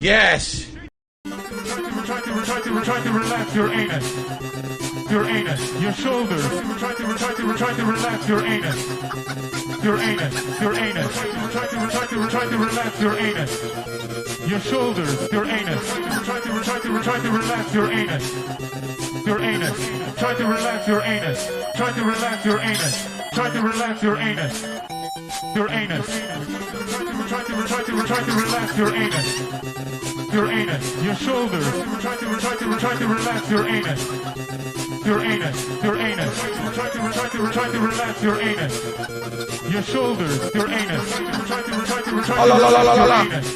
Yes! Try to relax your anus. Your anus, your shoulders. Try to relax your anus. Your anus, your anus. Try to relax your anus. Your shoulders, your anus. Try to relax your anus. Your anus. Try to relax your anus. Try to relax your anus. Try to relax your anus. Your anus. Try to relax your anus. Your anus, your shoulders. Try to relax your anus. Your anus, your anus. Try to relax your anus. Your shoulders, your anus. Try to relax your anus.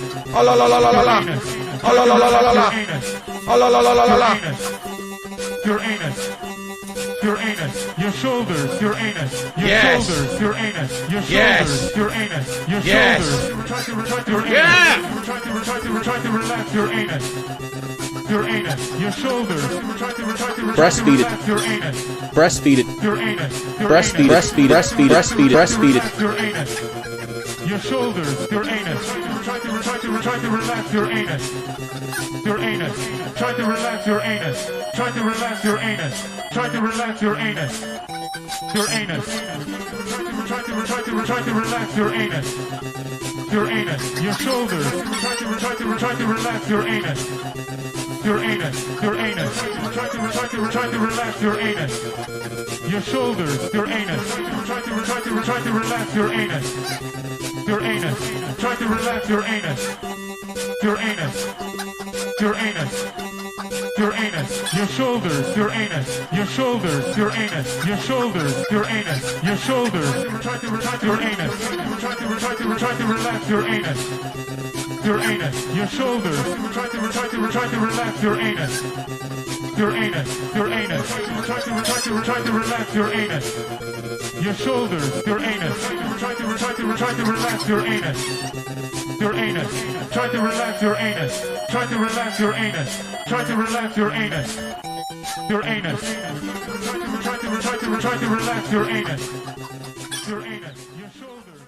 Your anus. Your anus, your shoulders, your anus, your shoulders, your anus, your shoulders, your anus, your shoulders. Try to relax your anus. Try to relax your anus. Your anus, your shoulders. Breastfeed it. Your anus. Breastfeed it. Your anus. Breastfeed it. Your anus. Your shoulders, your anus. Try to relax your anus. Your anus. Try to relax your anus. Try to relax your anus. Try to relax your anus. Your anus. Try to relax your anus. Your anus. Your shoulders. Try to relax your anus. Your anus. Your anus. Try to relax your anus. Your shoulders. Your anus. Try to relax your anus. Your anus. Try to relax your anus. Your anus. Your anus. Your anus, your shoulders, your anus, your shoulders, your anus, your shoulders, your anus, your shoulders. Try to relax your anus. Try to relax your anus. Your anus, your shoulders. Try to relax your anus. Your anus, your anus. Try to relax your anus. Your shoulders, your anus. Try to relax your anus. Your anus. Try to relax your anus. Try to relax your anus. Try to relax your anus. Your anus. Try to relax your anus. Your anus. Your shoulders.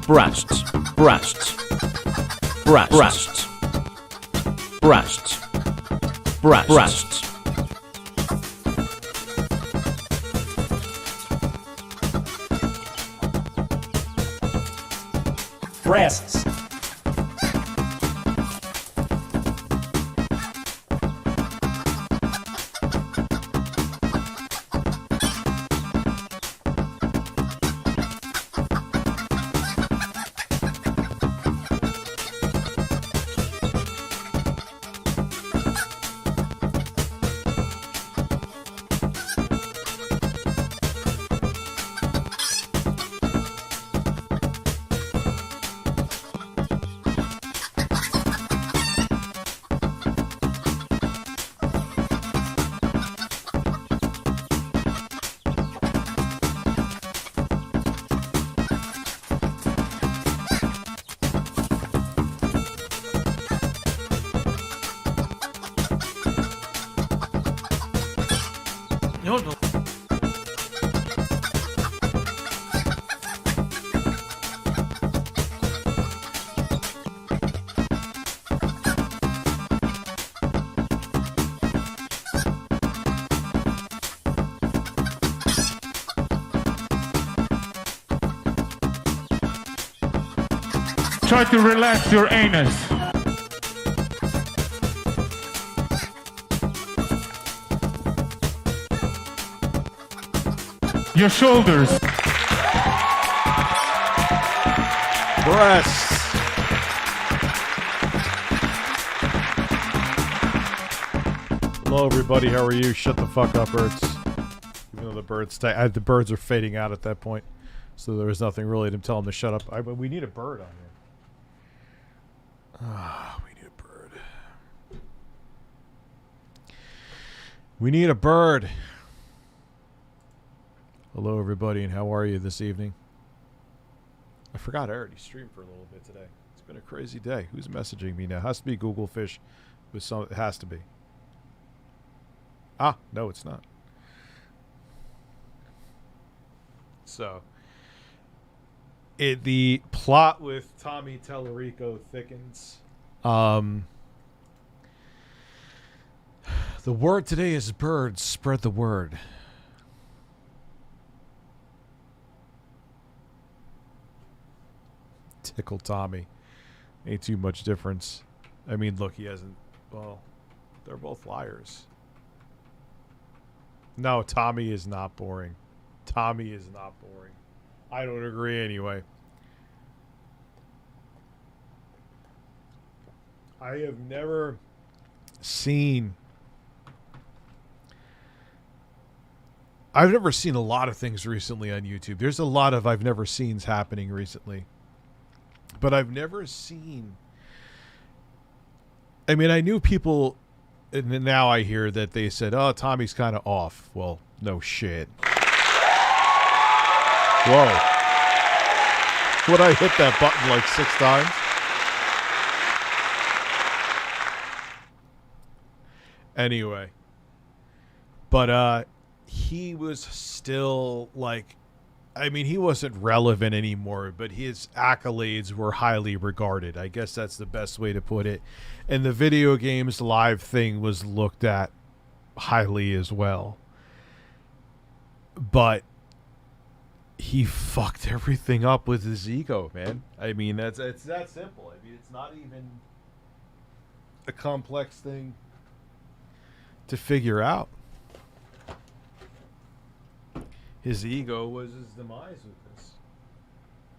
breasts, breasts, breasts, breasts, breasts, breasts. Breasts. Try to relax your anus. Your shoulders. Breasts. Hello, everybody. How are you? Shut the fuck up, birds. Even though the birds are fading out at that point, so there was nothing really to tell them to shut up. We need a bird on here. We need a bird. We need a bird. Hello, everybody, and how are you this evening? I forgot I already streamed for a little bit today. It's been a crazy day. Who's messaging me now? Has to be Google Fish. With some, it has to be. Ah, no, it's not. So, the plot with Tomm Talarico thickens. The word today is birds. Spread the word. Tickle Tommy. Ain't too much difference. I mean, look, he hasn't... Well, they're both liars. No, Tommy is not boring. Tommy is not boring. I don't agree anyway. I have never seen... I've never seen a lot of things recently on YouTube. There's a lot of I've never seens happening recently. But I've never seen... I mean, I knew people... And now I hear that they said, oh, Tommy's kind of off. Well, no shit. Whoa. Would I hit that button like 6 times? Anyway. But, he was still, like... I mean, he wasn't relevant anymore, but his accolades were highly regarded. I guess that's the best way to put it. And the video games live thing was looked at highly as well. But he fucked everything up with his ego, man. I mean, it's that simple. I mean, it's not even a complex thing to figure out. His ego was his demise with this.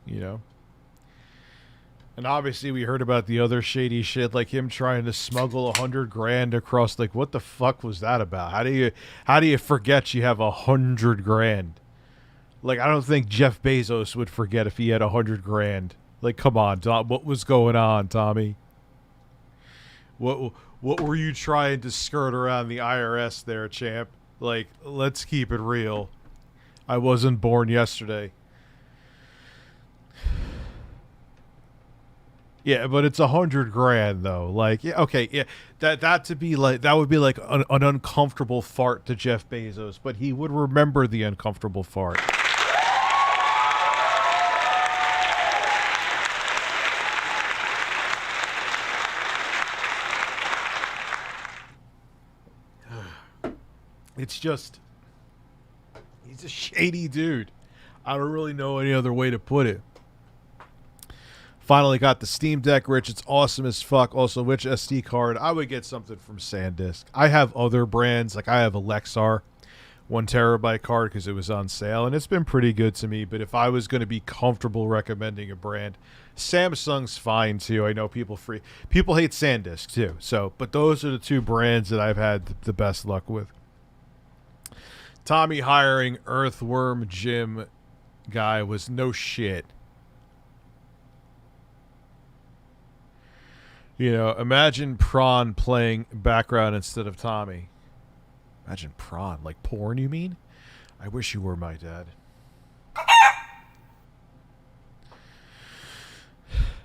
You know? And obviously we heard about the other shady shit, like him trying to smuggle $100,000 across. Like, what the fuck was that about? How do you forget you have $100,000? Like, I don't think Jeff Bezos would forget if he had $100,000. Like, come on, Tom, what was going on, Tommy? What were you trying to skirt around the IRS there, champ? Like, let's keep it real. I wasn't born yesterday. Yeah, but it's $100,000 though. Like, yeah, okay, yeah, that would be like an uncomfortable fart to Jeff Bezos, but he would remember the uncomfortable fart. It's just, he's a shady dude. I don't really know any other way to put it. Finally got the Steam Deck, Rich. It's awesome as fuck. Also, which SD card? I would get something from SanDisk. I have other brands. Like, I have a Lexar 1 terabyte card because it was on sale, and it's been pretty good to me. But if I was going to be comfortable recommending a brand, Samsung's fine, too. I know people hate SanDisk, too. So, but those are the two brands that I've had the best luck with. Tommy hiring Earthworm Jim guy was no shit. You know, imagine Prawn playing background instead of Tommy. Imagine Prawn. Like porn, you mean? I wish you were my dad.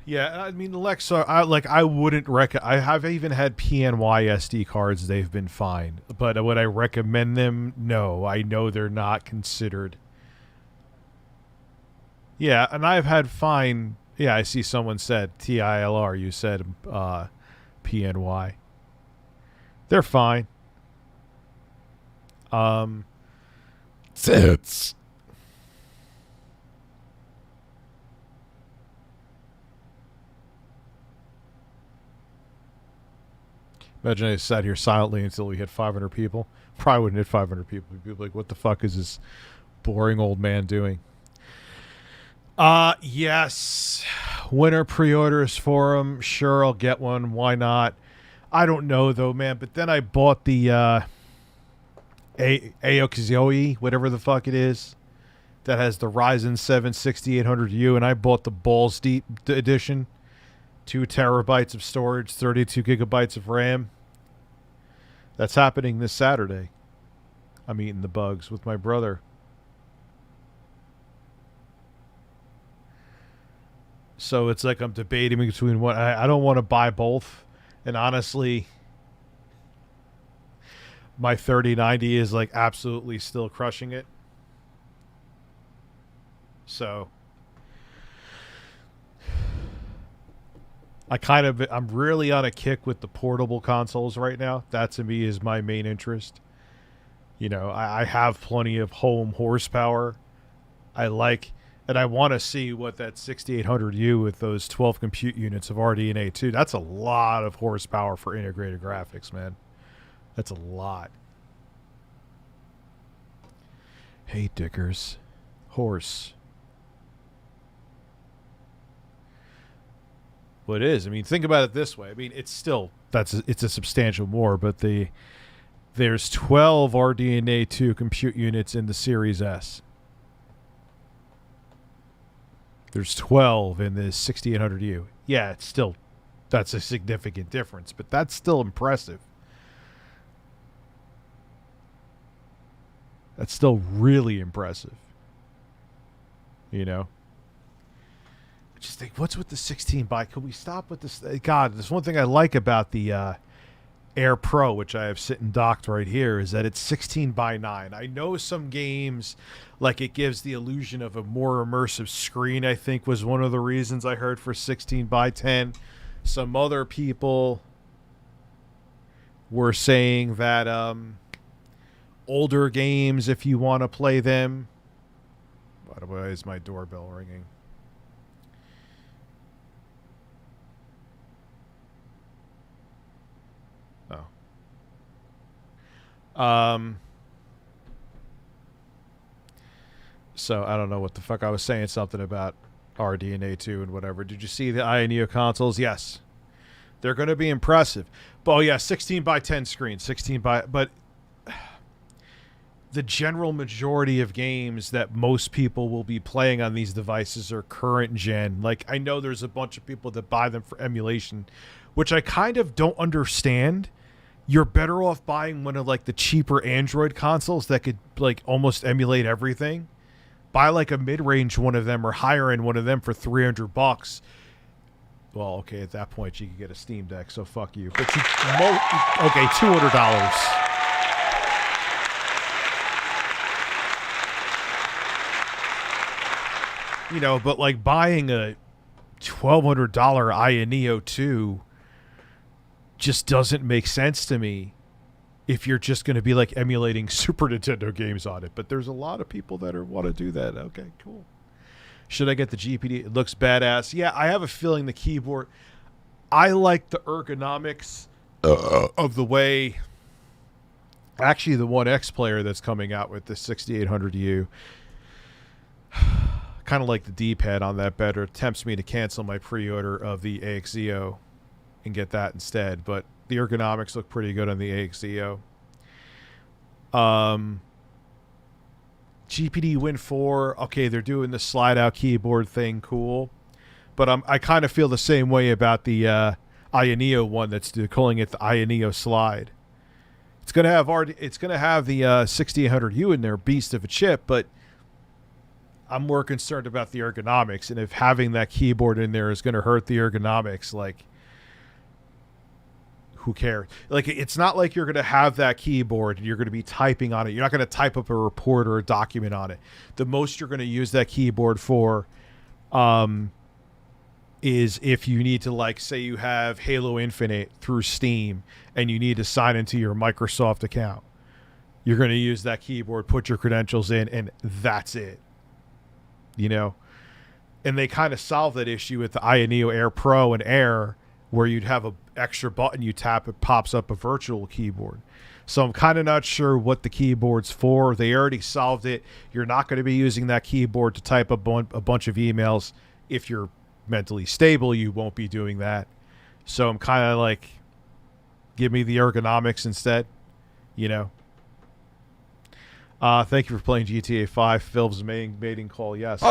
Yeah, I mean, Lexar, I wouldn't I have even had PNY SD cards. They've been fine. But would I recommend them? No. I know they're not considered. Yeah, and I've had fine... Yeah, I see someone said TILR. You said PNY. They're fine. Tits. Imagine I sat here silently until we hit 500 people. Probably wouldn't hit 500 people. People be like, what the fuck is this boring old man doing? Yes. Winter pre-orders for them. Sure, I'll get one. Why not? I don't know though, man. But then I bought the Aokizoe, whatever the fuck it is, that has the Ryzen 7 6800U, and I bought the Balls Deep edition, 2 terabytes of storage, 32 gigabytes of RAM. That's happening this Saturday. I'm eating the bugs with my brother. So it's like I'm debating between what I don't want to buy both, and honestly, my 3090 is like absolutely still crushing it. So I'm really on a kick with the portable consoles right now. That to me is my main interest. You know, I have plenty of home horsepower. I like, and I want to see what that 6800U with those 12 compute units of RDNA 2. That's a lot of horsepower for integrated graphics, man. That's a lot. Hey, Dickers. Horse. Well, it is. I mean, think about it this way. I mean, it's still, it's a substantial more, but there's 12 RDNA 2 compute units in the Series S. There's 12 in the 6800U. Yeah, it's still, that's a significant difference, but that's still impressive. That's still really impressive. You know? I just think, what's with the 16 by? Could we stop with this? God, there's one thing I like about the Air Pro, which I have sitting docked right here, is that it's 16 by 9. I know some games, like it gives the illusion of a more immersive screen, I think was one of the reasons I heard for 16 by 10. Some other people were saying that older games, if you want to play them. Why is my doorbell ringing? So I don't know what the fuck I was saying, something about RDNA 2 and whatever. Did you see the Neo consoles? Yes. They're going to be impressive. But oh yeah, 16 by 10 screen, 16 by, but the general majority of games that most people will be playing on these devices are current gen. Like, I know there's a bunch of people that buy them for emulation, which I kind of don't understand. You're better off buying one of like the cheaper Android consoles that could like almost emulate everything. Buy like a mid-range one of them or higher end one of them for $300. Well, okay, at that point you could get a Steam Deck, so fuck you. But okay, $200. You know, but like buying a $1,200 Neo 2 just doesn't make sense to me if you're just going to be like emulating Super Nintendo games on it. But there's a lot of people that want to do that. Okay, cool. Should I get the GPD? It looks badass. Yeah, I have a feeling the keyboard, I like the ergonomics of the way, actually the One X player that's coming out with the 6800U, kind of like the D-pad on that better. It tempts me to cancel my pre-order of the AXEO and get that instead, but the ergonomics look pretty good on the AXEO. GPD Win 4, okay, they're doing the slide-out keyboard thing, cool. But I kind of feel the same way about the Neo one that's calling it the Neo Slide. It's gonna have the 6800U in there, beast of a chip, but I'm more concerned about the ergonomics, and if having that keyboard in there is going to hurt the ergonomics, like, who cares? Like, it's not like you're going to have that keyboard and you're going to be typing on it. You're not going to type up a report or a document on it. The most you're going to use that keyboard for is if you need to, like, say you have Halo Infinite through Steam and you need to sign into your Microsoft account. You're going to use that keyboard, put your credentials in, and that's it. You know? And they kind of solved that issue with the Neo Air Pro and Air, where you'd have an extra button you tap, it pops up a virtual keyboard. So I'm kind of not sure what the keyboard's for. They already solved it. You're not going to be using that keyboard to type a bunch of emails. If you're mentally stable, you won't be doing that. So I'm kind of like, give me the ergonomics instead. You know. Thank you for playing GTA 5. Phil's mating call. Yes. I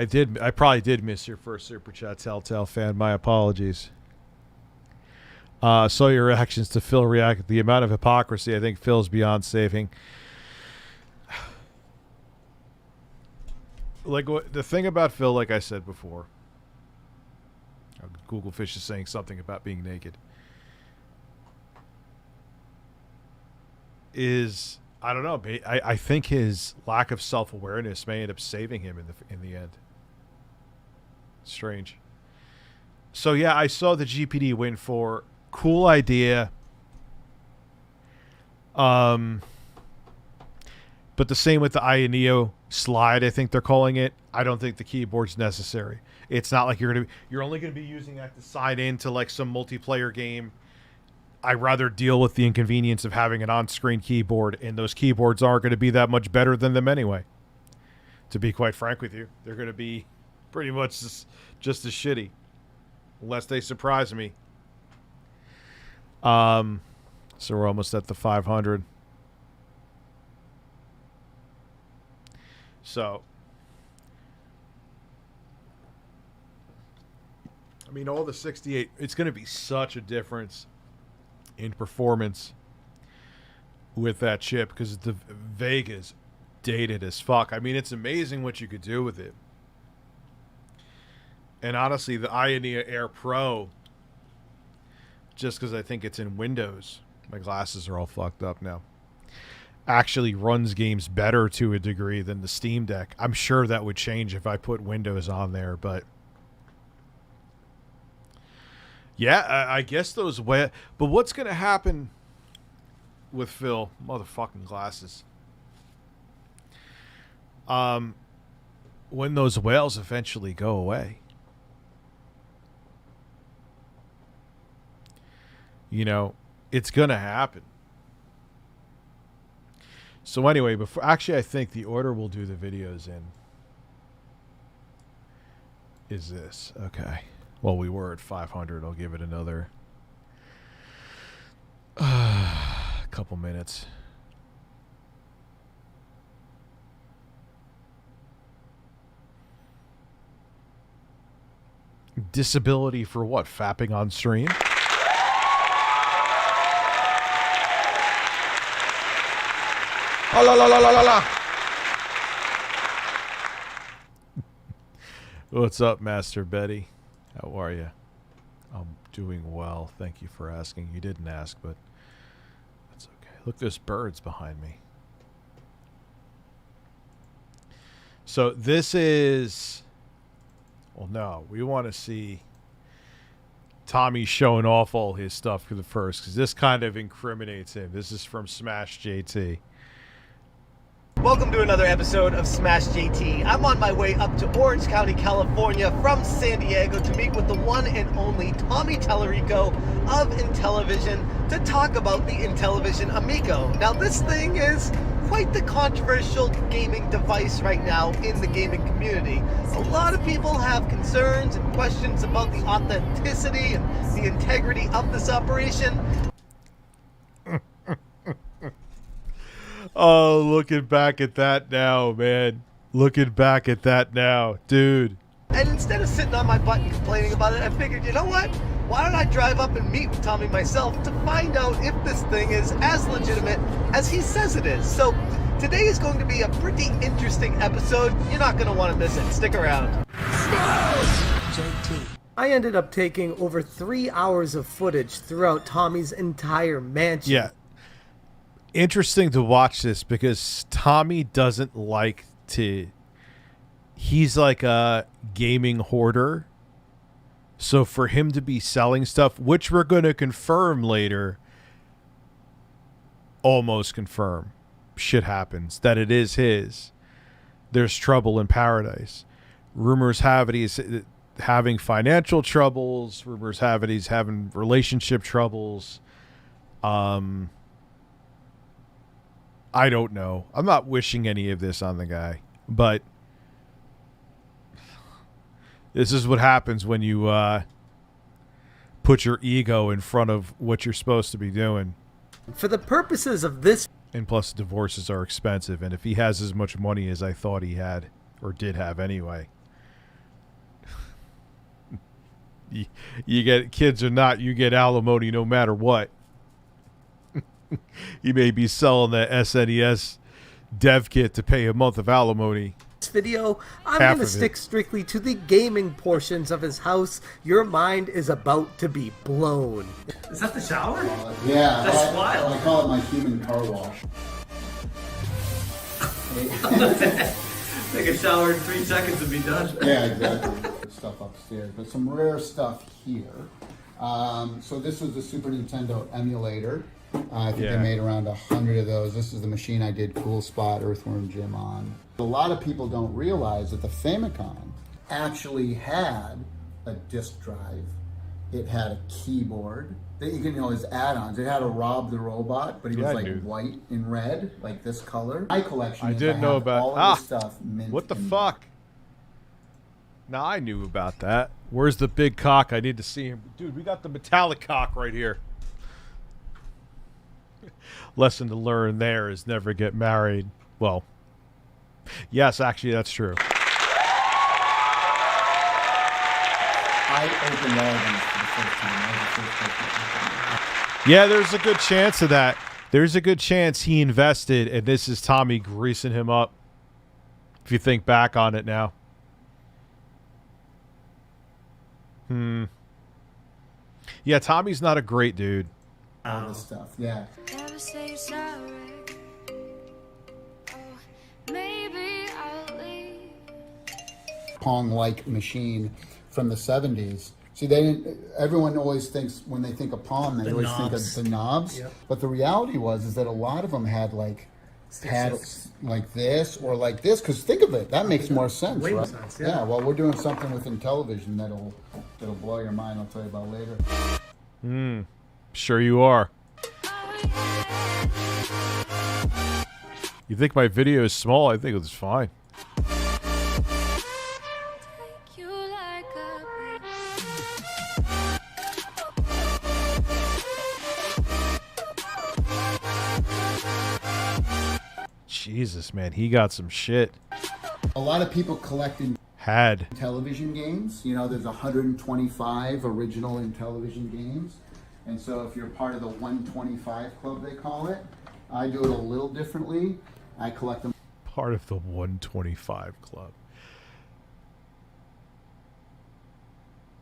did. I probably did miss your first super chat, Telltale fan. My apologies. Saw your reactions to Phil react. The amount of hypocrisy, I think Phil's beyond saving. Like the thing about Phil, like I said before, Google Fish is saying something about being naked. Is I don't know. I think his lack of self-awareness may end up saving him in the end. Strange. So yeah, I saw the GPD win for cool idea. But the same with the INEO slide, I think they're calling it. I don't think the keyboard's necessary. It's not like you're only gonna be using that to sign into like some multiplayer game. I'd rather deal with the inconvenience of having an on-screen keyboard, and those keyboards aren't going to be that much better than them anyway. To be quite frank with you, they're going to be pretty much just as shitty, unless they surprise me. So we're almost at the 500. So, I mean, all the 68, it's going to be such a difference in performance with that chip because the Vega's dated as fuck. I mean, it's amazing what you could do with it. And honestly, the INEO Air Pro, just because I think it's in Windows, my glasses are all fucked up now, actually runs games better to a degree than the Steam Deck. I'm sure that would change if I put Windows on there, but yeah, I guess those but what's going to happen with Phil? Motherfucking glasses. When those whales eventually go away. You know, it's going to happen. So anyway, I think the order we'll do the videos in is this. Okay. Well, we were at 500. I'll give it another couple minutes. Disability for what? Fapping on stream? What's up, Master Betty? How are you? I'm doing well. Thank you for asking. You didn't ask, but that's okay. Look, there's birds behind me. So this is... Well, no. We want to see Tommy showing off all his stuff for the first, because this kind of incriminates him. This is from Smash JT. Welcome to another episode of Smash JT. I'm on my way up to Orange County, California from San Diego to meet with the one and only Tomm Talarico of Intellivision to talk about the Intellivision Amico. Now this thing is quite the controversial gaming device right now in the gaming community. A lot of people have concerns and questions about the authenticity and the integrity of this operation. Oh, looking back at that now, man. Looking back at that now, dude. And instead of sitting on my butt and complaining about it, I figured, you know what? Why don't I drive up and meet with Tommy myself to find out if this thing is as legitimate as he says it is. So today is going to be a pretty interesting episode. You're not going to want to miss it. Stick around. I ended up taking over 3 hours of footage throughout Tommy's entire mansion. Yeah. Interesting to watch this because Tommy doesn't like to... He's like a gaming hoarder. So for him to be selling stuff, which we're going to confirm later, almost confirm, shit happens, that it is his. There's trouble in paradise. Rumors have it he's having financial troubles. Rumors have it he's having relationship troubles. I don't know. I'm not wishing any of this on the guy, but this is what happens when you put your ego in front of what you're supposed to be doing. For the purposes of this, And plus, divorces are expensive. And if he has as much money as I thought he had, or did have anyway, you get kids or not, you get alimony no matter what. You may be selling that SNES dev kit to pay a month of alimony. video, I'm Half going to of stick strictly to the gaming portions of his house. Your mind is about to be blown. Is that the shower? Yeah, That's wild. I call it my human car wash. Take a shower in 3 seconds and be done. Yeah, exactly. Stuff upstairs, but some rare stuff here. So this was the Super Nintendo emulator. I think they made around 100 of those. This is the machine I did Cool Spot, Earthworm Jim on. A lot of people don't realize that the Famicom actually had a disk drive. It had a keyboard that you can, as add-ons. It had a Rob the Robot, but he was like white and red, like this color. My collection. I is didn't know about all of the stuff. Mint what the in fuck? Now I knew about that. Where's the big cock? I need to see him. Dude, we got the metallic cock right here. Lesson to learn there is never get married. Well, yes, actually, that's true. I opened all of them for the first time. I was the first person. Yeah, there's a good chance of that. There's a good chance he invested, and this is Tommy greasing him up. If you think back on it now. Yeah, Tommy's not a great dude. All this stuff, yeah. Never say sorry. Oh, maybe I'll leave. Pong-like machine from the 70s. See, they didn't. Everyone always thinks when they think of Pong, they always think of the knobs. Yep. But the reality is that a lot of them had like paddles like this or like this. Because think of it, that makes more sense, Way more right? sense, Yeah. Well, we're doing something with Intellivision that'll blow your mind. I'll tell you about later. Sure you are. You think my video is small? I think it's fine. You like a Jesus, man, he got some shit. A lot of people collecting Had. television games. There's 125 original Intellivision games. And so if you're part of the 125 club, they call it, I do it a little differently. I collect them. Part of the 125 club.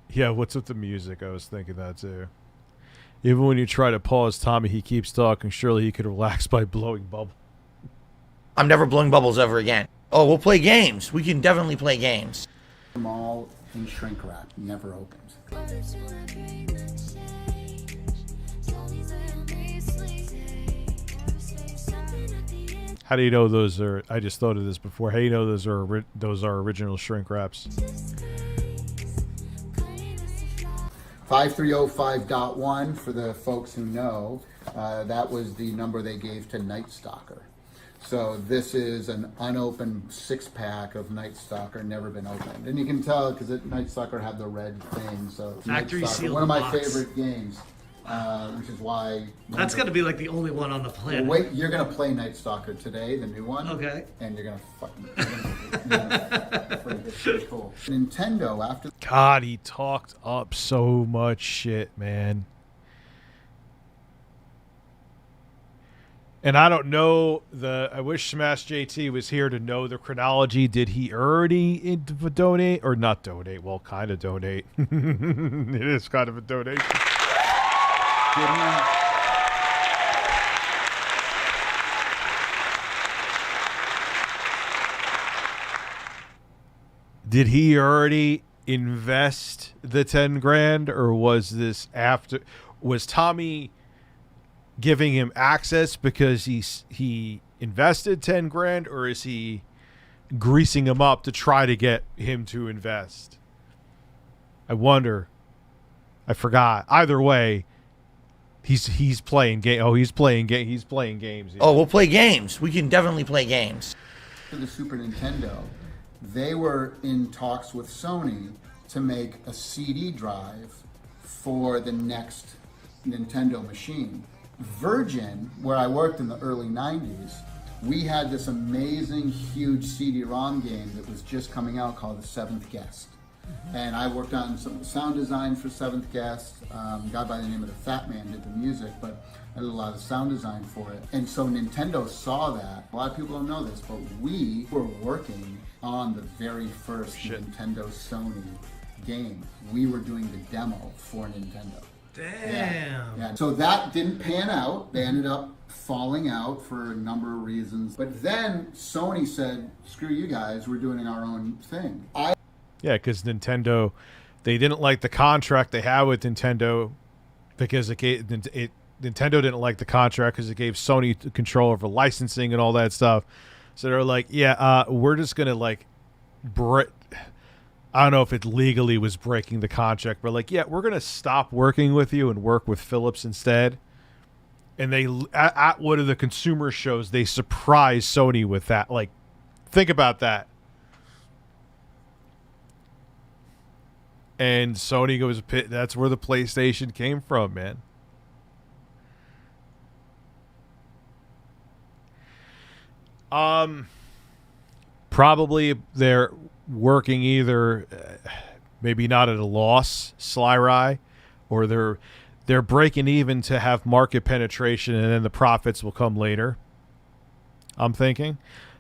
Yeah, what's with the music? I was thinking that too. Even when you try to pause Tommy, he keeps talking. Surely he could relax by blowing bubble. I'm never blowing bubbles ever again. Oh, we'll play games. We can definitely play games. Them all in shrink wrap, never opened. words in a dream that change. Slowly they only sleep. Never say something at the end. How do you know those are? I just thought of this before. How do you know those are original shrink wraps? 5305.1 for the folks who know. That was the number they gave to Night Stalker. So this is an unopened 6-pack of Night Stalker, never been opened, and you can tell because Night Stalker had the red thing. So Factory Night Stalker, sealed one of my box. favorite games, which is why. That's got to be like the only one on the planet. Wait, you're gonna play Night Stalker today, the new one. Okay. And you're gonna fucking. It's pretty cool. Nintendo after. God, he talked up so much shit, man. And I don't know I wish Smash JT was here to know the chronology. Did he already donate or not donate? Well, kind of donate. It is kind of a donation. Did he? Did he already invest the 10 grand or was this after? Was Tommy giving him access because he invested 10 grand, or is he greasing him up to try to get him to invest? I wonder. I forgot. Either way, he's playing game. Oh, he's playing games. Yeah. Oh, we'll play games. We can definitely play games. For the Super Nintendo, they were in talks with Sony to make a CD drive for the next Nintendo machine. Virgin, where I worked in the early 90s, we had this amazing, huge CD-ROM game that was just coming out called The Seventh Guest. And I worked on some sound design for Seventh Guest. A guy by the name of the Fat Man did the music, but I did a lot of sound design for it. And so Nintendo saw that. A lot of people don't know this, but we were working on the very first Nintendo Sony game. We were doing the demo for Nintendo. Damn. Yeah. So that didn't pan out. They ended up falling out for a number of reasons. But then Sony said, screw you guys, we're doing our own thing. Yeah, because Nintendo, they didn't like the contract they had with Nintendo because Nintendo didn't like the contract because it gave Sony control over licensing and all that stuff. So they're like, yeah, we're just going to like, I don't know if it legally was breaking the contract, but like, yeah, we're going to stop working with you and work with Philips instead. And they, at one of the consumer shows, they surprised Sony with that. Like, think about that. And Sony goes, that's where the PlayStation came from, man. Probably they're working either maybe not at a loss, Sly Rye, or they're breaking even to have market penetration, and then the profits will come later. I'm thinking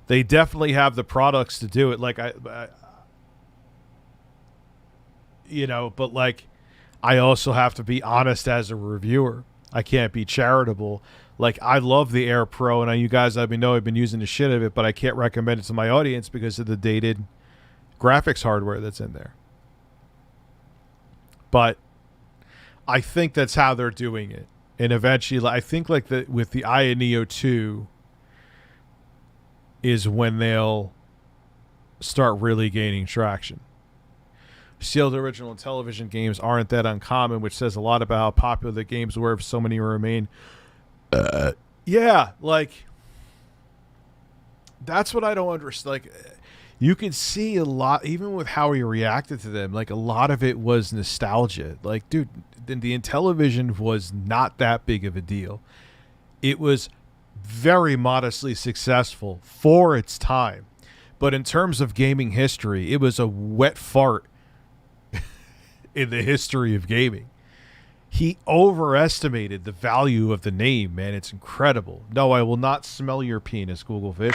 they definitely have the products to do it. Like but like I also have to be honest as a reviewer. I can't be charitable. Like, I love the Air Pro, and you guys I've been using the shit of it, but I can't recommend it to my audience because of the dated graphics hardware that's in there. But I think that's how they're doing it. And eventually, I think like with the Aya Neo 2 is when they'll start really gaining traction. Sealed original Intellivision games aren't that uncommon, which says a lot about how popular the games were if so many remain. Yeah, like, that's what I don't understand. Like, you can see a lot, even with how he reacted to them, like, a lot of it was nostalgia. Like, dude, the Intellivision was not that big of a deal. It was very modestly successful for its time. But in terms of gaming history, it was a wet fart in the history of gaming. He overestimated the value of the name, man. It's incredible. No, I will not smell your penis, Google Fish.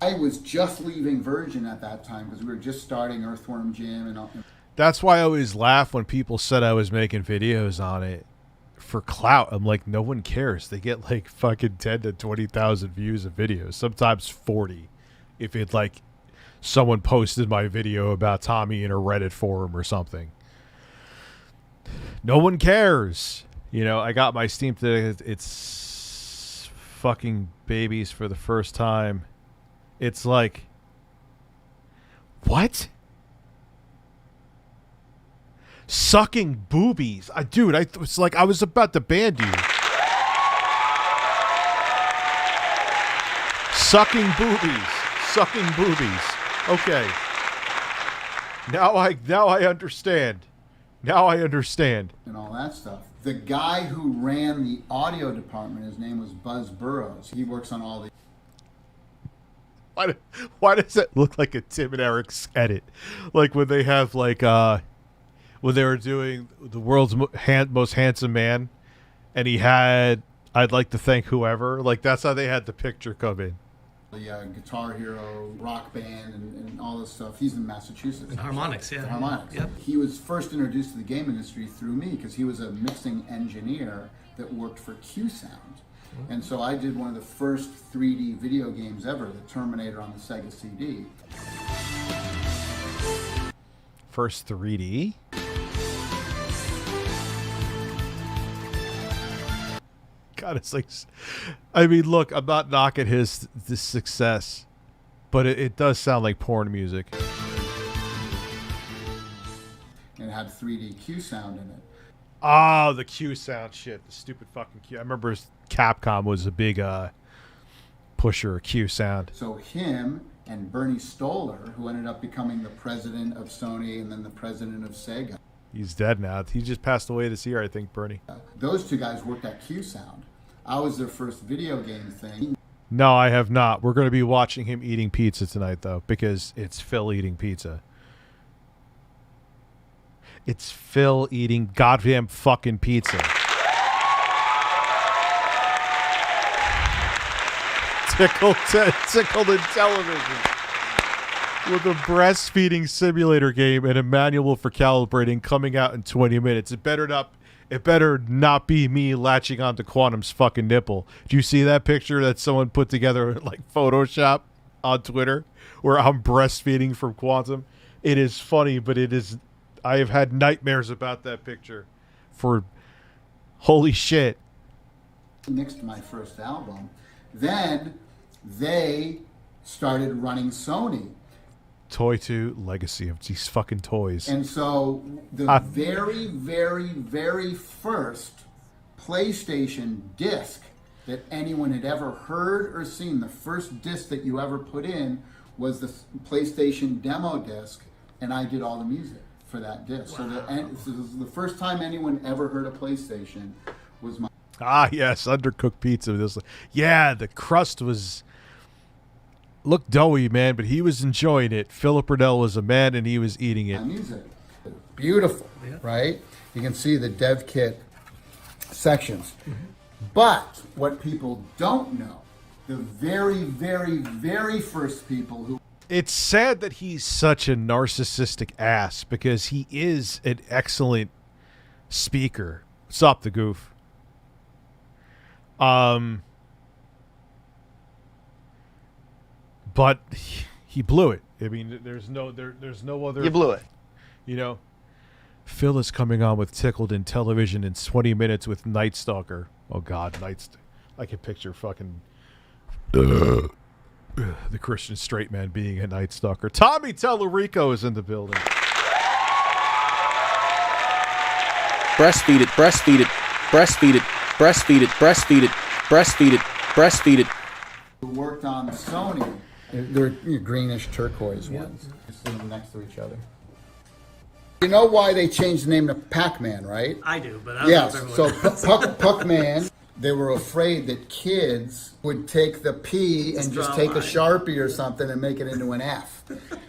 I was just leaving Virgin at that time because we were just starting Earthworm Jim and all. That's why I always laugh when people said I was making videos on it for clout. I'm like, no one cares. They get like fucking 10 to 20,000 views of videos, sometimes 40 if it like someone posted my video about Tommy in a Reddit forum or something. No one cares. I got my Steam today. It's fucking babies for the first time. It's like, what? Sucking boobies. Dude, it's like I was about to ban you. Sucking boobies. Sucking boobies. Okay. Now I understand. Now I understand. And all that stuff. The guy who ran the audio department, his name was Buzz Burrows. He works on all the... Why does it look like a Tim and Eric's edit? Like when they have like when they were doing the world's most handsome man, and he had I'd like to thank whoever. Like that's how they had the picture come in. The Guitar Hero rock band and all this stuff. He's in Massachusetts. Harmonix, yeah. Harmonix. Yep. He was first introduced to the game industry through me because he was a mixing engineer that worked for Q Sound. And so I did one of the first 3D video games ever, the Terminator on the Sega CD. First 3D? God, it's like... I mean, look, I'm not knocking his success, but it does sound like porn music. And it had 3D Q Sound in it. Oh, the Q Sound shit. The stupid fucking Q. I remember Capcom was a big pusher of Q Sound. So him and Bernie Stoller, who ended up becoming the president of Sony and then the president of Sega. He's dead now. He just passed away this year, I think, Bernie. Those two guys worked at Q Sound. I was their first video game thing. No, I have not. We're going to be watching him eating pizza tonight, though, because it's Phil eating pizza. It's Phil eating goddamn fucking pizza. Tickled in television. With a breastfeeding simulator game and a manual for calibrating coming out in 20 minutes. It better not be me latching onto Quantum's fucking nipple. Do you see that picture that someone put together like Photoshop on Twitter where I'm breastfeeding from Quantum? It is funny, but it is... I have had nightmares about that picture for... Holy shit. Mixed my first album. Then they started running Sony. Toy 2, legacy of these fucking toys. And so the very, very, very first PlayStation disc that anyone had ever heard or seen, the first disc that you ever put in was the PlayStation demo disc, and I did all the music for that disc. Wow. So the first time anyone ever heard a PlayStation was my... Ah, yes, undercooked pizza. Yeah, the crust was... looked doughy, man, but he was enjoying it. Philip Burnell was a man, and he was eating it. Music. Beautiful, right? You can see the dev kit sections. Mm-hmm. But what people don't know, the very, very, very first people who... It's sad that he's such a narcissistic ass, because he is an excellent speaker. What's up, the goof? But he blew it. I mean, there's no other... You blew it. You know, Phil is coming on with Tickled in Television in 20 minutes with Night Stalker. Oh, God, I can picture fucking... the Christian straight man being a Night Stalker. Tommy Tallarico is in the building. Breastfeed it, breastfeed it, breastfeed it, breastfeed it, breastfeed it, breastfeed it, breastfeed it. who worked on the Sony, they're greenish turquoise ones. Just leave them next to each other. You know why they changed the name to Pac-Man, right? I do, but I don't know if Yes, everyone so Puck-Man, they were afraid that kids would take the P and just take a Sharpie or something and make it into an F.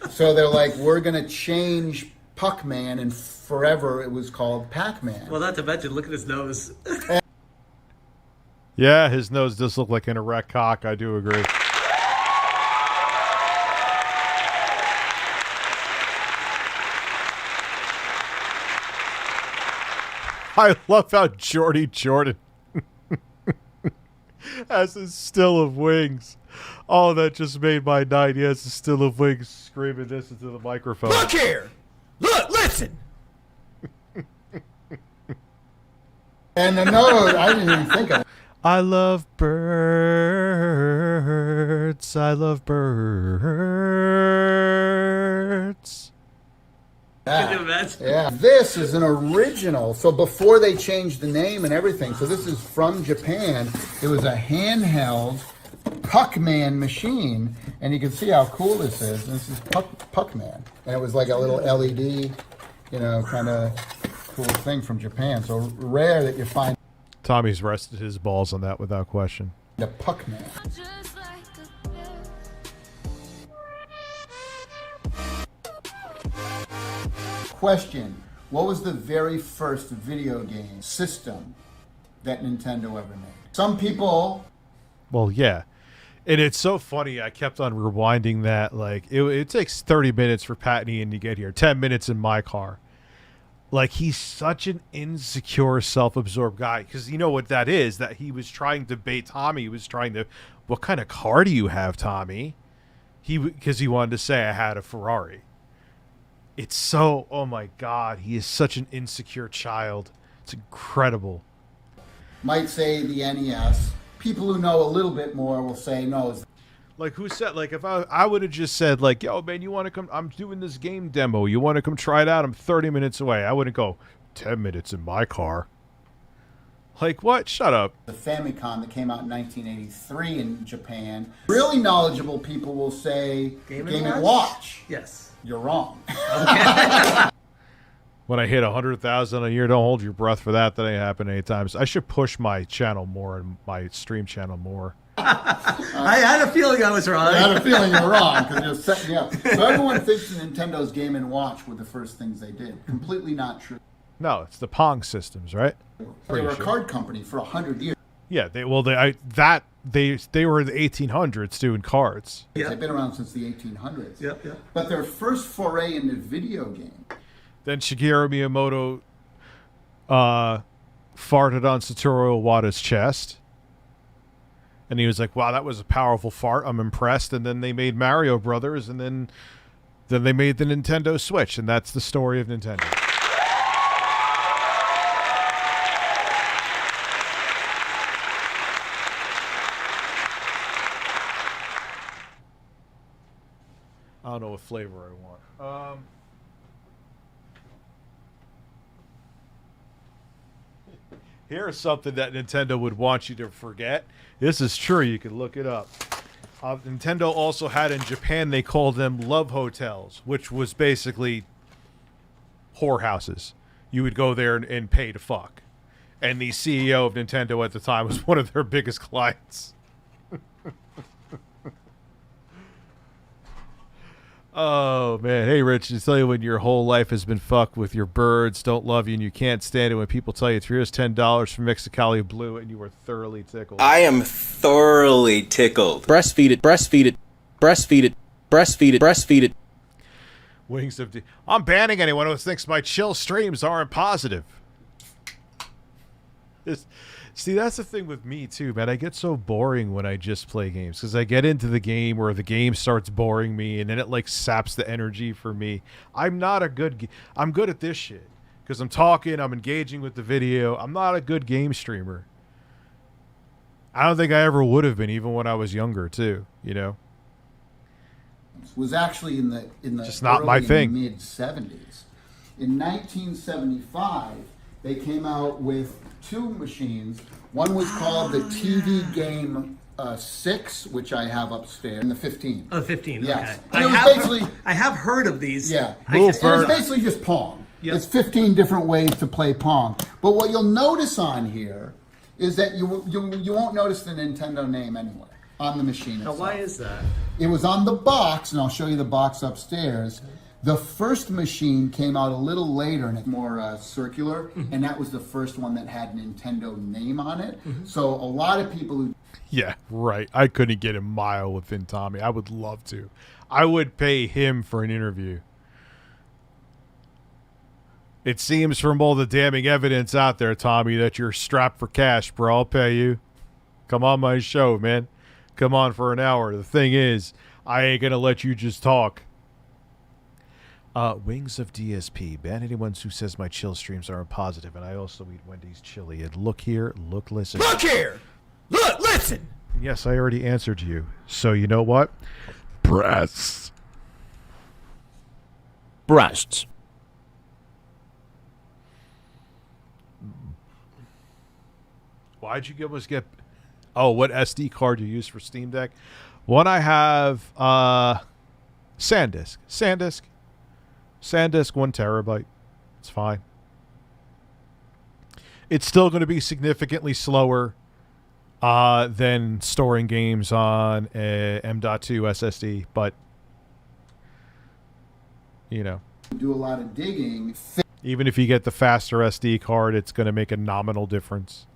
So they're like, we're going to change Puck-Man, and forever it was called Pac-Man. Well, not to mention, look at his nose. Yeah, his nose does look like an erect cock. I do agree. I love how Jordy Jordan has a still of wings. Oh, that just made my night. He has a still of wings screaming this into the microphone. Look here! Look, listen! And another, I didn't even think of it. I love birds. I love birds. Can you imagine? Yeah, this is an original. So before they changed the name and everything, so this is from Japan. It was a handheld Puck-Man machine, and you can see how cool this is. This is Puck-Man, and it was like a little LED, kind of cool thing from Japan. So rare that you find. Tommy's rested his balls on that without question. The Puck-Man. Just like a pill. Question: what was the very first video game system that Nintendo ever made? Some people. Well, yeah. And it's so funny. I kept on rewinding that. Like, it takes 30 minutes for Pat and Ian to get here. 10 minutes in my car. Like, he's such an insecure, self-absorbed guy. Because you know what that is? That he was trying to bait Tommy. He was trying to... What kind of car do you have, Tommy? Because he wanted to say, I had a Ferrari. It's so... Oh, my God. He is such an insecure child. It's incredible. Might say the NES. People who know a little bit more will say no. Like, who said, like, if I would have just said, like, yo, man, you want to come, I'm doing this game demo. You want to come try it out? I'm 30 minutes away. I wouldn't go, 10 minutes in my car. Like what? Shut up. The Famicom that came out in 1983 in Japan. Really knowledgeable people will say Game & Watch. Yes. You're wrong. When I hit 100,000 a year, don't hold your breath for that. That ain't happened any times. I should push my channel more and my stream channel more. I had a feeling I was wrong. I had a feeling you're wrong because you're setting me up. So everyone thinks that Nintendo's Game & Watch were the first things they did. Completely not true. No, it's the Pong systems, right? They were a card company for 100 years. Yeah, they were in the 1800s doing cards. Yep. They've been around since the 1800s. Yep, yep. But their first foray into video game. Then Shigeru Miyamoto farted on Satoru Iwata's chest. And he was like, wow, that was a powerful fart. I'm impressed. And then they made Mario Brothers, and then they made the Nintendo Switch, and that's the story of Nintendo. I don't know what flavor I want. Here's something that Nintendo would want you to forget. This is true. You can look it up. Nintendo also had in Japan, they called them love hotels, which was basically whorehouses. You would go there and pay to fuck. And the CEO of Nintendo at the time was one of their biggest clients. Oh, man. Hey, Rich, I tell you when your whole life has been fucked with your birds, don't love you, and you can't stand it when people tell you here's $10 from Mexicali Blue, and you were thoroughly tickled. I am thoroughly tickled. Breastfeed it, breastfeed it, breastfeed it, breastfeed it, breastfeed it. Wings of I'm banning anyone who thinks my chill streams aren't positive. See, that's the thing with me, too, man. I get so boring when I just play games because I get into the game where the game starts boring me and then it, like, saps the energy for me. I'm not a good... I'm good at this shit because I'm talking, I'm engaging with the video. I'm not a good game streamer. I don't think I ever would have been, even when I was younger, too, you know? Was actually in the just not my thing. Mid 70s. In 1975, they came out with two machines. One was called the TV Game 6, which I have upstairs, and the 15. Oh, 15. Yes. Okay. And it was basically I have heard of these. yeah. Little It's bird. basically just Pong. Yep. It's 15 different ways to play Pong. But what you'll notice on here is that you won't notice the Nintendo name anywhere on the machine Now, itself. why is that? It was on the box, and I'll show you the box upstairs. The first machine came out a little later, and it's more circular, and that was the first one that had Nintendo name on it. So a lot of people who... Yeah, right. I couldn't get a mile within Tommy. I would love to. I would pay him for an interview. It seems from all the damning evidence out there, Tommy, that you're strapped for cash, bro. I'll pay you. Come on my show, man. Come on for an hour. The thing is, I ain't going to let you just talk. Wings of DSP. Ban anyone who says my chill streams aren't positive, and I also eat Wendy's chili. And look here, look, listen. Look here! Look, listen! Yes, I already answered you. So you know what? Breasts. Breasts. Why'd you almost get... Oh, what SD card you use for Steam Deck? One I have, SanDisk. SanDisk, 1 terabyte. It's fine. It's still going to be significantly slower than storing games on a M.2 SSD, but, you know. do a lot of digging. Even if you get the faster SD card, it's going to make a nominal difference.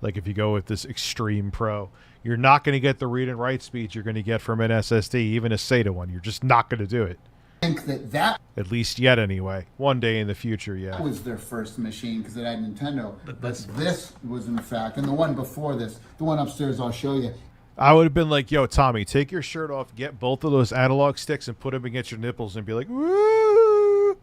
Like if you go with this Extreme Pro, you're not going to get the read and write speeds you're going to get from an SSD, even a SATA one. You're just not going to do it. Think that At least yet, anyway. One day in the future, yeah. was their first machine because it had Nintendo. But But this was, in fact, and the one before this, the one upstairs I'll show you. I would have been like, yo, Tommy, take your shirt off, get both of those analog sticks and put them against your nipples and be like, woo!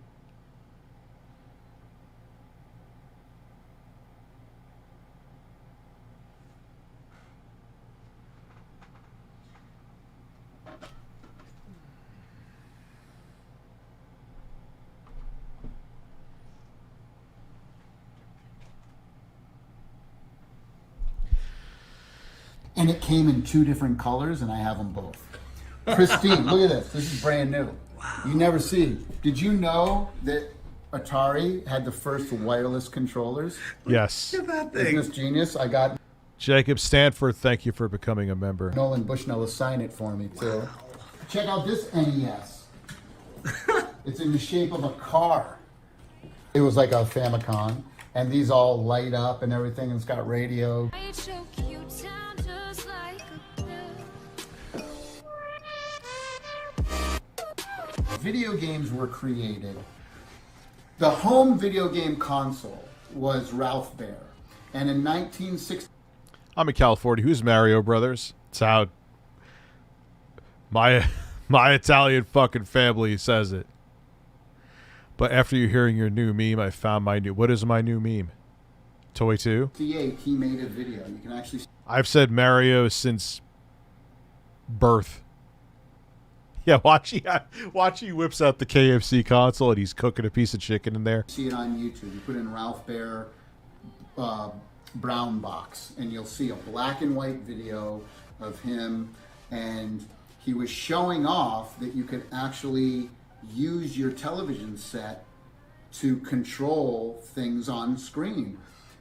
And it came in 2 different colors, and I have them both. Pristine. Look at this. This is brand new. Wow. You never see. Did you know that Atari had the first wireless controllers? Yes. Look at that Isn't thing. this genius? I got Jacob Stanford, thank you for becoming a member. Nolan Bushnell to sign it for me, too. Wow. Check out this NES. It's in the shape of a car. It was like a Famicom, and these all light up and everything, and it's got radio. I choke you down just like a pill. Video games were created. The home video game console was Ralph Baer, and in 1960. I'm in California. Who's Mario Brothers? It's how my Italian fucking family says it. But after you hearing your new meme, I found my new. What is my new meme? Toy 2? He made a video. You can actually I've said Mario since birth. Yeah, watch he whips out the KFC console and he's cooking a piece of chicken in there. see it on YouTube. You put in Ralph Baer brown box, and you'll see a black and white video of him, and he was showing off that you could actually use your television set to control things on screen.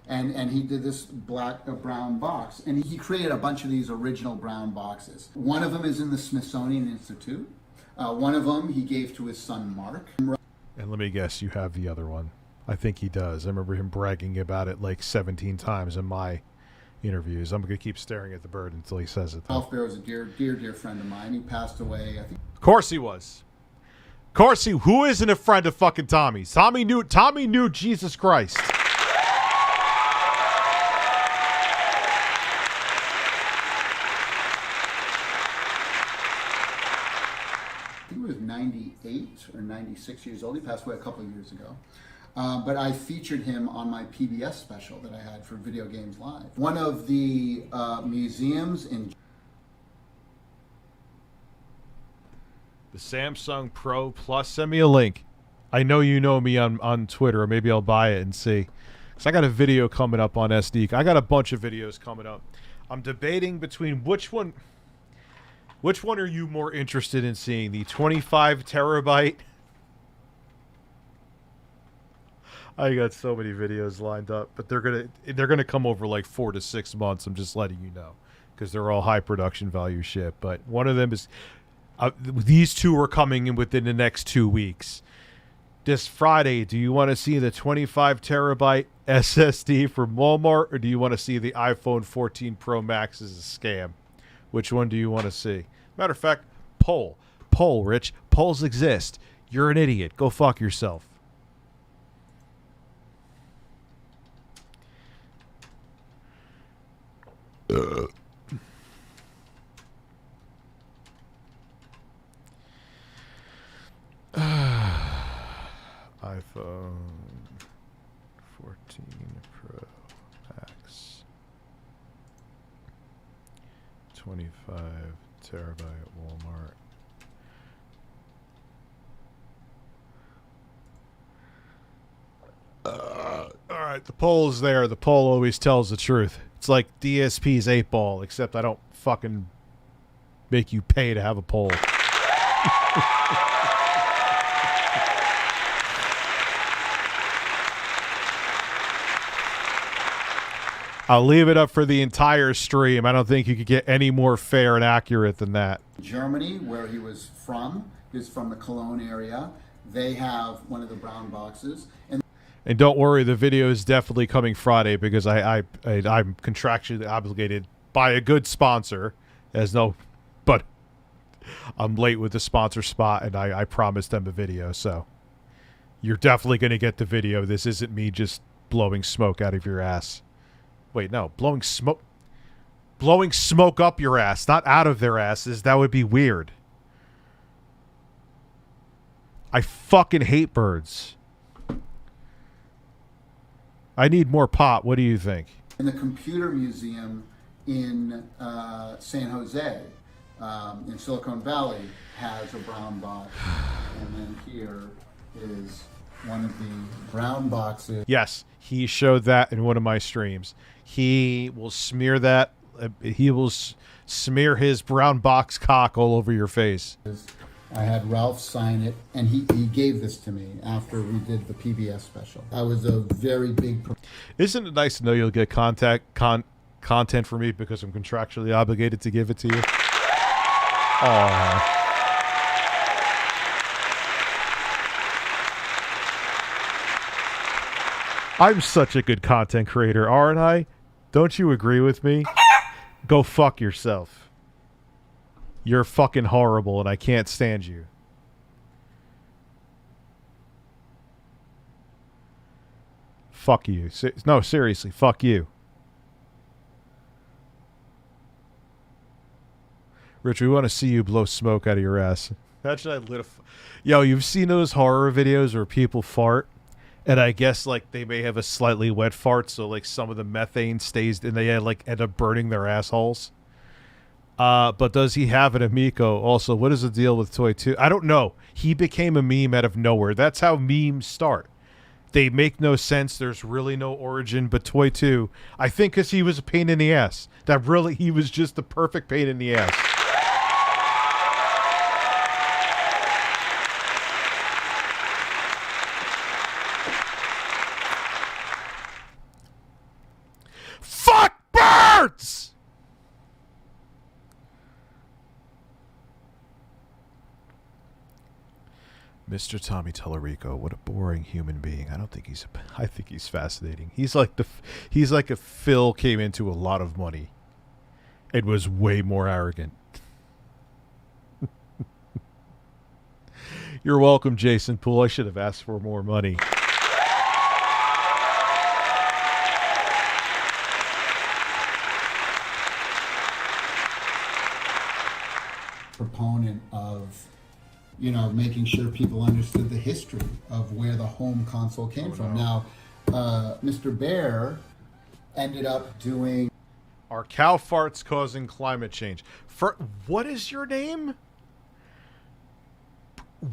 And he did this brown box, and he created a bunch of these original brown boxes. One of them is in the Smithsonian Institute. One of them he gave to his son Mark. And let me guess, you have the other one. I think he does. I remember him bragging about it like 17 times in my interviews. I'm going to keep staring at the bird until he says it, though. Ralph Baer was a dear friend of mine. He passed away, I think. Of course he was. Of course he. Who isn't a friend of fucking Tommy's? Tommy knew Jesus Christ. He was 98 or 96 years old. He passed away a couple of years ago. But I featured him on my PBS special that I had for Video Games Live. One of the museums in... The Samsung Pro Plus. Send me a link. I know you know me on Twitter, or maybe I'll buy it and see. Because I got a video coming up on SD. I got a bunch of videos coming up. I'm debating between which one are you more interested in seeing? The 25 terabyte? I got so many videos lined up, but they're gonna come over like 4 to 6 months. I'm just letting you know, because they're all high production value shit. But one of them is these two are coming in within the next 2 weeks. This Friday, do you want to see the 25 terabyte SSD from Walmart, or do you want to see the iPhone 14 Pro Max as a scam? Which one do you want to see? Matter of fact, poll, Rich. Polls exist. You're an idiot. Go fuck yourself. iPhone 14 Pro Max, 25 terabyte Walmart. All right, the poll is there. The poll always tells the truth. It's like DSP's 8-ball, except I don't fucking make you pay to have a poll. I'll leave it up for the entire stream. I don't think you could get any more fair and accurate than that. Germany, where he was from, is from the Cologne area. They have one of the brown boxes. And don't worry, the video is definitely coming Friday, because I'm contractually obligated by a good sponsor. But I'm late with the sponsor spot, and I promised them a video, so you're definitely going to get the video. This isn't me just blowing smoke out of your ass. Wait, no, blowing smoke up your ass, not out of their asses. That would be weird. I fucking hate birds. I need more pot. What do you think? In the Computer Museum in San Jose, in Silicon Valley, has a brown box. And then here is one of the brown boxes. Yes, he showed that in one of my streams. He will smear that smear his brown box cock all over your face. I had Ralph sign it, and he gave this to me after we did the PBS special. I was a very big... Isn't it nice to know you'll get content from me because I'm contractually obligated to give it to you? Aww. I'm such a good content creator, aren't I? Don't you agree with me? Go fuck yourself. You're fucking horrible and I can't stand you. Fuck you. No, seriously, fuck you. Rich, we want to see you blow smoke out of your ass. Imagine I lit a... Yo, you've seen those horror videos where people fart? And I guess, like, they may have a slightly wet fart, so, like, some of the methane stays, and they, like, end up burning their assholes. But does he have an Amico? Also, what is the deal with Toy 2? I don't know. He became a meme out of nowhere. That's how memes start. They make no sense. There's really no origin. But Toy 2, I think because he was a pain in the ass. He was just the perfect pain in the ass. Fuck birds! Mr. Tommy Tallarico, what a boring human being. I think he's fascinating. He's like if Phil came into a lot of money and was way more arrogant. You're welcome, Jason Poole. I should have asked for more money. Proponent of, you know, making sure people understood the history of where the home console came from. Now, Mr. Baer ended up doing... Are cow farts causing climate change? What is your name?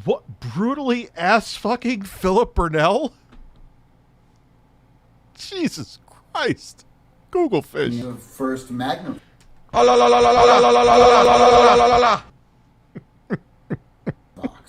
What? Brutally ass fucking Philip Burnell? Jesus Christ. Google fish. The first Magnum.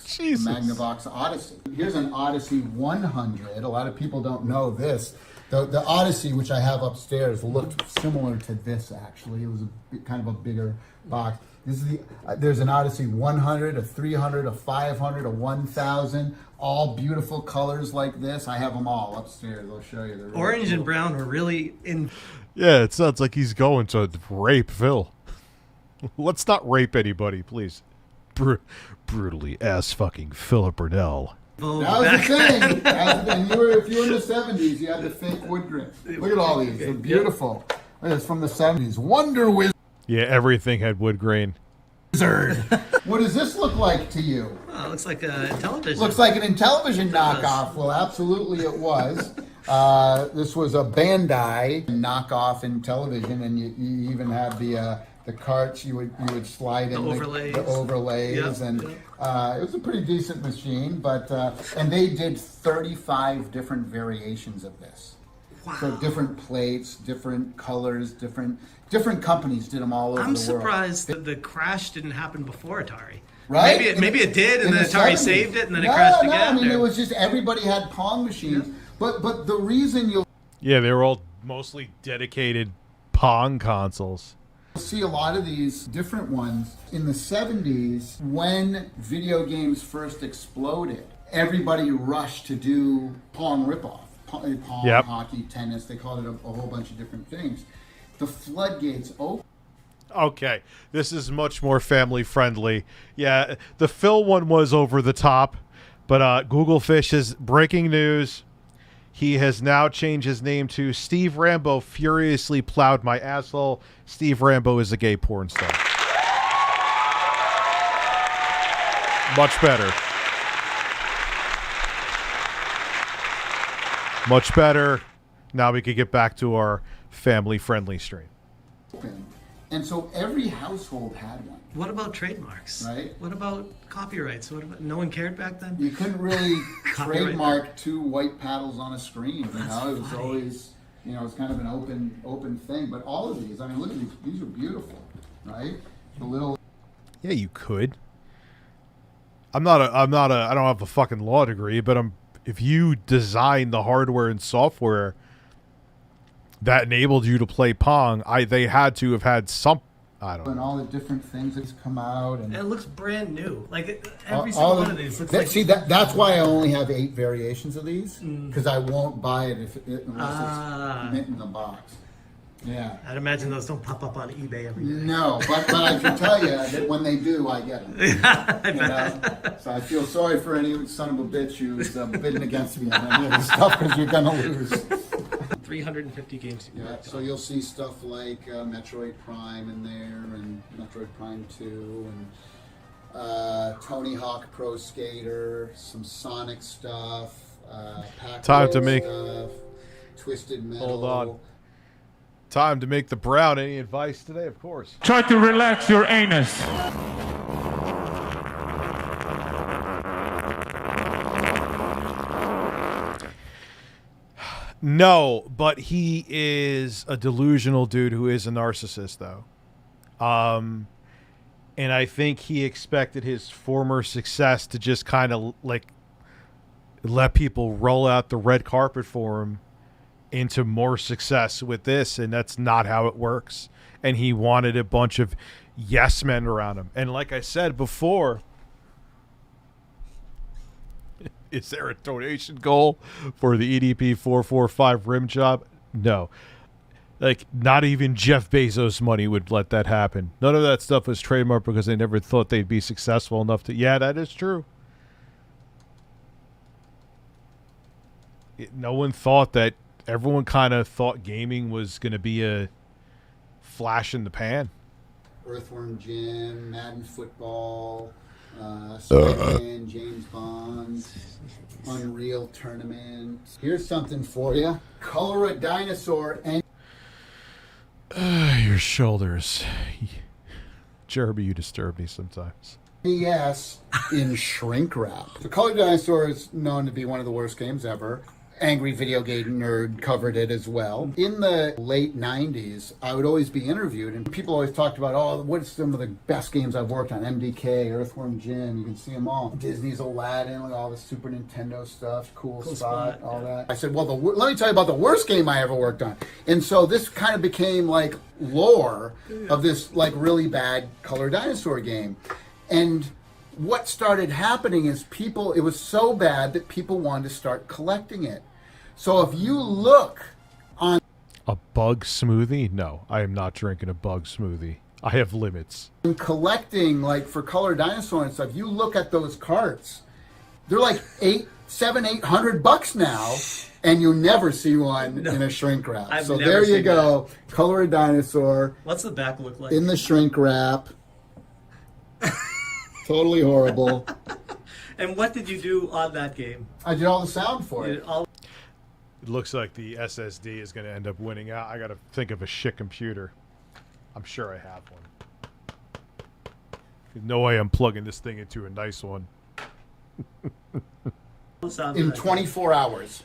Jesus. Magnavox Odyssey. Here's an Odyssey 100. A lot of people don't know this. The Odyssey, which I have upstairs, looked similar to this, actually. It was kind of a bigger box. This is there's an Odyssey 100, a 300, a 500, a 1000, all beautiful colors like this. I have them all upstairs. I'll show you. Really Orange cool. and brown were really in... Yeah, it sounds like he's going to rape Phil. Let's not rape anybody, please. Brutally ass fucking Philip Burnell. That was the thing. If you were in the 70s, you had the fake wood grain. Look at all these. They're beautiful. Look, it's from the 70s. Wonder Wizard. Yeah, everything had wood grain. What does this look like to you? Oh, it looks like a television. Looks like an Intellivision knockoff. Well, absolutely it was. This was a Bandai knockoff Intellivision, and you even had the carts you would slide in the overlays, Yep, and it was a pretty decent machine. But and they did 35 different variations of this. Wow. So different plates, different colors, different companies did them all over the world. I'm surprised that the crash didn't happen before Atari. Right? Maybe it did, and then Atari 70s. saved it, and then it crashed again. I mean, it was just everybody had Pong machines. Yeah. But the reason you'll they were all mostly dedicated Pong consoles. See a lot of these different ones in the 70s when video games first exploded. Everybody rushed to do Pong ripoff. Pong, yep. Hockey, tennis, they called it a whole bunch of different things. The floodgates opened. Okay, this is much more family friendly. Yeah, the Phil one was over the top, but Google Fish is breaking news. He has now changed his name to Steve Rambo Furiously Plowed My Asshole. Steve Rambo is a gay porn star. Much better. Much better. Now we can get back to our family-friendly stream. And so every household had one. What about trademarks? Right. What about copyrights? What about, no one cared back then? You couldn't really trademark two white paddles on a screen. You know, it was always You know, it's kind of an open thing. But all of these, I mean, look at these. These are beautiful, right? The little. Yeah, you could. I don't have a fucking law degree, but if you design the hardware and software that enabled you to play Pong, they had to have had some. I don't know. And all the different things that's come out, and it looks brand new. Like every all single the- one of these looks like. See, that's why I only have 8 variations of these, because I won't buy it unless it's mint in the box. Yeah. I'd imagine those don't pop up on eBay every day. No, but I can tell you that when they do, I get them. You know? So I feel sorry for any son of a bitch who's bidding against me on any of this stuff, because you're going to lose. 350 games. Yeah, so you'll see stuff like Metroid Prime in there, and Metroid Prime 2, and Tony Hawk Pro Skater, some Sonic stuff, Pac-Man Time to make- stuff, Twisted Metal. Hold on. Time to make the brown. Any advice today? Of course. Try to relax your anus. No, but he is a delusional dude who is a narcissist, though. And I think he expected his former success to just kind of like let people roll out the red carpet for him into more success with this, and that's not how it works. And he wanted a bunch of yes men around him. And like I said before, is there a donation goal for the EDP 445 rim job? No. Like, not even Jeff Bezos' money would let that happen. None of that stuff was trademarked because they never thought they'd be successful enough to... Yeah, that is true. No one thought that... Everyone kind of thought gaming was going to be a flash in the pan. Earthworm Jim, Madden Football, Spider-Man, James Bond, Unreal Tournament. Here's something for you. Color a dinosaur and... Your shoulders. Jeremy, you disturb me sometimes. NES in shrink wrap. The Color Dinosaur is known to be one of the worst games ever. Angry Video Game Nerd covered it as well. In the late 90s, I would always be interviewed, and people always talked about, oh, what's some of the best games I've worked on? MDK, Earthworm Jim, you can see them all. Disney's Aladdin, with all the Super Nintendo stuff, Cool Spot, all that. I said, well, let me tell you about the worst game I ever worked on. And so this kind of became like lore of this like really bad Color Dinosaur game. And what started happening is it was so bad that people wanted to start collecting it. So if you look on... A bug smoothie? No, I am not drinking a bug smoothie. I have limits. Collecting, like for Color Dinosaur and stuff, you look at those carts, they're like $800 now, and you never see one in a shrink wrap. I've so never there you seen go. Color a Dinosaur What's the back look like? in the shrink wrap. Totally horrible. And what did you do on that game? I did all the sound for You it. did all- It looks like the SSD is going to end up winning out. I got to think of a shit computer. I'm sure I have one. There's no way I'm plugging this thing into a nice one. sounds In like- 24 hours.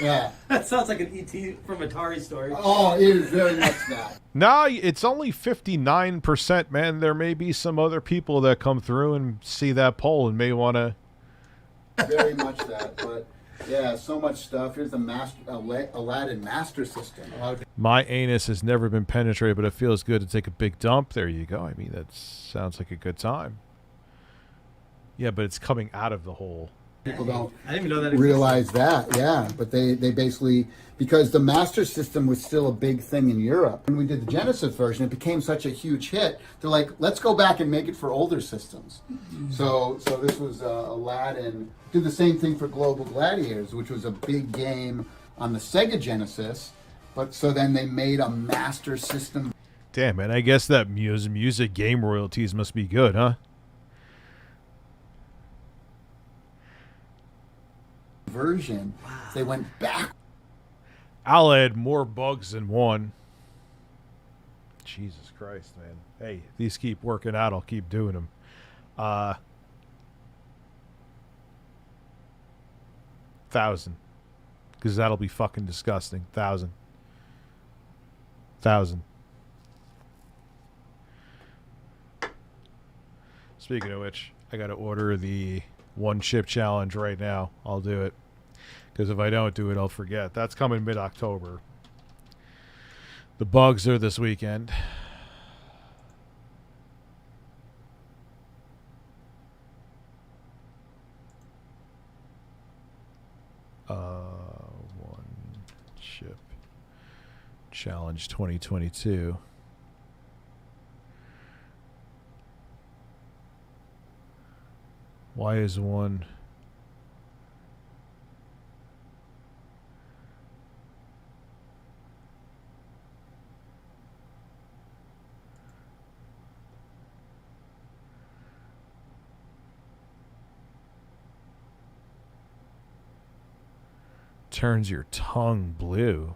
Yeah. That sounds like an ET from Atari story. Oh, it is very much that. No, it's only 59%, man. There may be some other people that come through and see that poll and may want to... Very much that, but yeah, so much stuff. Here's the Aladdin Master System. A lot of My anus has never been penetrated, but it feels good to take a big dump. There you go. I mean, that sounds like a good time. Yeah, but it's coming out of the hole. people don't I didn't even know that existed. realize that. Yeah, but they basically, because the Master System was still a big thing in Europe. When we did the Genesis version, it became such a huge hit. They're like, let's go back and make it for older systems. So this was Aladdin. Did the same thing for Global Gladiators, which was a big game on the Sega Genesis. But so then they made a Master System Damn, man. I guess that music game royalties must be good, huh? version. They went back. I'll add more bugs than one. Jesus Christ, man. Hey, these keep working out. I'll keep doing them. 1,000. Because that'll be fucking disgusting. 1,000. 1,000. Speaking of which, I got to order the one chip challenge right now. I'll do it. Because if I don't do it, I'll forget. That's coming mid-October. The bugs are this weekend. One chip challenge 2022. Why is one? Turns your tongue blue.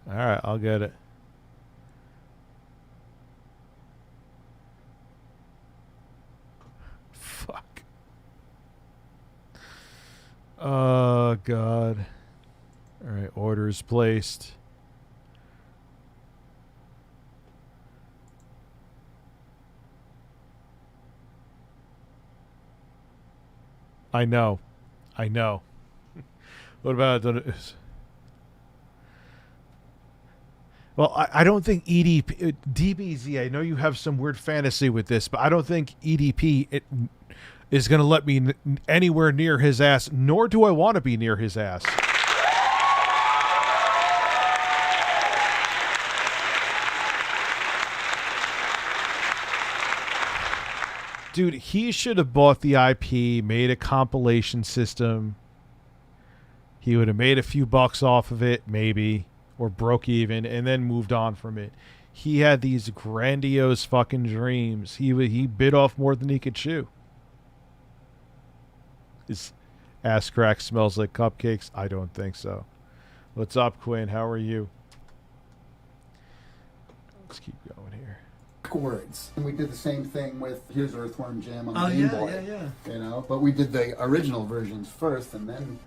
All right, I'll get it. Fuck. Oh, God. All right, orders placed. I know. I know. What about... Well, I don't think EDP... DBZ, I know you have some weird fantasy with this, but I don't think EDP is going to let me anywhere near his ass, nor do I want to be near his ass. Dude, he should have bought the IP, made a compilation system. He would have made a few bucks off of it, maybe, or broke even, and then moved on from it. He had these grandiose fucking dreams. He bit off more than he could chew. His ass crack smells like cupcakes? I don't think so. What's up, Quinn? How are you? Let's keep going here. Backwards. And we did the same thing with Here's Earthworm Jim on the Oh, Game yeah, Boy. yeah, yeah. You know, but we did the original versions first, and then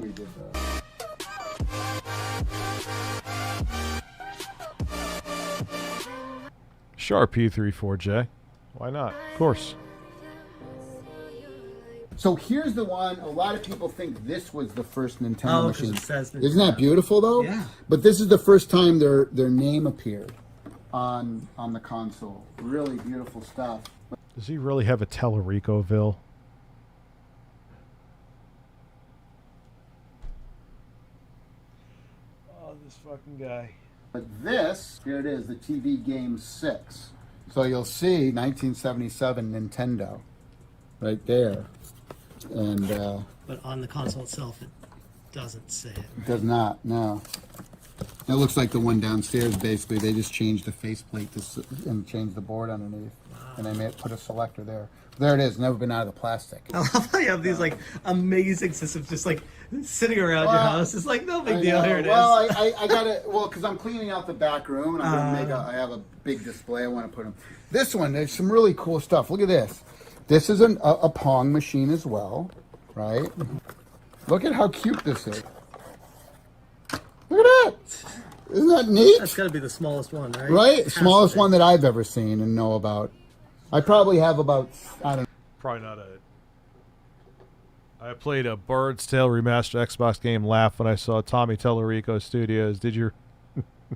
we did the... Sharp P34J. Why not? Of course. So here's the one. A lot of people think this was the first Nintendo Oh, 'cause machine. it says Isn't that beautiful, though? Yeah. But this is the first time their name appeared on the console. Really beautiful stuff. Does he really have a Tallaricoville? Oh, this fucking guy. But this, here it is, the TV Game 6. So you'll see 1977 Nintendo right there. And But on the console itself, it doesn't say it. it does not, no. It looks like the one downstairs, basically. They just changed the faceplate and changed the board underneath. And they put a selector there. There it is, never been out of the plastic. I love how you have these like amazing systems just like sitting around your Well, house. It's like no big I deal. know. Here it is. Well, I got it. Well, because I'm cleaning out the back room, and I'm gonna I have a big display. I want to put them. This one, there's some really cool stuff. Look at this. This is a pong machine as well, right? Look at how cute this is. Look at that. Isn't that neat? That's got to be the smallest one, right? Right? Has Smallest to be. one that I've ever seen and know about. I probably have about, I don't know. Probably not a... I played a Bird's Tail remastered Xbox game, laugh when I saw Tommy Tallarico Studios. Did you?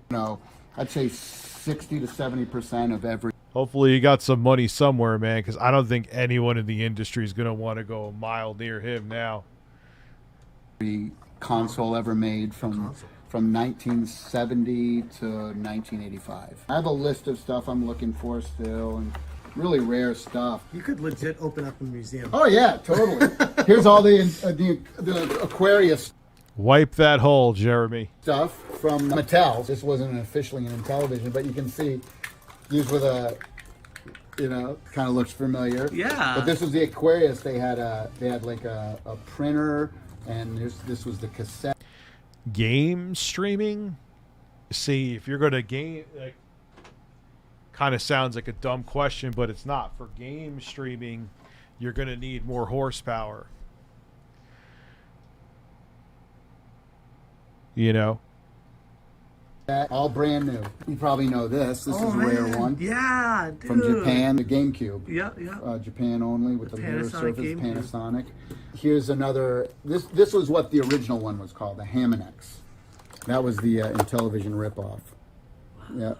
No, I'd say 60 to 70% of every Hopefully you got some money somewhere, man, because I don't think anyone in the industry is going to want to go a mile near him now. console ever made from 1970 to 1985. I have a list of stuff I'm looking for still, and really rare stuff. You could legit open up a museum. Oh yeah, totally. Here's all the Aquarius Wipe that hole, Jeremy. stuff from Mattel. This wasn't officially in Intellivision, but you can see these were the, kind of looks familiar. Yeah. But this was the Aquarius. They had like a printer, and this was the cassette. game streaming, see, if you're going to game, like, kind of sounds like a dumb question, but it's not. For game streaming, you're going to need more horsepower. You know? All brand new. You probably know this. This is a rare one. Yeah, dude. From Japan, the GameCube. Yeah, yeah. Japan only with the mirror Panasonic surface, GameCube. Panasonic. Here's another. This was what the original one was called, the Hamonex. That was the Intellivision ripoff. Yeah,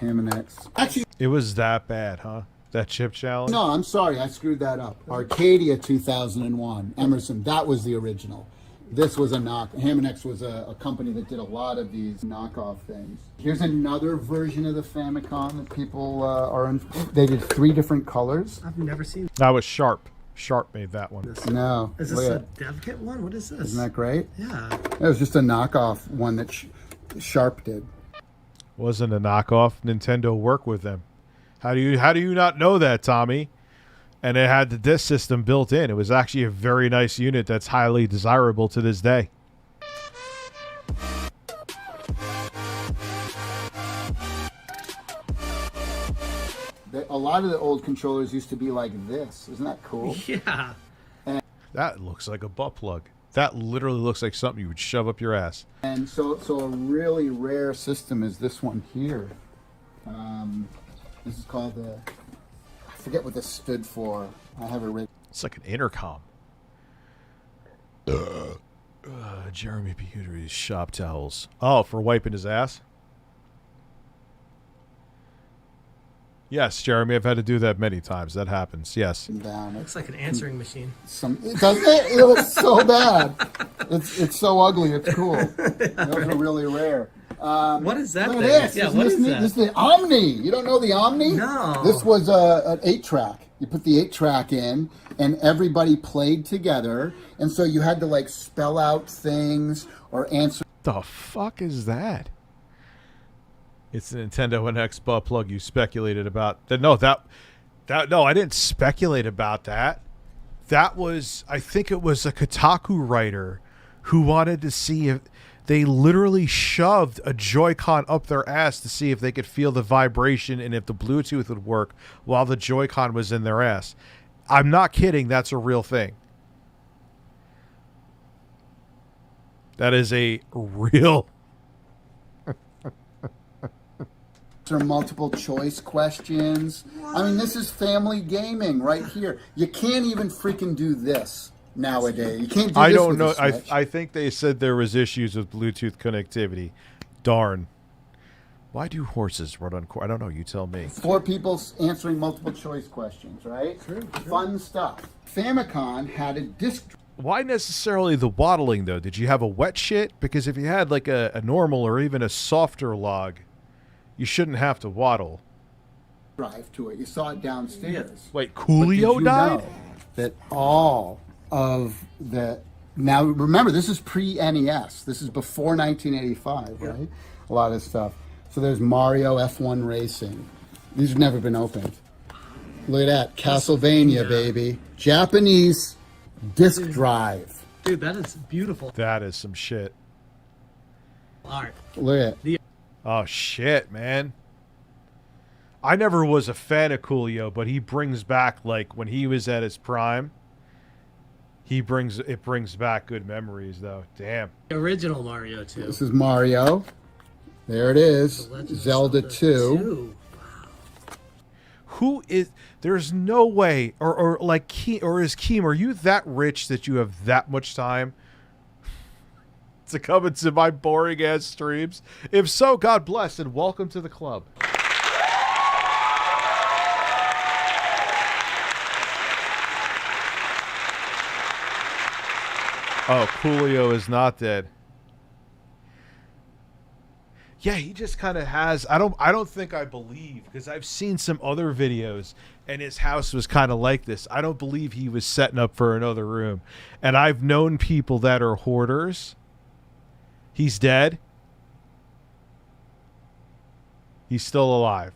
Hamonex. Actually, It was that bad, huh? That chip challenge? no, I'm sorry, I screwed that up. Arcadia 2001, Emerson. That was the original. This was a knock. Hamonex was a company that did a lot of these knockoff things. Here's another version of the Famicom that people are in. They did 3 different colors. I've never seen. That was Sharp. Sharp made that one. No. Is this look a at- dev kit one? What is this? Isn't that great? Yeah. It was just a knockoff one that Sharp did. Wasn't a knockoff. Nintendo worked with them. How do you not know that, Tommy? And it had the disc system built in. It was actually a very nice unit that's highly desirable to this day. A lot of the old controllers used to be like this. Isn't that cool? Yeah. That looks like a butt plug. That literally looks like something you would shove up your ass. And so a really rare system is this one here. This is called the, I forget what this stood for. I have it written. It's like an intercom. Jeremy Pewter's shop towels. Oh, for wiping his ass? Yes, Jeremy, I've had to do that many times. That happens. Yes. Down. Looks like an answering machine. It does. It looks so bad. It's so ugly. It's cool. Those are really rare. What is that Look thing? at this. Yeah, Isn't what this is neat? that? This is the Omni. You don't know the Omni? No. This was an 8-track. You put the 8-track in, and everybody played together, and so you had to like spell out things or answer. The fuck is that? It's the Nintendo NX butt plug you speculated about. No, I didn't speculate about that. That was, I think it was a Kotaku writer who wanted to see if they literally shoved a Joy-Con up their ass to see if they could feel the vibration and if the Bluetooth would work while the Joy-Con was in their ass. I'm not kidding. That's a real thing. That is a real... multiple choice questions. I mean, this is family gaming right here. You can't even freaking do this nowadays. You can't do I this don't with know. a Switch. I think they said there was issues with Bluetooth connectivity. Darn. Why do horses run on? I don't know. You tell me. 4 people answering multiple choice questions, right? True. Fun stuff. Famicom had a disc. Why necessarily the waddling though? Did you have a wet shit? Because if you had like a normal or even a softer log, you shouldn't have to waddle. Drive to it. You saw it downstairs. Wait, But Coolio did you died? know that all of the now remember this is pre-NES. This is before 1985, right? A lot of stuff. So there's Mario F1 Racing. These have never been opened. Look at that, Castlevania, baby. Japanese disc drive. Dude, that is beautiful That is some shit. art. Look at it. Oh shit, man. I never was a fan of Coolio, but he brings back like when he was at his prime. It brings back good memories though. Damn. The original Mario 2. This is Mario. There it is. The Legend of Zelda 2. Who is? There's no way, or like is Keem? Are you that rich that you have that much time to come into my boring ass streams? If so, God bless and welcome to the club. Oh, Coolio is not dead. Yeah, he just kind of has. I don't think I believe, because I've seen some other videos and his house was kind of like this. I don't believe he was setting up for another room. And I've known people that are hoarders. He's dead. He's still alive.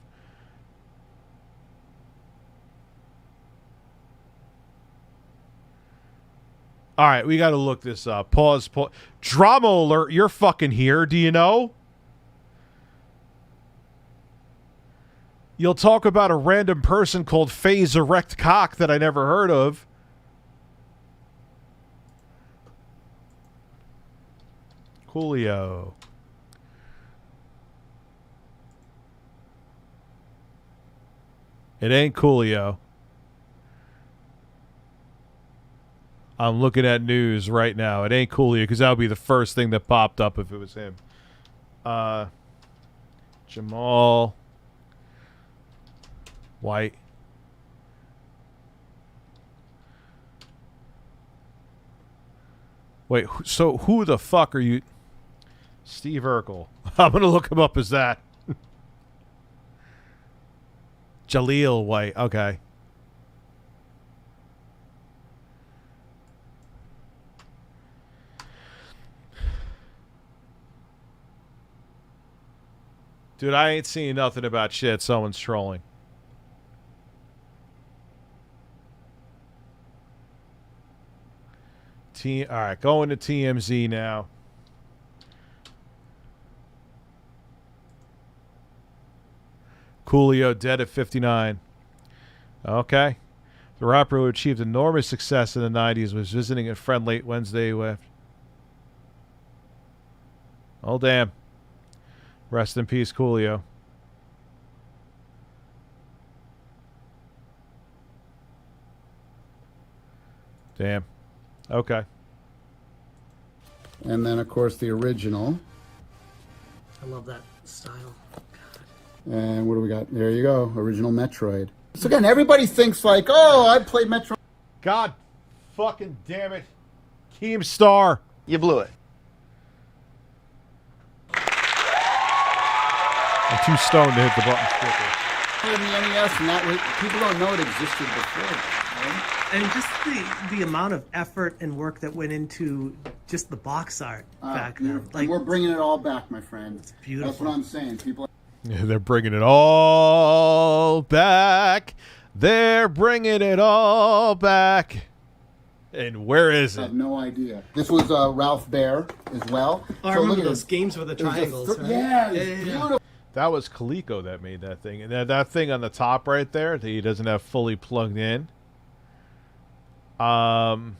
All right, we got to look this up. Pause. Drama alert, you're fucking here. Do you know? You'll talk about a random person called Phase Erect Cock that I never heard of. Coolio. It ain't Coolio. I'm looking at news right now. It ain't Coolio because that would be the first thing that popped up if it was him. Jamal White. Wait, so who the fuck are you? Steve Urkel. I'm going to look him up as that. Jaleel White. Okay. Dude, I ain't seeing nothing about shit. Someone's trolling. All right, going to TMZ now. Coolio dead at 59. Okay. The rapper who achieved enormous success in the 90s was visiting a friend late Wednesday with... Oh, damn. Rest in peace, Coolio. Damn. Okay. And then, of course, the original. I love that style. And what do we got? There you go. Original Metroid. So again, everybody thinks like, oh, I played Metroid. God fucking damn it. Keemstar. You blew it. I'm too stoned to hit the button quicker. In the NES, and that was, people don't know it existed before. Right? And just the amount of effort and work that went into just the box art back then. Like, we're bringing it all back, my friend. It's beautiful. That's what I'm saying. People. Yeah, they're bringing it all back. They're bringing it all back. And where is I it? have no idea. This was Ralph Baer as well. I remember those games with the triangles, right? Yeah, beautiful. That was Coleco that made that thing. And that thing on the top right there that he doesn't have fully plugged in. Can't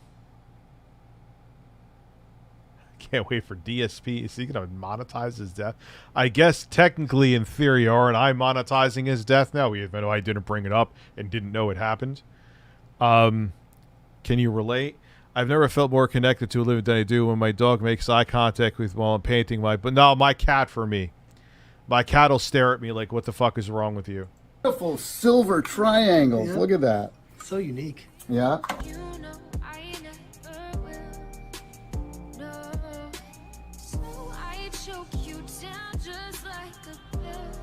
wait for DSP. Is he going to monetize his death? I guess technically, in theory, aren't I monetizing his death now? Even though I didn't bring it up and didn't know it happened. Can you relate? I've never felt more connected to a living than I do when my dog makes eye contact with while I'm painting my cat for me. My cat will stare at me like, what the fuck is wrong with you? Beautiful silver triangles. Yeah. Look at that. So unique. Yeah. You know I never will. No. So I choke you down just like a pill.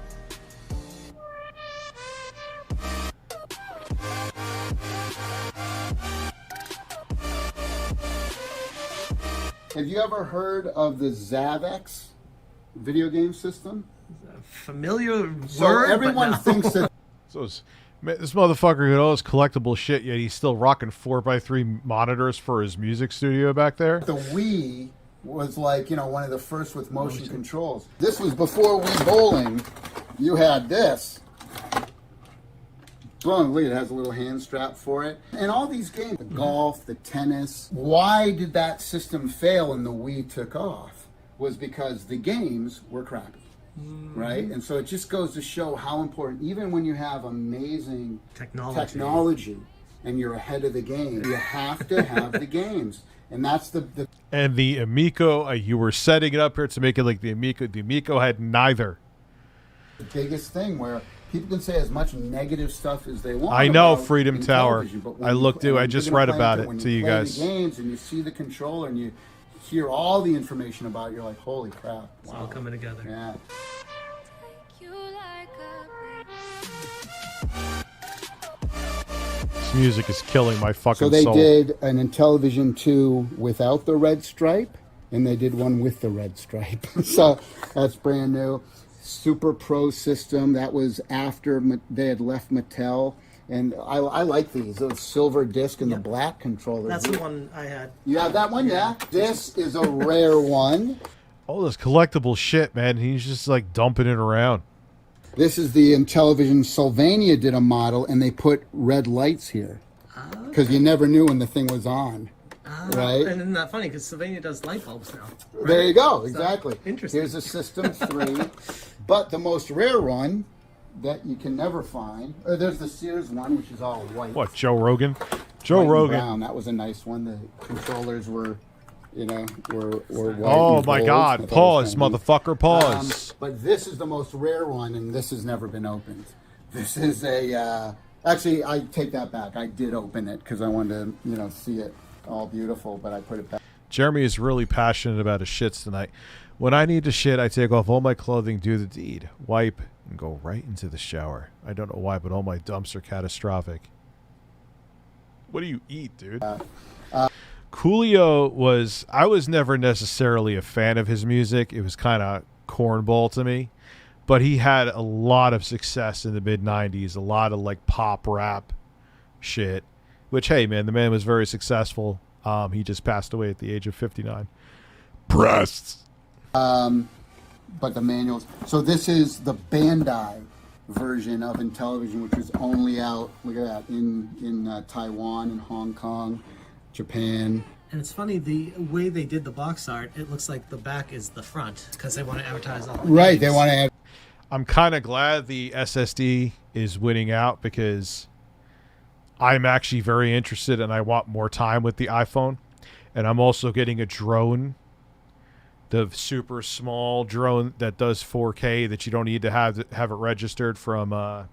Have you ever heard of the Zavex video game system? Familiar So word, everyone but no. thinks that This motherfucker got all this collectible shit, yet he's still rocking 4x3 monitors for his music studio back there. the Wii was like, one of the first with motion controls. This was before Wii Bowling. You had this. Boom, look, it has a little hand strap for it. And all these games, the golf, the tennis. Why did that system fail and the Wii took off? Was because the games were crappy. Right? And so it just goes to show how important, even when you have amazing technology and you're ahead of the game, you have to have the games. And that's the And the Amico, you were setting it up here to make it like the Amico. The Amico had neither. biggest thing where people can say as much negative stuff as they want. I know, about Freedom in Tower. television, but when I you- looked and I when just you're gonna read play about it, it when to you you play guys. the games and you see the controller and you hear all the information about it, you're like, holy crap. It's all coming together. Yeah. You like This music is killing my fucking So they soul. did an Intellivision 2 without the red stripe, and they did one with the red stripe. So that's brand new. Super Pro system, that was after they had left Mattel. And I like these. Those silver disc and the black controllers. That's the one I had. You have that one? Yeah. This is a rare one. All this collectible shit, man. He's just like dumping it around. This is the Intellivision Sylvania did a model, and they put red lights here. Because you never knew when the thing was on. Right? And isn't that funny? Because Sylvania does light bulbs now. Right? There you go. Exactly. Interesting. Here's a System 3. But the most rare one that you can never find. There's the Sears one, which is all white. What, Joe Rogan? Joe White and Rogan. brown. That was a nice one. The controllers were, were white. Oh and my gold. God! I thought Pause, it was kinda motherfucker! Pause. but this is the most rare one, and this has never been opened. This is a. Actually, I take that back. I did open it because I wanted to, see it all beautiful, but I put it back. Jeremy is really passionate about his shits tonight. When I need to shit, I take off all my clothing, do the deed, wipe, and go right into the shower. I don't know why, but all my dumps are catastrophic. What do you eat, dude? Coolio I was never necessarily a fan of his music. It was kind of cornball to me. But he had a lot of success in the mid-'90s, a lot of like pop rap shit. Which, hey, man, the man was very successful. He just passed away at the age of 59. Breasts. But the manuals. So this is the Bandai version of Intellivision, which was only out, look at that, in Taiwan and Hong Kong, Japan. And it's funny, the way they did the box art, it looks like the back is the front, because they want to advertise all the Right, games. they want to add. I'm kind of glad the SSD is winning out because I'm actually very interested and I want more time with the iPhone. And I'm also getting a drone, the super small drone that does 4K that you don't need to have it registered from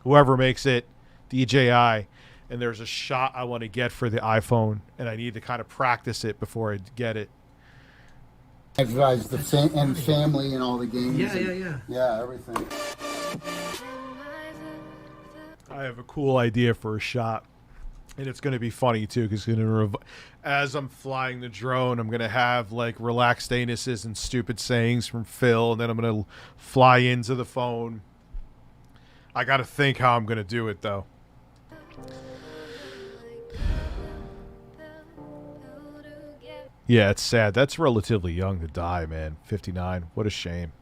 whoever makes it, DJI. And there's a shot I want to get for the iPhone, and I need to kind of practice it before I get it. Advertise the family and all the games. Yeah, everything. I have a cool idea for a shot, and it's going to be funny too because as I'm flying the drone, I'm going to have like relaxed anuses and stupid sayings from Phil, and then I'm going to fly into the phone. I got to think how I'm going to do it though. Yeah, it's sad. That's relatively young to die, man. 59. What a shame.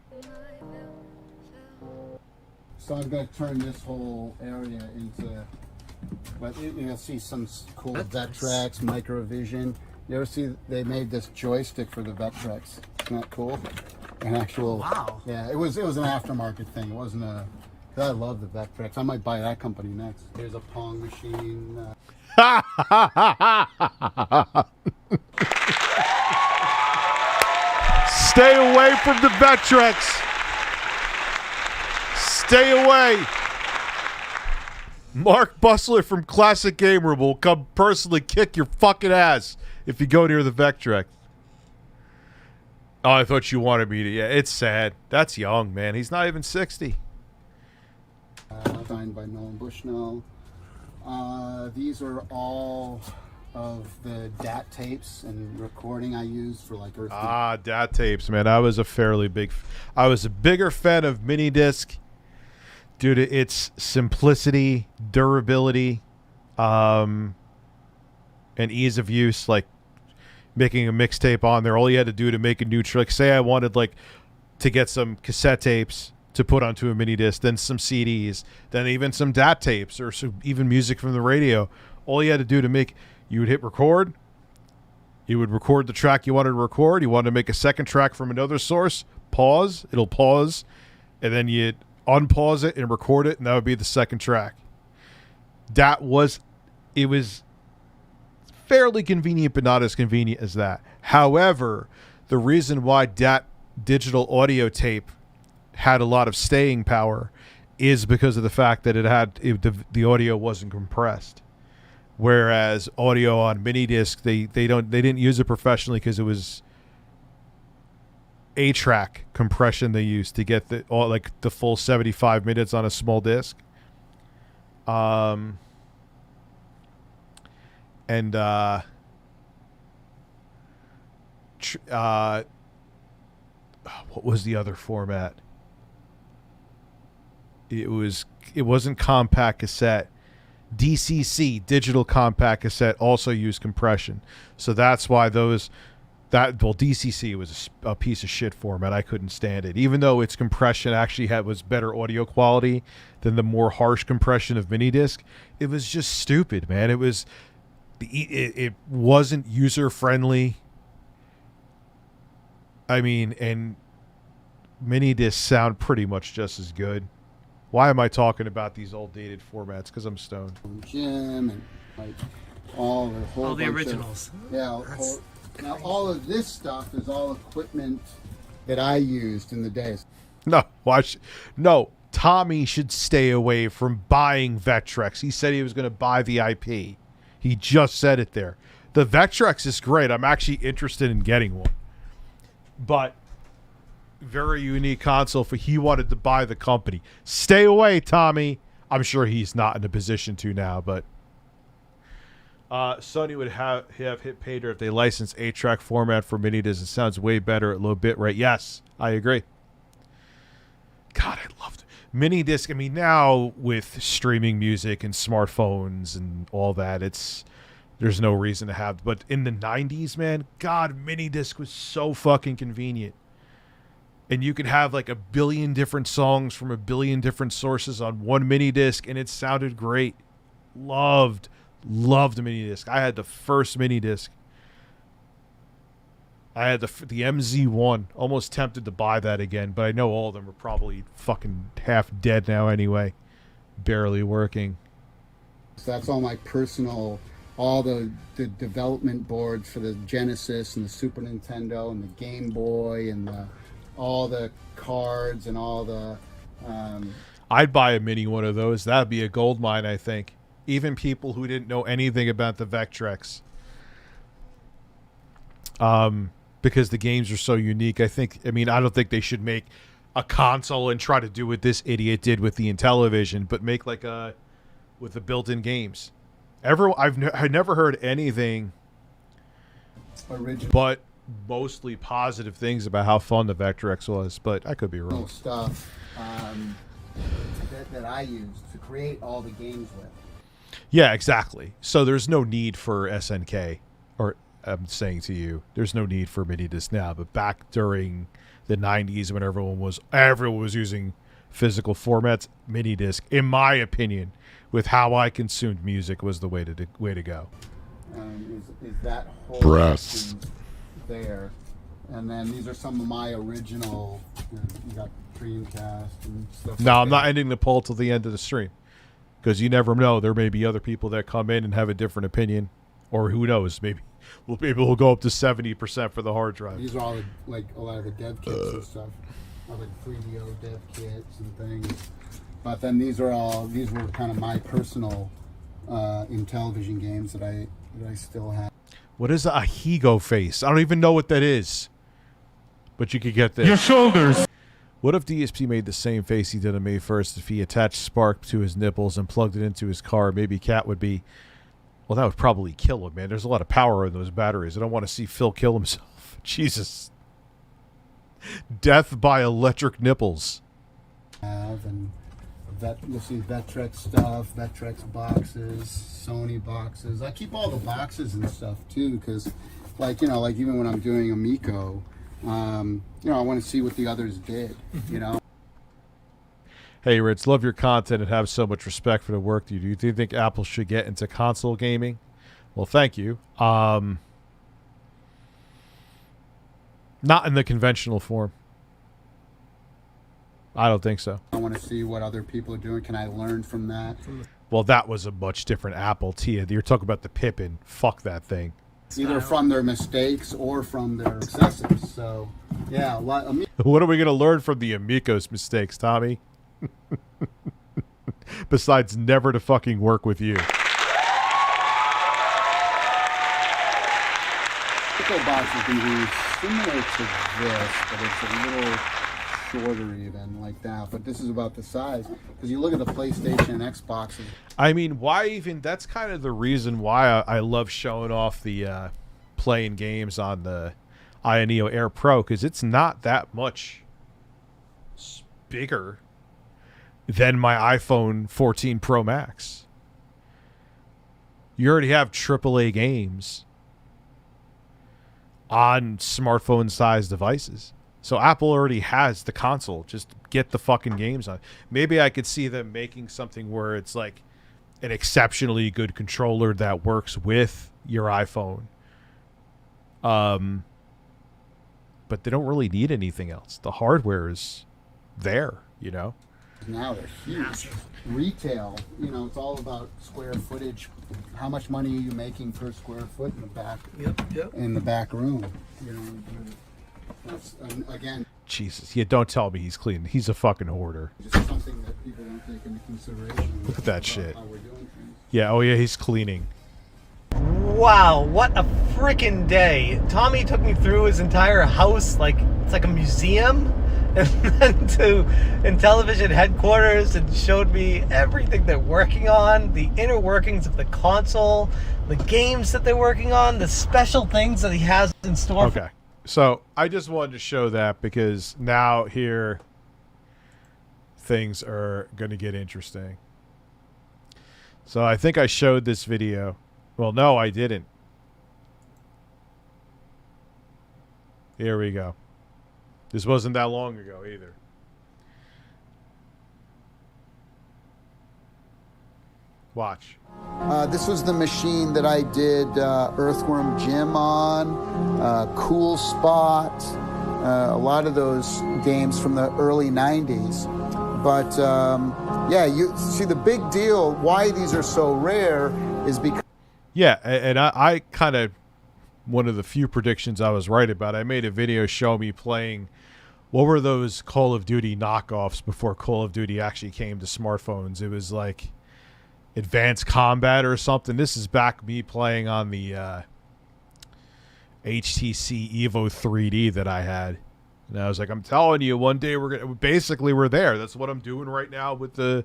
So I'm going to turn this whole area into, but you'll see some cool Vectrex, Microvision. You ever see they made this joystick for the Vectrex? Isn't that cool? An actual. Wow. Yeah, it was an aftermarket thing. It wasn't a. I love the Vectrex. I might buy that company next. Here's a pong machine. Stay away from the Vectrex. Stay away. Mark Bustler from Classic Gamer will come personally kick your fucking ass if you go near the Vectrex. Oh, I thought you wanted me to. Yeah, it's sad. That's young, man. He's not even 60. Signed by Nolan Bushnell. These are all of the DAT tapes and recording I used for like Earth. DAT tapes, man. I was a bigger fan of mini disc due to its simplicity, durability, and ease of use. Like making a mixtape on there, all you had to do to make a new trick. Say I wanted like to get some cassette tapes to put onto a mini disc, then some CDs, then even some DAT tapes or even music from the radio. All you had to do to make, you would hit record, you would record the track you wanted to record, you wanted to make a second track from another source, pause, it'll pause, and then you'd unpause it and record it, and that would be the second track. It was fairly convenient, but not as convenient as that. However, the reason why DAT digital audio tape had a lot of staying power is because of the fact that the audio wasn't compressed, whereas audio on mini disc they didn't use it professionally because it was A-track compression they used to get the full 75 minutes on a small disc. What was the other format? It wasn't compact cassette. DCC, digital compact cassette, also used compression. So that's why DCC was a piece of shit format. I couldn't stand it. Even though its compression actually was better audio quality than the more harsh compression of minidisc, it was just stupid, man. It wasn't user friendly. I mean, and minidiscs sound pretty much just as good. Why am I talking about these old dated formats? Because I'm stoned. Jim and like all the originals. Now all of this stuff is all equipment that I used in the days. No, Tommy should stay away from buying Vectrex. He said he was going to buy the IP. He just said it there. The Vectrex is great. I'm actually interested in getting one. But very unique console for he wanted to buy the company. Stay away, Tommy. I'm sure he's not in a position to now, but Sony would have hit pay dirt if they licensed 8-track format for minidisc. It sounds way better at low bit rate. Yes, I agree. God, I loved minidisc. I mean, now with streaming music and smartphones and all that, there's no reason to have. But in the 90s, man, God, minidisc was so fucking convenient. And you could have like a billion different songs from a billion different sources on one minidisc, and it sounded great. Loved minidisc. I had the first minidisc. I had the MZ1. Almost tempted to buy that again, but I know all of them are probably fucking half dead now anyway. Barely working. So that's all my personal, all the development boards for the Genesis and the Super Nintendo and the Game Boy and all the cards and all the... I'd buy a mini one of those. That'd be a gold mine, I think. Even people who didn't know anything about the Vectrex. Because the games are so unique. I don't think they should make a console and try to do what this idiot did with the Intellivision, but make like with the built-in games. I've never heard anything original, but mostly positive things about how fun the Vectrex was, but I could be wrong. Stuff that I used to create all the games with. Yeah, exactly. So there's no need for SNK, or I'm saying to you, there's no need for minidisc now. But back during the 90s, when everyone was using physical formats, minidisc, in my opinion, with how I consumed music, was the way to go. Is that whole breasts there? And then these are some of my original. You got Dreamcast and stuff. No, I'm not ending the poll till the end of the stream, because you never know. There may be other people that come in and have a different opinion, or who knows? Maybe we'll go up to 70% for the hard drive. These are all like a lot of the dev kits and stuff, all like 3DO dev kits and things. But then these were kind of my personal Intellivision games that I still have. What is a Higo face? I don't even know what that is. But you could get this. Your shoulders. What if DSP made the same face he did on May 1st if he attached Spark to his nipples and plugged it into his car? Maybe Cat would be... Well, that would probably kill him, man. There's a lot of power in those batteries. I don't want to see Phil kill himself. Jesus. Death by electric nipples. You'll see Vectrex stuff, Vectrex boxes, Sony boxes. I keep all the boxes and stuff too, because, like even when I'm doing Amico, I want to see what the others did. Hey, Ritz, love your content and have so much respect for the work you do. Do you think Apple should get into console gaming? Well, thank you. Not in the conventional form. I don't think so. I want to see what other people are doing. Can I learn from that? Well, that was a much different Apple. You're talking about the Pippin. Fuck that thing. Either from their mistakes or from their successes. So, yeah. What are we going to learn from the Amico's mistakes, Tommy? Besides never to fucking work with you. Amico boxes can be similar to this, but it's a little shorter even like that, but this is about the size, because you look at the PlayStation and Xboxes. I mean, why even? That's kind of the reason why I love showing off the playing games on the Neo Air Pro, because it's not that much bigger than my iPhone 14 Pro Max. You already have AAA games on smartphone-sized devices. So Apple already has the console. Just get the fucking games on. Maybe I could see them making something where it's like an exceptionally good controller that works with your iPhone. But they don't really need anything else. The hardware is there, you know? Now they're huge. Retail, you know, it's all about square footage. How much money are you making per square foot in the back? Yep. In the back room, you know. That's, again, Jesus, yeah, don't tell me he's clean. He's a fucking hoarder. just something that people don't take into consideration. Look at that about shit. How we're doing things. Yeah, oh yeah, he's cleaning. Wow, what a freaking day. Tommy took me through his entire house like it's like a museum, and then to Intellivision headquarters and showed me everything they're working on, the inner workings of the console, the games that they're working on, the special things that he has in store. Okay. So I just wanted to show that because now here things are going to get interesting. So I think I showed this video. Well, no, I didn't. Here we go. This wasn't that long ago either. Watch. This was the machine that I did Earthworm Jim on, Cool Spot, a lot of those games from the early 90s. But yeah, you see the big deal, why these are so rare is because... Yeah, and I kind of, one of the few predictions I was right about, I made a video show me playing, what were those Call of Duty knockoffs before Call of Duty actually came to smartphones? It was like Advanced Combat or something. This is back me playing on the HTC Evo 3D that I had. And I was like, I'm telling you, one day we're there. That's what I'm doing right now with the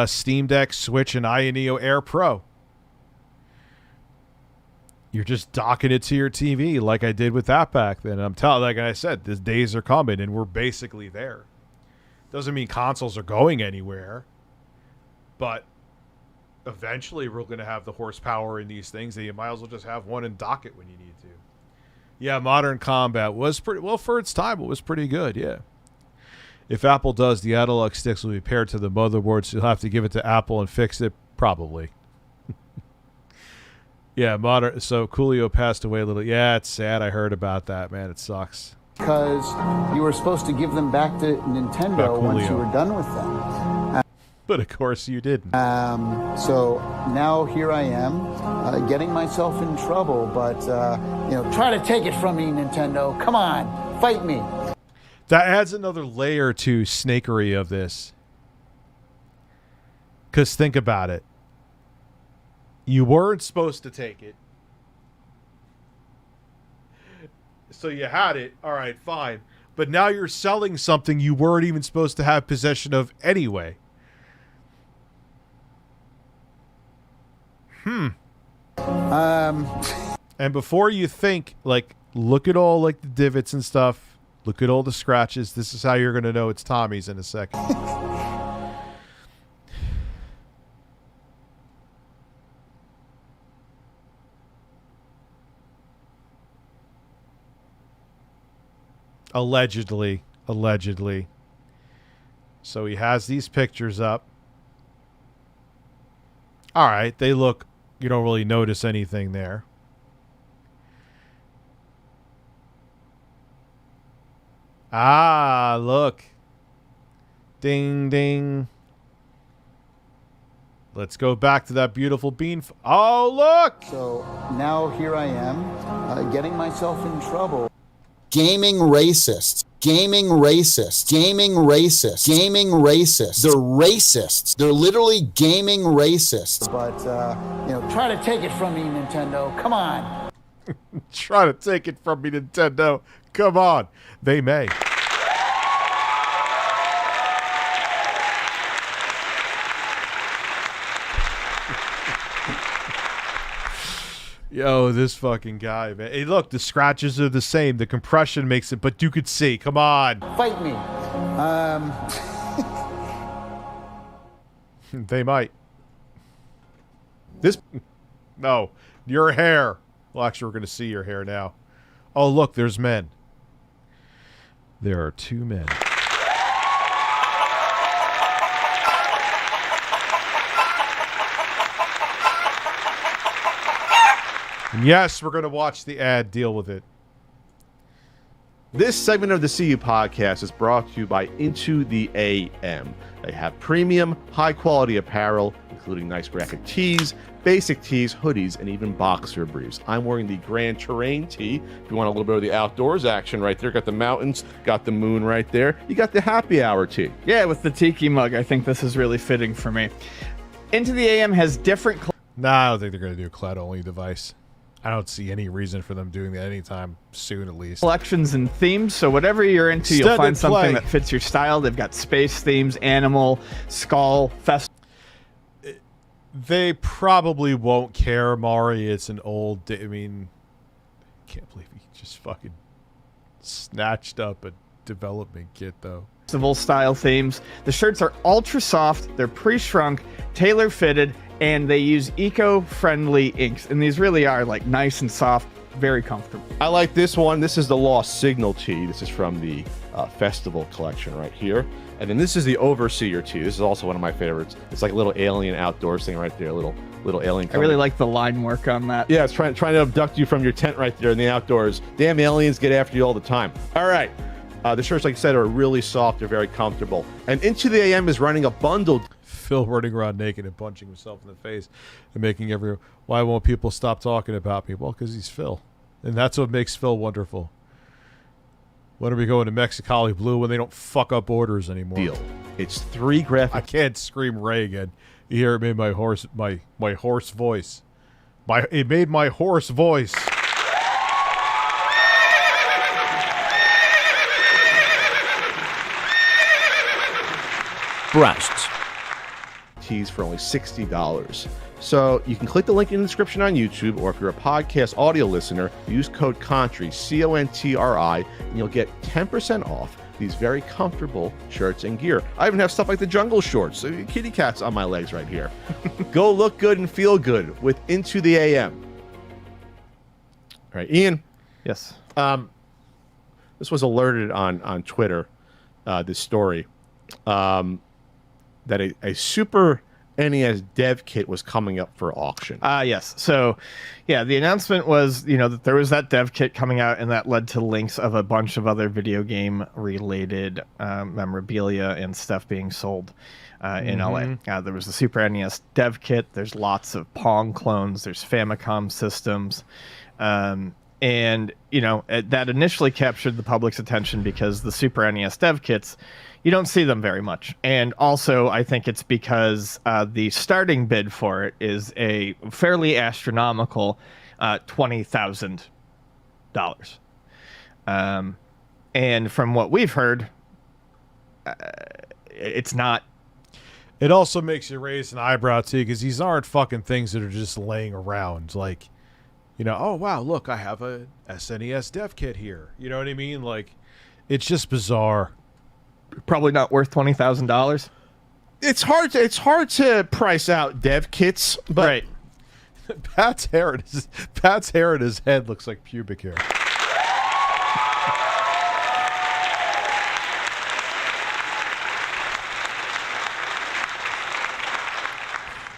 Steam Deck, Switch, and Neo Air Pro. You're just docking it to your TV like I did with that back then. I'm telling, like I said, the days are coming, and we're basically there. Doesn't mean consoles are going anywhere, but eventually we're going to have the horsepower in these things that you might as well just have one and dock it when you need to. Yeah, Modern Combat was pretty well for its time. It was pretty good. Yeah. If Apple does, the analog sticks will be paired to the motherboard, so you'll have to give it to Apple and fix it. Probably. Yeah, so Coolio passed away a little. Yeah, it's sad. I heard about that, man. It sucks. Because you were supposed to give them back to Nintendo once you were done with them. But of course you didn't. So now here I am, getting myself in trouble. But, you know, try to take it from me, Nintendo. Come on, fight me. That adds another layer to snakery of this. Because think about it. You weren't supposed to take it. So you had it. All right, fine. But now you're selling something you weren't even supposed to have possession of anyway. And before you think, like, look at all, like, the divots and stuff. Look at all the scratches. This is how you're going to know it's Tommy's in a second. Allegedly. So he has these pictures up. All right, they look, you don't really notice anything there. Ah, look. Ding, ding. Let's go back to that beautiful bean. Oh, look! So now here I am, getting myself in trouble. Gaming racists. Gaming racists. Gaming racists. Gaming racists. They're racists. They're literally gaming racists. But, you know, try to take it from me, Nintendo. Come on. Try to take it from me, Nintendo. Come on. They may. Yo, this fucking guy, man. Hey, look, the scratches are the same. The compression makes it, but you could see. Come on. Fight me. They might. This No, your hair. Well, actually, we're going to see your hair now. Oh, look, there's men. There are 2 men. And yes, we're going to watch the ad. Deal with it. This segment of the CU podcast is brought to you by Into the AM. They have premium, high-quality apparel, including nice graphic tees, basic tees, hoodies, and even boxer briefs. I'm wearing the Grand Terrain tee. If you want a little bit of the outdoors action right there, got the mountains, got the moon right there. You got the happy hour tee. Yeah, with the tiki mug, I think this is really fitting for me. Into the AM has different... Nah, I don't think they're going to do a cloud-only device. I don't see any reason for them doing that anytime soon, at least. Collections and themes, so whatever you're into, you'll find something that fits your style. They've got space themes, animal, skull, fest. They probably won't care, Mari. It's an old... I mean, I can't believe he just fucking snatched up a development kit, though. Festival style themes. The shirts are ultra soft, they're pre-shrunk, tailor-fitted, and they use eco-friendly inks. And these really are like nice and soft, very comfortable. I like this one. This is the Lost Signal tee. This is from the festival collection right here. And then this is the Overseer tee. This is also one of my favorites. It's like a little alien outdoors thing right there. Little alien. I really like the line work on that. Yeah, it's trying to abduct you from your tent right there in the outdoors. Damn aliens get after you all the time. All right. The shirts, like I said, are really soft. They're very comfortable. And Into the AM is running a bundle. Phil running around naked and punching himself in the face and making everyone... Why won't people stop talking about me? Well, because he's Phil. And that's what makes Phil wonderful. When are we going to Mexicali Blue when they don't fuck up orders anymore? Deal. It's 3 graphic... I can't scream Ray again. You hear it made my hoarse voice. It made my hoarse voice. Breasts. Tees for only $60. So you can click the link in the description on YouTube, or if you're a podcast audio listener, use code CONTRI, CONTRI, and you'll get 10% off these very comfortable shirts and gear. I even have stuff like the jungle shorts, kitty cats on my legs right here. Go look good and feel good with Into the AM. All right, Ian. Yes. This was alerted on Twitter, this story. That a Super NES dev kit was coming up for auction. Yes. So, yeah, the announcement was, that there was that dev kit coming out, and that led to links of a bunch of other video game related memorabilia and stuff being sold in LA. There was the Super NES dev kit. There's lots of Pong clones. There's Famicom systems. And, that initially captured the public's attention because the Super NES dev kits, you don't see them very much. And also, I think it's because the starting bid for it is a fairly astronomical $20,000. And from what we've heard, it's not. It also makes you raise an eyebrow, too, because these aren't fucking things that are just laying around. Like, oh, wow, look, I have a SNES dev kit here. You know what I mean? Like, it's just bizarre. Probably not worth $20,000. It's hard to price out dev kits, but right. Pat's hair in his head looks like pubic hair.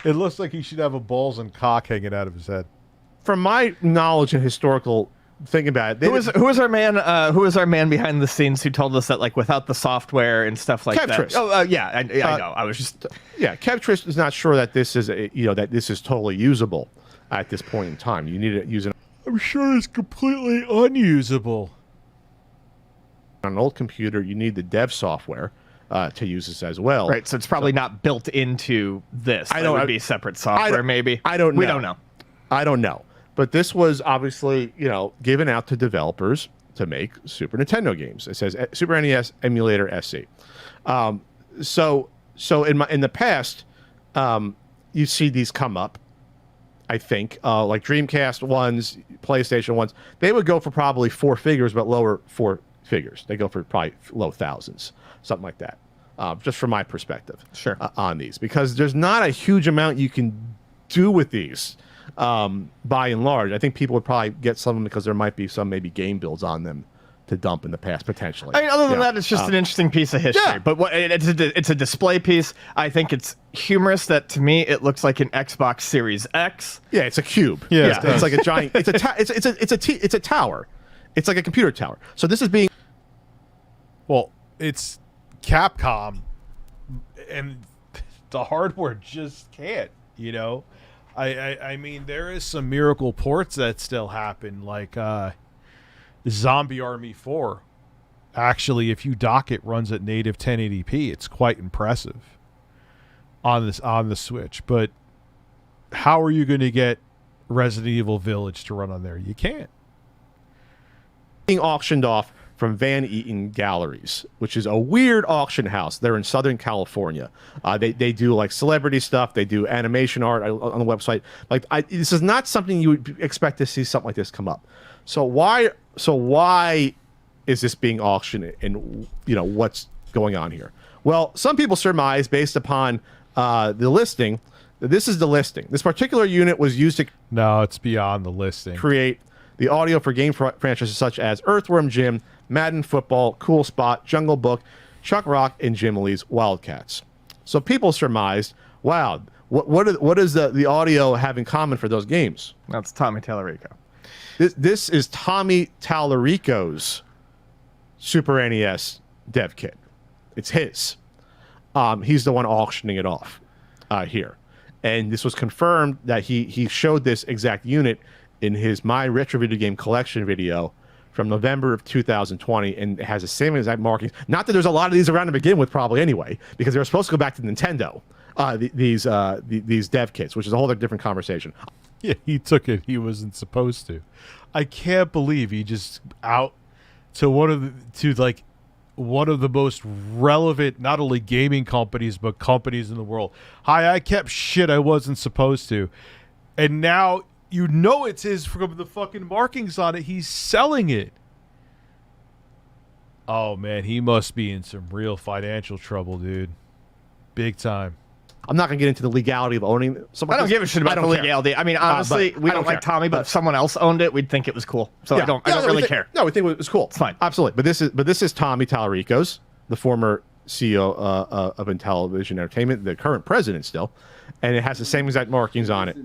It looks like he should have a balls and cock hanging out of his head. From my knowledge and historical think about it, who was our man? Who was our man behind the scenes who told us that, like, without the software and stuff like Kevtris. that? Oh, yeah, I know. I was just Kevtris is not sure that this is that this is totally usable at this point in time. You need to use it. I'm sure it's completely unusable. On an old computer, you need the dev software to use this as well. Right, so it's probably not built into this. It would be separate software, maybe. I don't know. We don't know. I don't know. But this was obviously, given out to developers to make Super Nintendo games. It says Super NES Emulator SC. So in the past, you see these come up. I think like Dreamcast ones, PlayStation ones, they would go for probably 4 figures, but lower 4 figures. They go for probably low thousands, something like that. Just from my perspective, sure, on these, because there's not a huge amount you can do with these. By and large, I think people would probably get some of them because there might be some maybe game builds on them to dump in the past potentially. I mean, other than that, it's just an interesting piece of history. Yeah. But it's a display piece. I think it's humorous that to me it looks like an Xbox Series X. Yeah, it's a cube. Yeah, it's like a giant. It's a tower. It's like a computer tower. So this is being. Well, it's Capcom, and the hardware just can't. You know, I mean, there is some miracle ports that still happen, like Zombie Army 4. Actually, if you dock it, runs at native 1080p. It's quite impressive on the Switch. But how are you going to get Resident Evil Village to run on there? You can't. Being auctioned off from Van Eaton Galleries, which is a weird auction house. They're in Southern California. They do like celebrity stuff. They do animation art on the website. Like this is not something you would expect to see something like this come up. So why is this being auctioned, and what's going on here? Well, some people surmise based upon the listing. This is the listing. This particular unit was used to it's beyond the listing. Create the audio for game franchises such as Earthworm Jim, Madden Football, Cool Spot, Jungle Book, Chuck Rock, and Jim Lee's Wildcats. So people surmised, wow, what does the audio have in common for those games? That's Tommy Tallarico. This is Tommy Tallarico's Super NES dev kit. It's his. He's the one auctioning it off here. And this was confirmed that he showed this exact unit in his My Retro Video Game Collection video from November of 2020, and it has the same exact markings. Not that there's a lot of these around to begin with, probably anyway, because they were supposed to go back to Nintendo, these dev kits, which is a whole different conversation. Yeah, he took it. He wasn't supposed to. I can't believe he just out to one of the most relevant, not only gaming companies, but companies in the world. Hi, I kept shit I wasn't supposed to. And now it's his from the fucking markings on it. He's selling it. Oh, man, he must be in some real financial trouble, dude. Big time. I'm not going to get into the legality of owning something. I don't give a shit about the legality. I mean, honestly, we don't like Tommy, but if someone else owned it, we'd think it was cool. So I don't really care. No, we think it was cool. It's fine. Absolutely. But this is Tommy Tallarico's, the former CEO of Intellivision Entertainment, the current president still, and it has the same exact markings on it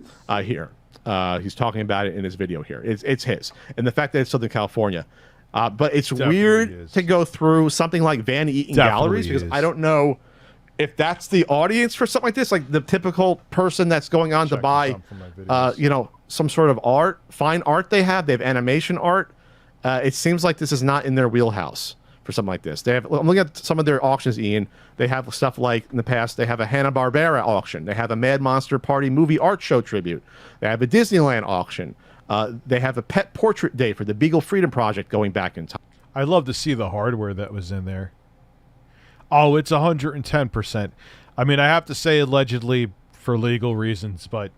here. He's talking about it in his video here. It's his. And the fact that it's Southern California. But it's weird to go through something like Van Eaton Galleries, because I don't know if that's the audience for something like this, like the typical person that's going on to buy, some sort of art, fine art they have animation art. It seems like this is not in their wheelhouse for something like this. I'm looking at some of their auctions, Ian. They have stuff like, in the past, they have a Hanna-Barbera auction. They have a Mad Monster Party movie art show tribute. They have a Disneyland auction. They have a pet portrait day for the Beagle Freedom Project going back in time. I'd love to see the hardware that was in there. Oh, it's 110%. I mean, I have to say allegedly for legal reasons, but it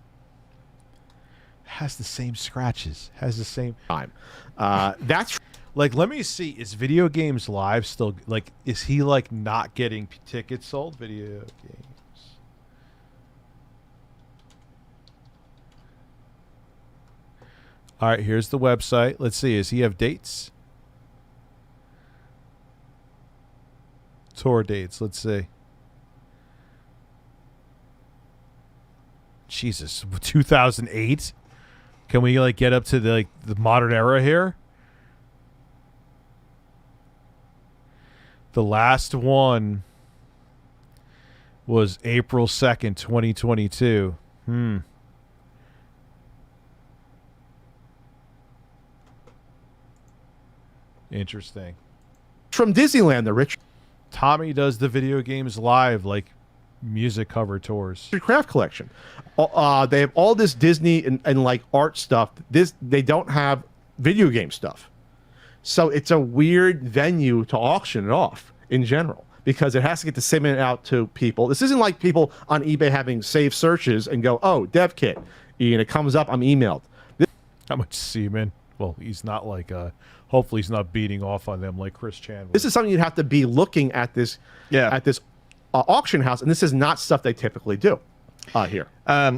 has the same scratches, has the same time. That's like, let me see. Is Video Games Live still like? Is he like not getting tickets sold? Video Games. All right, here's the website. Let's see. Does he have dates? Tour dates. Let's see. Jesus, 2008. Can we like get up to the modern era here? The last one was April 2nd, 2022. Interesting. From Disneyland, the rich Tommy does the Video Games Live like music cover tours. Craft collection. They have all this Disney and like art stuff. They don't have video game stuff. So it's a weird venue to auction it off in general, because it has to get disseminated out to people. This isn't like people on eBay having saved searches and go, oh, dev kit, and it comes up, I'm emailed. How much semen? Well, he's not like hopefully he's not beating off on them like Chris Chandler. This is something you'd have to be looking at this auction house, and this is not stuff they typically do. Here.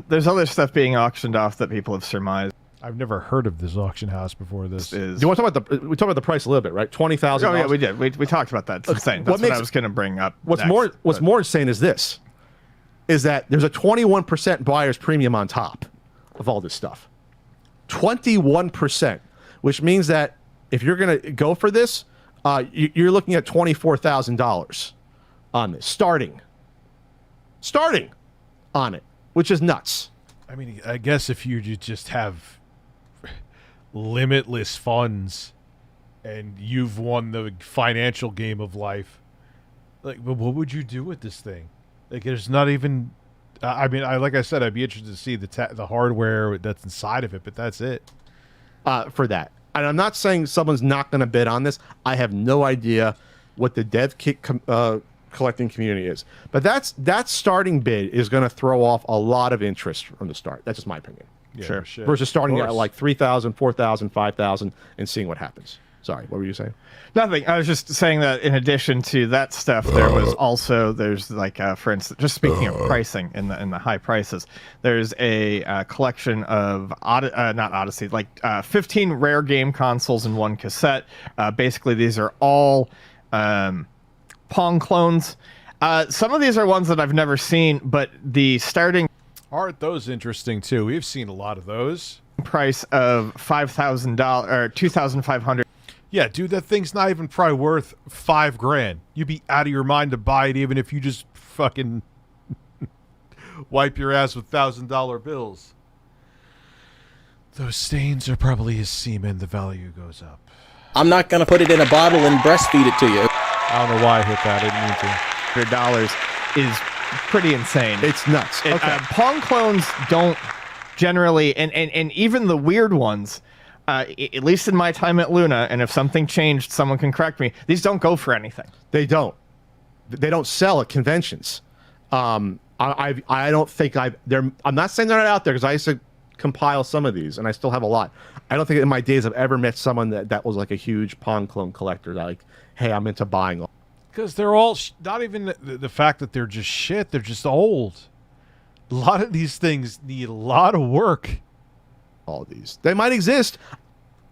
There's other stuff being auctioned off that people have surmised. I've never heard of this auction house before. This is. Do you want to talk about we talked about the price a little bit, right? $20,000. Oh yeah, we did. We talked about that. It's insane. That's what I was going to bring up. What's more insane is this: is that there's a 21% buyer's premium on top of all this stuff. 21%, which means that if you're going to go for this, you're looking at $24,000 on this starting on it, which is nuts. I mean, I guess if you just have limitless funds and you've won the financial game of life, like, but what would you do with this thing? Like, there's not even. I mean, like I said, I'd be interested to see the hardware that's inside of it, but that's it. For that, and I'm not saying someone's not going to bid on this. I have no idea what the dev kit collecting community is, but that starting bid is going to throw off a lot of interest from the start. That's just my opinion. Yeah, sure. Versus starting at like 3,000, 4,000, 5,000, and seeing what happens. Sorry, what were you saying? Nothing. I was just saying that in addition to that stuff, there's like, for instance, just speaking of pricing in the high prices, there's a collection of not Odyssey, like 15 rare game consoles in one cassette. Basically, these are all Pong clones. Some of these are ones that I've never seen, but the starting aren't those interesting too? We've seen a lot of those. Price of $5,000 or $2,500. Yeah, dude, that thing's not even probably worth $5,000. You'd be out of your mind to buy it, even if you just fucking wipe your ass with $1,000 bills. Those stains are probably his semen. The value goes up. I'm not gonna put it in a bottle and breastfeed it to you. I don't know why I hit that. I didn't mean to. $100 is pretty insane. It's nuts. Okay. Pong clones don't generally, and even the weird ones. At least in my time at Luna, and if something changed, someone can correct me. These don't go for anything. They don't. They don't sell at conventions. I don't think I'm not saying they're not out there because I used to compile some of these, and I still have a lot. I don't think in my days I've ever met someone that was like a huge Pong clone collector. Like, hey, I'm into buying. Because they're all not even the fact that they're just shit. They're just old. A lot of these things need a lot of work. All these. They might exist.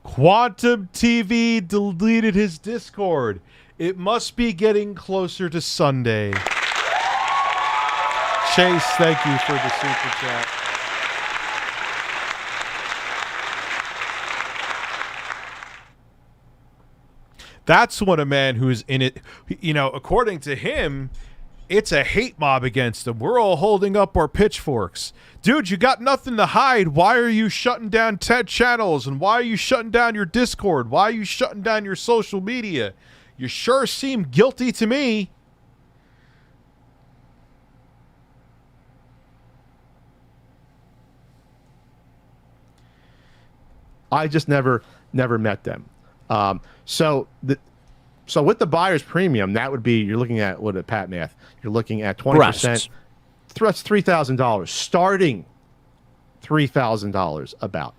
Quantum TV deleted his Discord. It must be getting closer to Sunday. Chase, thank you for the super chat. That's when a man who's in it, you know, according to him, it's a hate mob against him. We're all holding up our pitchforks. Dude, you got nothing to hide. Why are you shutting down 10 channels? And why are you shutting down your Discord? Why are you shutting down your social media? You sure seem guilty to me. I just never met them. So with the buyer's premium, that would be, you're looking at, what, Pat math, you're looking at 20%. That's $3,000. Starting $3,000 about.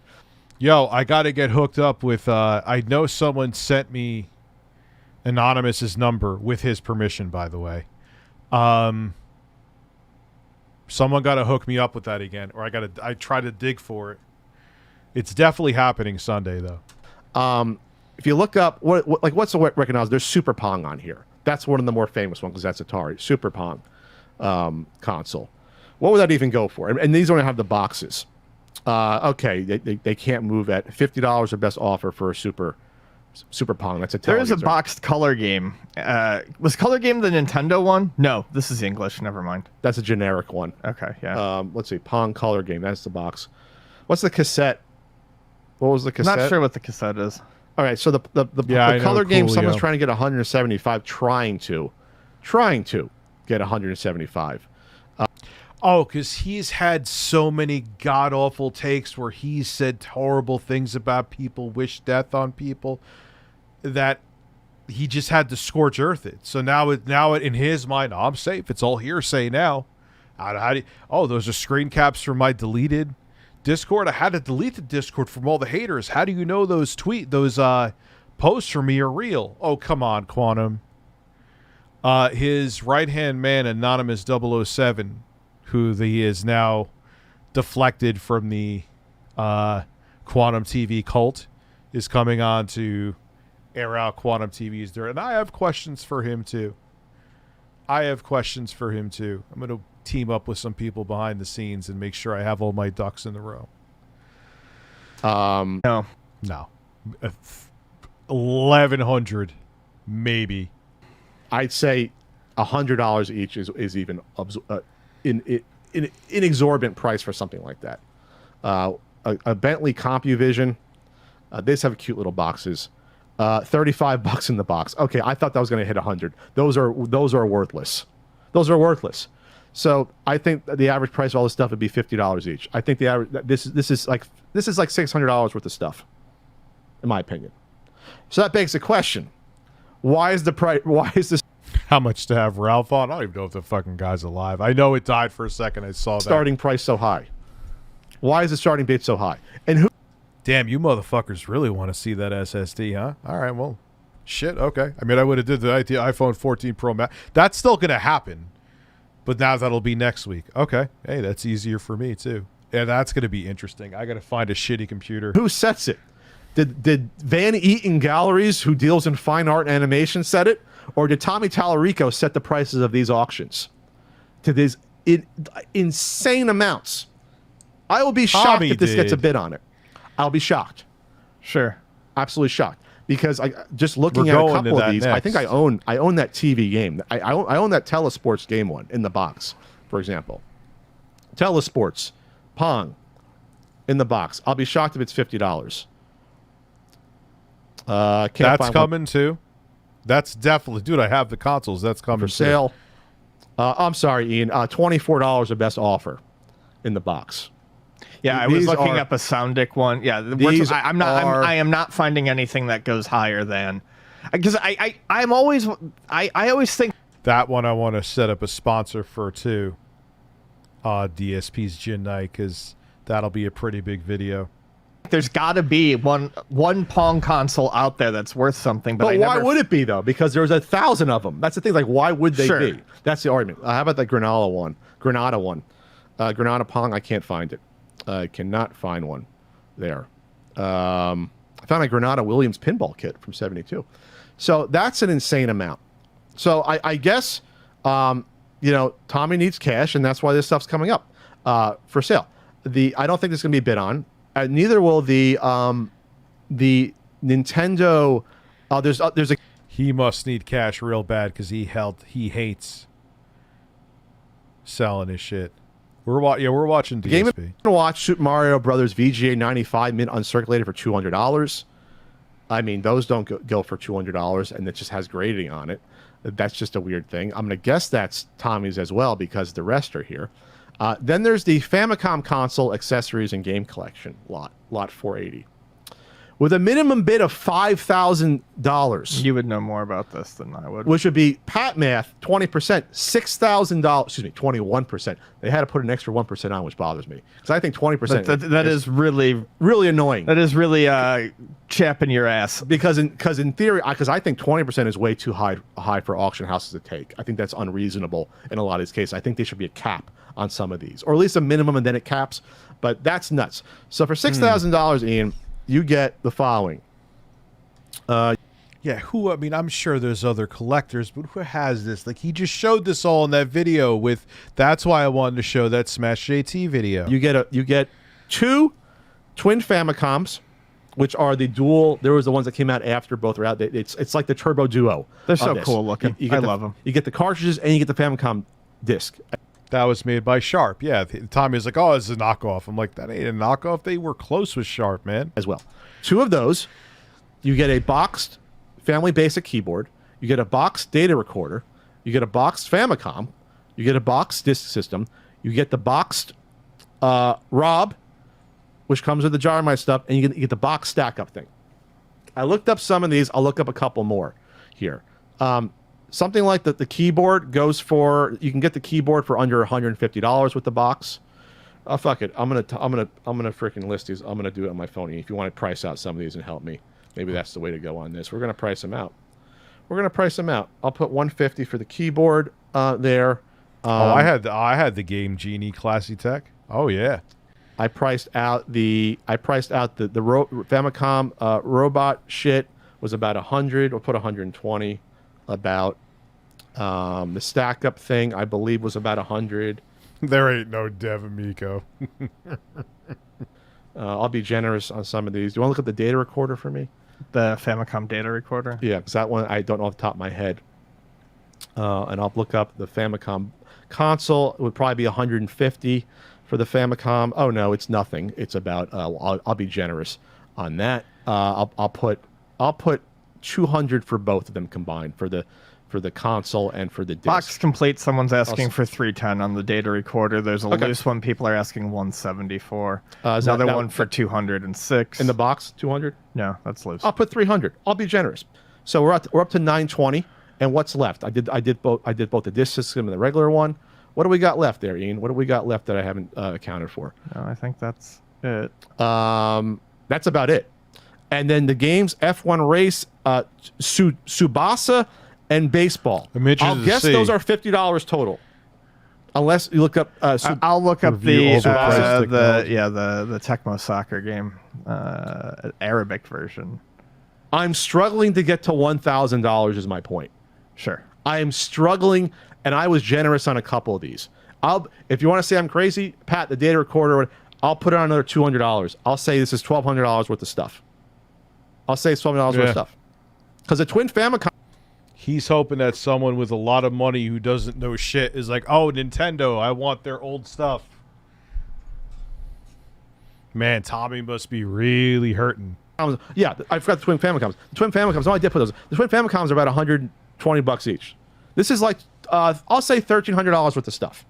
Yo, I got to get hooked up with, I know someone sent me Anonymous's number with his permission, by the way. Someone got to hook me up with that again, or I try to dig for it. It's definitely happening Sunday, though. If you look up, what's the recognized? There's Super Pong on here. That's one of the more famous ones because that's Atari. Super Pong console. What would that even go for? And these don't have the boxes. Okay, they can't move at $50 the best offer for a Super Pong. That's a There is a boxed color game. Was color game the Nintendo one? No, this is English. Never mind. That's a generic one. Okay, yeah. Let's see. Pong color game. That's the box. What's the cassette? What was the cassette? Not sure what the cassette is. All right, so the color game, someone's trying to get 175, trying to get 175. Because he's had so many god-awful takes where he's said horrible things about people, wished death on people, that he just had to scorch earth it. So now in his mind, I'm safe. It's all hearsay now. How do you, those are screen caps from my deleted Discord. I had to delete the Discord from all the haters. How do you know those posts from me are real? Oh, come on, Quantum. His right-hand man, Anonymous 007, who he is now deflected from the Quantum TV cult, is coming on to air out Quantum TV's dirt. And I have questions for him too. I'm going to team up with some people behind the scenes and make sure I have all my ducks in a row. No. 1,100, maybe. I'd say $100 each is even in exorbitant price for something like that. A Bentley CompuVision. They just have cute little boxes. $35 in the box. Okay, I thought that was going to hit 100. Those are worthless. Those are worthless. So I think the average price of all this stuff would be $50 each. I think the average this is like $600 worth of stuff, in my opinion. So that begs the question: why is the price? Why is this? How much to have Ralph on? I don't even know if the fucking guy's alive. I know it died for a second. I saw that. Starting price so high. Why is the starting bid so high? And who? Damn, you motherfuckers really want to see that SSD, huh? All right, well, shit, okay. I mean, I would have did the iPhone 14 Pro Max. That's still going to happen, but now that'll be next week. Okay, hey, that's easier for me, too. Yeah, that's going to be interesting. I got to find a shitty computer. Who sets it? Did Van Eaton Galleries, who deals in fine art and animation, set it? Or did Tomm Talarico set the prices of these auctions to these insane amounts? I will be shocked if this gets a bid on it. I'll be shocked. Sure. Absolutely shocked. Because I just looking at a couple of these, next. I think I own that TV game. I own that Telesports game one in the box, for example. Telesports, Pong, in the box. I'll be shocked if it's $50. That's coming too. That's definitely, dude. I have the consoles. That's coming for sale. I'm sorry, Ian. $24 the best offer in the box. Yeah, I was looking up a Soundic one. Yeah, I am not finding anything that goes higher than, because I always think that one I want to set up a sponsor for too. DSP's Gin Night, because that'll be a pretty big video. There's got to be one Pong console out there that's worth something, but why would it be though? Because there's 1,000 of them. That's the thing. Like, why would they be? That's the argument. How about the Granada one? Granada Pong. I can't find it. I cannot find one there. I found a Granada Williams pinball kit from '72. So that's an insane amount. So I guess Tommy needs cash, and that's why this stuff's coming up for sale. I don't think this is going to be bid on. Neither will the Nintendo. There's a. He must need cash real bad because he hates selling his shit. We're watching DSP. Game to watch Super Mario Brothers VGA 95 mint uncirculated for $200. I mean, those don't go for $200, and it just has grading on it. That's just a weird thing. I'm gonna guess that's Tommy's as well because the rest are here. Then there's the Famicom console accessories and game collection lot 480, with a minimum bid of $5,000. You would know more about this than I would. Which would be pat math 20%, $6,000. Excuse me, 21%. They had to put an extra 1% on, which bothers me because I think 20% that is really annoying. That is really chapping your ass. Because in theory, because I think 20% is way too high for auction houses to take. I think that's unreasonable in a lot of these cases. I think there should be a cap on some of these, or at least a minimum, and then it caps. But that's nuts. So for $6,000, Ian, you get the following. I mean, I'm sure there's other collectors, but who has this? Like, he just showed this all in that video with. That's why I wanted to show that Smash JT video. You get two twin Famicoms, which are the dual. There was the ones that came out after both were out. It's like the Turbo Duo. They're so cool looking. I love them. You get the cartridges and you get the Famicom disc. That was made by Sharp. Yeah, Tommy was like, "Oh, it's a knockoff." I'm like, "That ain't a knockoff. They were close with Sharp, man." As well, two of those. You get a boxed Family Basic keyboard. You get a boxed data recorder. You get a boxed Famicom. You get a boxed disk system. You get the boxed Rob, which comes with the jar of my stuff, and you get the box stack up thing. I looked up some of these. I'll look up a couple more here. Something like the keyboard goes for. You can get the keyboard for under $150 with the box. Oh, fuck it. I'm gonna freaking list these. I'm gonna do it on my phone. If you want to price out some of these and help me, maybe that's the way to go on this. We're gonna price them out. I'll put $150 for the keyboard there. I had the Game Genie Classy Tech. Oh yeah. I priced out the Famicom robot shit was about 100. We'll put 120. About the stack up thing, I believe, was about 100. There ain't no Dev Amico. I'll be generous on some of these. Do you want to look at the data recorder for me? The Famicom data recorder? Yeah, because that one I don't know off the top of my head. And I'll look up the Famicom console. It would probably be 150 for the Famicom. Oh no, it's nothing. It's about. I'll be generous on that. I'll put 200 for both of them combined for the console and for the disc. Box complete. Someone's asking for 310 on the data recorder. There's a loose one. People are asking 170 for. Another one for 206. In the box, 200? No, that's loose. I'll put 300. I'll be generous. So we're up to 920. And what's left? I did both the disc system and the regular one. What do we got left there, Ian? What do we got left that I haven't accounted for? No, I think that's it. That's about it. And then the games F1 Race, Tsubasa, and Baseball. I'll guess those are $50 total. Unless you look up. I'll look up the Tecmo Soccer game, Arabic version. I'm struggling to get to $1,000 is my point. Sure. I am struggling, and I was generous on a couple of these. If you want to say I'm crazy, Pat, the data recorder, I'll put it on another $200. I'll say this is $1,200 worth of stuff. I'll say it's $1,200 worth of stuff. Because the Twin Famicom. He's hoping that someone with a lot of money who doesn't know shit is like, oh, Nintendo, I want their old stuff. Man, Tommy must be really hurting. Yeah, I forgot the Twin Famicoms. The Twin Famicoms, no, I did put those. The Twin Famicoms are about $120 each. This is like, I'll say $1,300 worth of stuff.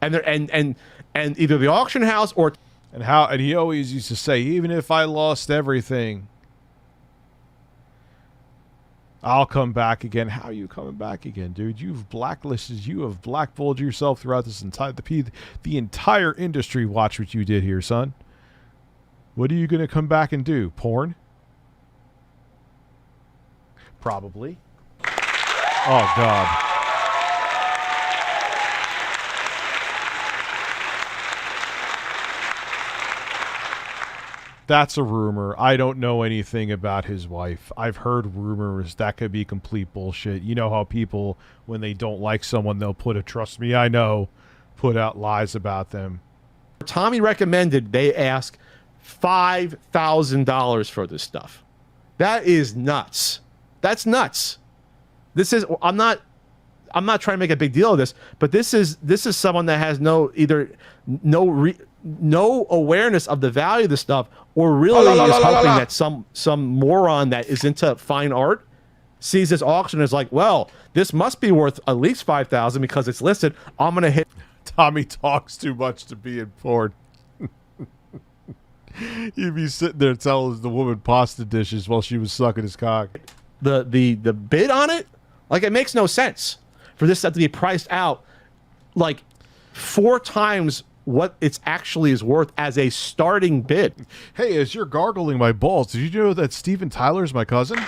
And they're and either the auction house or and he always used to say, even if I lost everything, I'll come back again. How are you coming back again, dude? You've blacklisted. You have blackballed yourself throughout this the entire industry. Watch what you did here, son. What are you going to come back and do? Porn? Probably. Oh, God. That's a rumor. I don't know anything about his wife. I've heard rumors. That could be complete bullshit. You know how people, when they don't like someone, they'll trust me, I know, put out lies about them. Tommy recommended they ask $5,000 for this stuff. That is nuts. That's nuts. I'm not trying to make a big deal of this, but this is someone that has no awareness of the value of the stuff, or really is hoping that some moron that is into fine art sees this auction and is like, well, this must be worth at least $5,000 because it's listed. I'm gonna hit. Tommy talks too much to be in porn. He'd be sitting there telling the woman pasta dishes while she was sucking his cock. The bid on it, like, it makes no sense for this stuff to be priced out like 4 times what it's actually is worth as a starting bid. Hey, as you're gargling my balls, did you know that Steven Tyler's my cousin?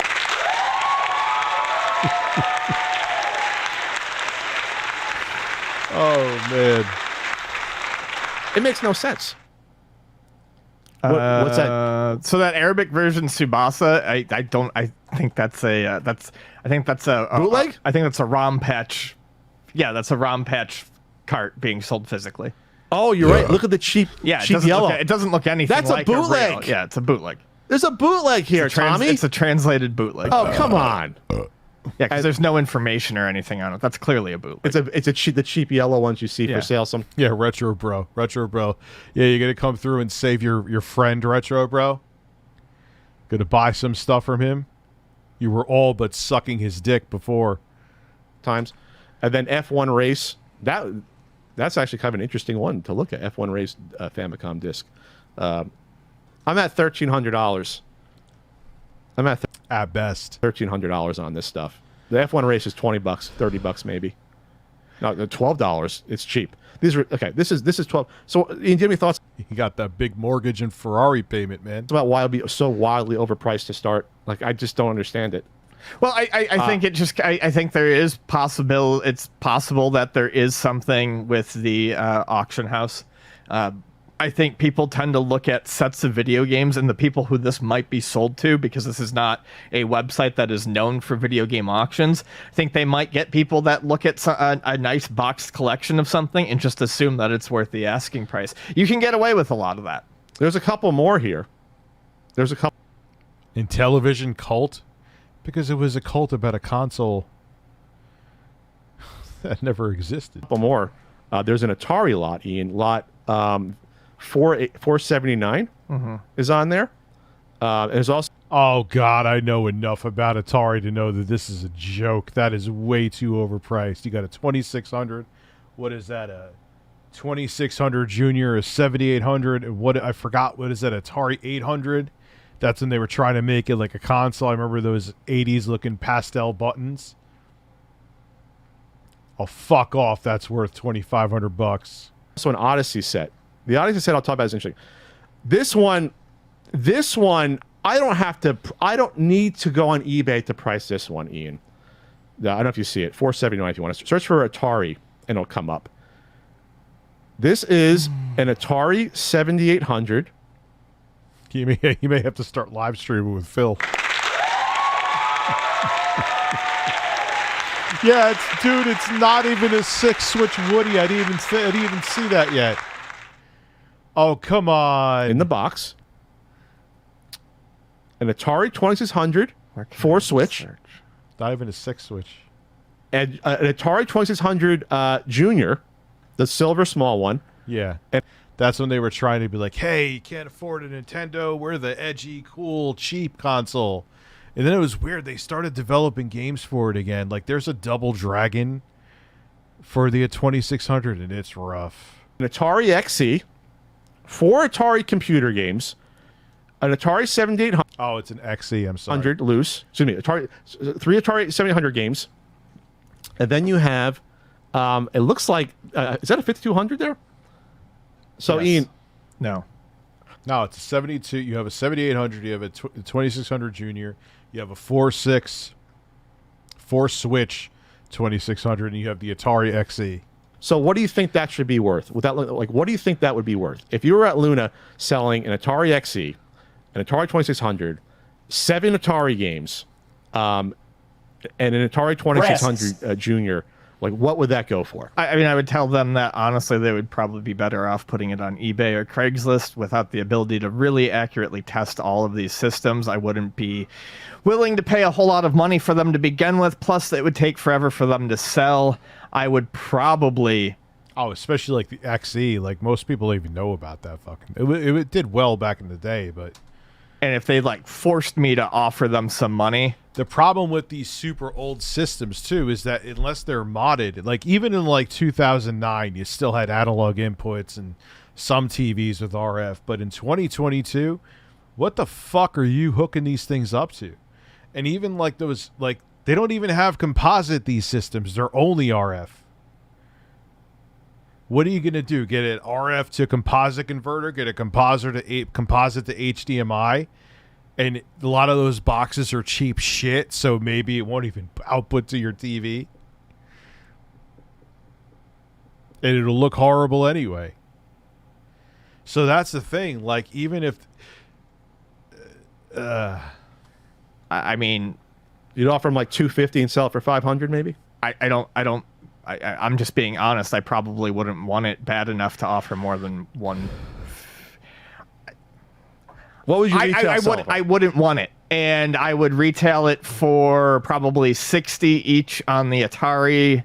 Oh, man. It makes no sense. What's that? So that Arabic version Tsubasa, I think that's a bootleg? I think that's a ROM patch. Yeah, that's a ROM patch cart being sold physically. Oh, you're right. Look at the cheap yellow. It doesn't look anything That's like a bootleg. real. Yeah, it's a bootleg. There's a bootleg here, Tommy. It's a translated bootleg. Oh, come on. Yeah, because there's no information or anything on it. That's clearly a bootleg. It's the cheap yellow ones you see for sale. Yeah, retro bro. Yeah, you're gonna come through and save your friend retro bro. Gonna buy some stuff from him. You were all but sucking his dick before. Times, and then F1 Race. That's actually kind of an interesting one to look at. F1 Race Famicom disc. I'm at $1,300. I'm at best $1,300 on this stuff. The F1 Race is $20, $30 maybe. No, $12. It's cheap. These are okay. This is 12. So, Ian, do you have any thoughts? You got that big mortgage and Ferrari payment, man. It's about why it'll be so wildly overpriced to start. Like, I just don't understand it. Well, I think I think there is it's possible that there is something with the auction house. I think people tend to look at sets of video games and the people who this might be sold to, because this is not a website that is known for video game auctions. I think they might get people that look at a nice boxed collection of something and just assume that it's worth the asking price. You can get away with a lot of that. There's a couple more here. There's a couple. Intellivision cult? Because it was a cult about a console that never existed. A couple more. There's an Atari lot, Ian. Lot 479 is on there. There's also... Oh, God, I know enough about Atari to know that this is a joke. That is way too overpriced. You got a 2600. What is that? A 2600 Junior, a 7800. And what I forgot. What is that? Atari 800. That's when they were trying to make it like a console. I remember those 80s looking pastel buttons. Oh, fuck off. That's worth $2,500. Also an Odyssey set. The Odyssey set I'll talk about is interesting. This one, I don't need to go on eBay to price this one, Ian. I don't know if you see it. $479 if you want to search for Atari and it'll come up. This is an Atari 7800. You may have to start live streaming with Phil. Yeah, it's not even a 6-switch Woody. I didn't even see that yet. Oh, come on. In the box. An Atari 2600 4-switch. Not even a 6-switch. And an Atari 2600 Junior, the silver small one. Yeah. And that's when they were trying to be like, hey, you can't afford a Nintendo. We're the edgy, cool, cheap console. And then it was weird. They started developing games for it again. Like, there's a Double Dragon for the 2600, and it's rough. An Atari XE, 4 Atari computer games, an Atari 7800. Oh, it's an XE. I'm sorry. Loose. Excuse me. 3 Atari 7800 games. And then you have, it looks like, is that a 5200 there? So, yes. Ian. No, it's a 72. You have a 7800. You have a 2600 Junior. You have a 4-switch 2600, and you have the Atari XE. So, what do you think that should be worth? Without what do you think that would be worth if you were at Luna selling an Atari XE, an Atari 2600, 7 Atari games, and an Atari 2600 Junior? Like, what would that go for? I mean, I would tell them that, honestly, they would probably be better off putting it on eBay or Craigslist without the ability to really accurately test all of these systems. I wouldn't be willing to pay a whole lot of money for them to begin with. Plus, it would take forever for them to sell. I would probably... Oh, especially, like, the XE. Like, most people don't even know about that fucking... It did well back in the day, but... And if they, like, forced me to offer them some money... The problem with these super old systems, too, is that unless they're modded, like even in like 2009, you still had analog inputs and some TVs with RF. But in 2022, what the fuck are you hooking these things up to? And even like those, like they don't even have composite, these systems. They're only RF. What are you going to do? Get an RF to composite converter? Get a composite to HDMI? And a lot of those boxes are cheap shit, so maybe it won't even output to your TV. And it'll look horrible anyway. So that's the thing. Like, even if... I mean... You'd offer them like $250 and sell it for $500 maybe? I'm just being honest. I probably wouldn't want it bad enough to offer more than one... What would you retail I wouldn't want it, and I would retail it for probably $60 each on the Atari,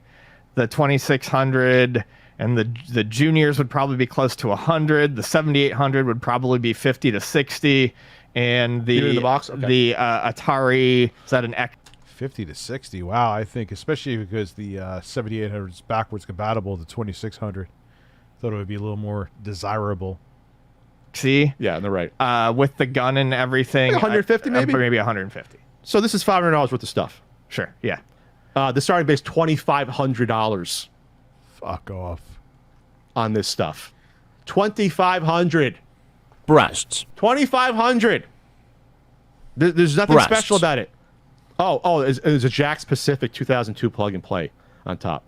the 2600, and the Juniors would probably be close to $100. The 7800 would probably be $50 to $60, and the box? Okay. The Atari, is that an X? 50 to 60. Wow, I think especially because the 7800 is backwards compatible to 2600. Thought it would be a little more desirable. See? Yeah, on the right. With the gun and everything. Like 150 maybe? Maybe 150. So this is $500 worth of stuff. Sure, yeah. The starting base $2,500. Fuck off. On this stuff. $2,500. Breasts. $2,500. There's nothing special about it. It's a Jack Specific 2002 plug and play on top.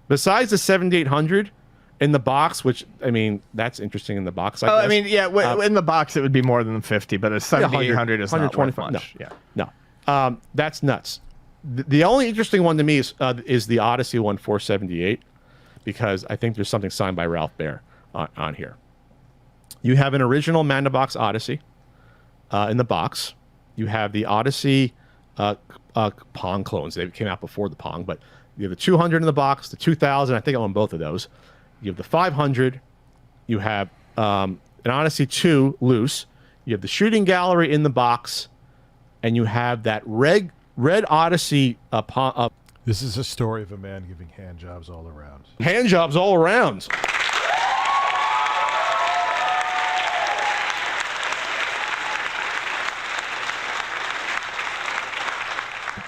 Besides the 7800 in the box, which I mean, that's interesting in the box. I mean, yeah, in the box it would be more than 50, but a 7800 is not worth much. No, that's nuts. The only interesting one to me is the Odyssey one 478, because I think there's something signed by Ralph Baer on here. You have an original Man-to-Box Odyssey in the box. You have the Odyssey Pong clones. They came out before the Pong, but you have the 200 in the box, the 2000. I think I own both of those. You have the 500. You have an Odyssey 2 loose. You have the Shooting Gallery in the box, and you have that red Odyssey. This is a story of a man giving hand jobs all around. Hand jobs all around.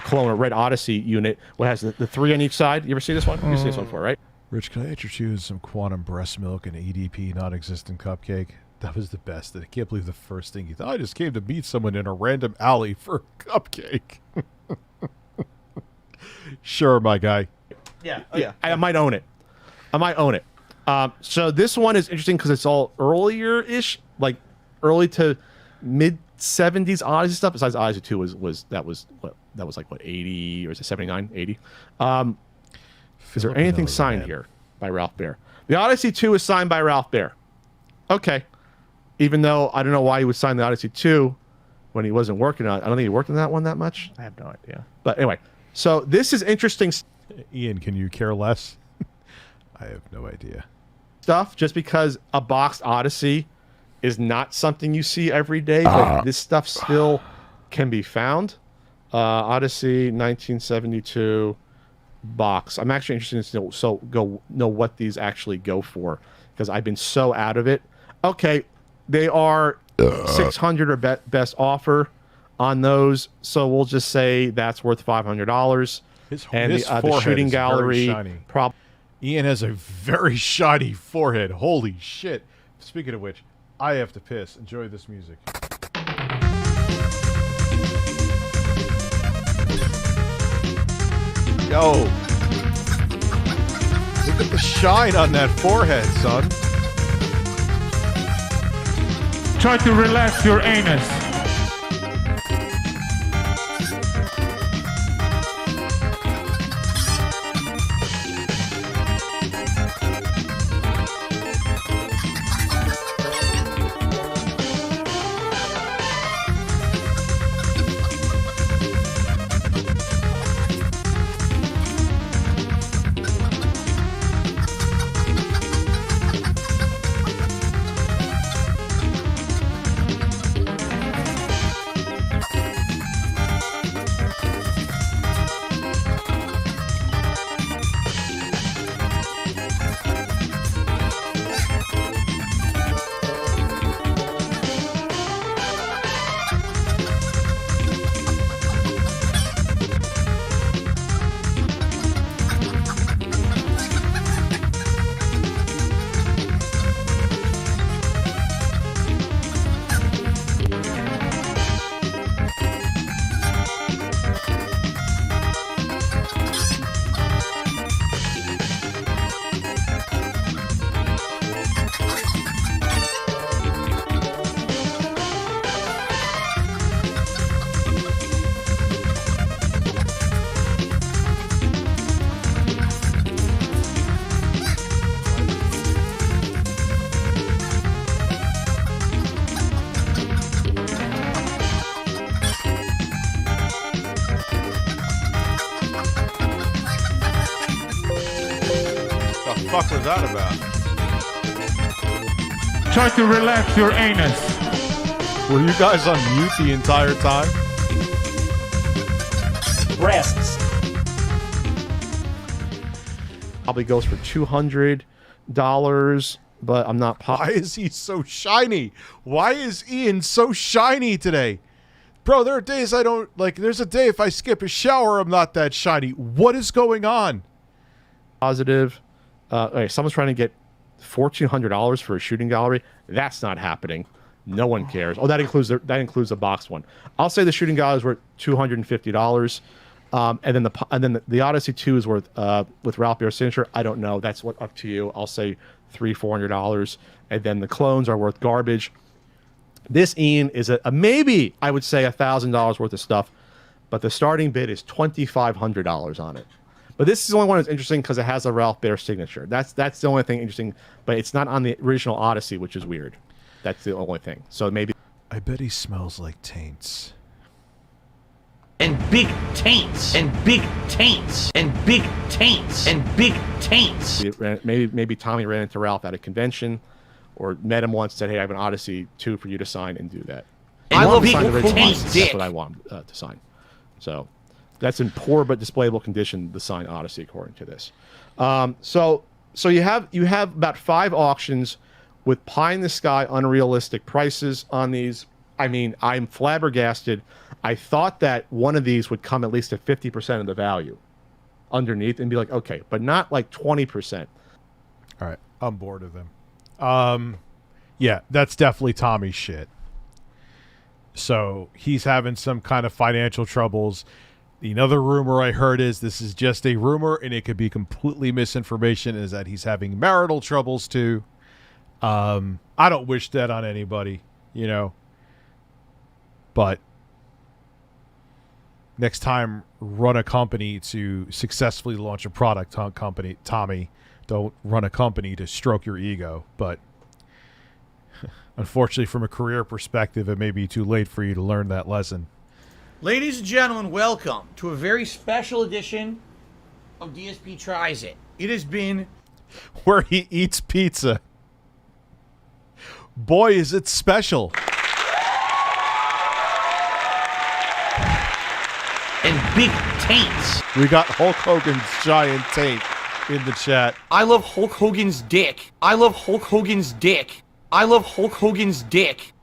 Clone Red Odyssey unit, what has the 3 on each side. You ever see this one? You see this one before, right? Rich, can I interest you in some quantum breast milk and EDP non-existent cupcake? That was the best. I can't believe the first thing you thought. I just came to meet someone in a random alley for a cupcake. Sure, my guy. Yeah. I might own it. So this one is interesting because it's all earlier-ish, like early to mid 70s Odyssey stuff. Besides Odyssey 2 was like what 80 or is it 79, 80? Is there anything signed here by Ralph Baer? The Odyssey 2 is signed by Ralph Baer. Okay. Even though I don't know why he would sign the Odyssey 2 when he wasn't working on it. I don't think he worked on that one that much. I have no idea. But anyway, so this is interesting. Ian, can you care less? I have no idea. Stuff, just because a boxed Odyssey is not something you see every day, but this stuff still can be found. Odyssey 1972 box. I'm actually interested in know what these actually go for, because I've been so out of it. Okay, they are 600 or best offer on those, so we'll just say that's worth $500. And the Shooting Gallery Ian has a very shiny forehead. Holy shit. Speaking of which, I have to piss. Enjoy this music. Yo. Look at the shine on that forehead, son. Try to relax your anus. What the fuck was that about? Try to relax your anus. Were you guys on mute the entire time? Breasts. Probably goes for $200, but I'm not Why is he so shiny? Why is Ian so shiny today? Bro, there are days I don't, like, there's a day if I skip a shower, I'm not that shiny. What is going on? Positive. Okay, someone's trying to get $1,400 for a Shooting Gallery. That's not happening. No one cares. Oh, that includes the box one. I'll say the Shooting Gallery is worth $250. And then the Odyssey 2 is worth with Ralph Baer's signature. I don't know. That's up to you. I'll say $300-$400. And then the clones are worth garbage. This Ian is a maybe I would say $1,000 worth of stuff, but the starting bid is $2,500 on it. But this is the only one that's interesting because it has a Ralph Baer signature. That's the only thing interesting. But it's not on the original Odyssey, which is weird. That's the only thing. So maybe. I bet he smells like taints. And big taints. And big taints. And big taints. And big taints. Maybe Tommy ran into Ralph at a convention, or met him once, said, "Hey, I have an Odyssey 2 for you to sign," and do that. I love big taints. That's what I want to sign. So that's in poor but displayable condition. The signed Odyssey, according to this. So you have about 5 auctions with pie in the sky, unrealistic prices on these. I mean, I'm flabbergasted. I thought that one of these would come at least to 50% of the value underneath and be like, okay, but not like 20%. All right, I'm bored of them. Yeah, that's definitely Tommy's shit. So he's having some kind of financial troubles. Another rumor I heard is this is just a rumor and it could be completely misinformation, is that he's having marital troubles too. I don't wish that on anybody, you know. But next time, run a company to successfully launch a product company. Tommy, don't run a company to stroke your ego. But unfortunately, from a career perspective, it may be too late for you to learn that lesson. Ladies and gentlemen, welcome to a very special edition of DSP Tries It. It has been... where he eats pizza. Boy, is it special. And big taints. We got Hulk Hogan's giant taint in the chat. I love Hulk Hogan's dick. I love Hulk Hogan's dick. I love Hulk Hogan's dick.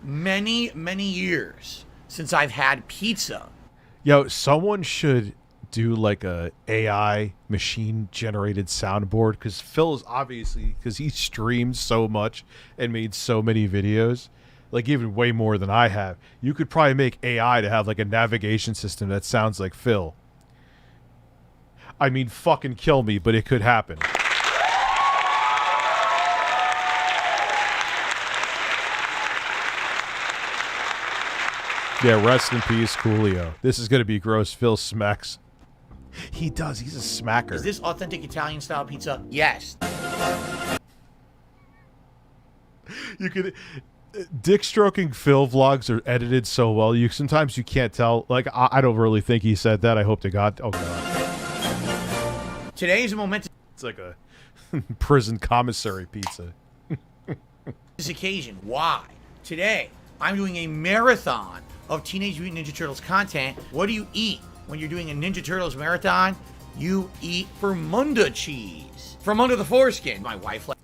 Many, many years since I've had pizza. Yo, someone should do like a AI machine generated soundboard, because Phil is obviously, because he streamed so much and made so many videos, like even way more than I have. You could probably make AI to have like a navigation system that sounds like Phil. I mean, fucking kill me, but it could happen. Yeah, rest in peace, Coolio. This is going to be gross. Phil smacks. He does. He's a smacker. Is this authentic Italian style pizza? Yes. You could... Dick stroking Phil vlogs are edited so well. Sometimes you can't tell. Like, I don't really think he said that. I hope to God. Oh, God. Today's a momentous... It's like a prison commissary pizza. This occasion. Why? Today, I'm doing a marathon of Teenage Mutant Ninja Turtles content. What do you eat when you're doing a Ninja Turtles marathon? You eat Fermunda cheese. From under the foreskin. My wife likes...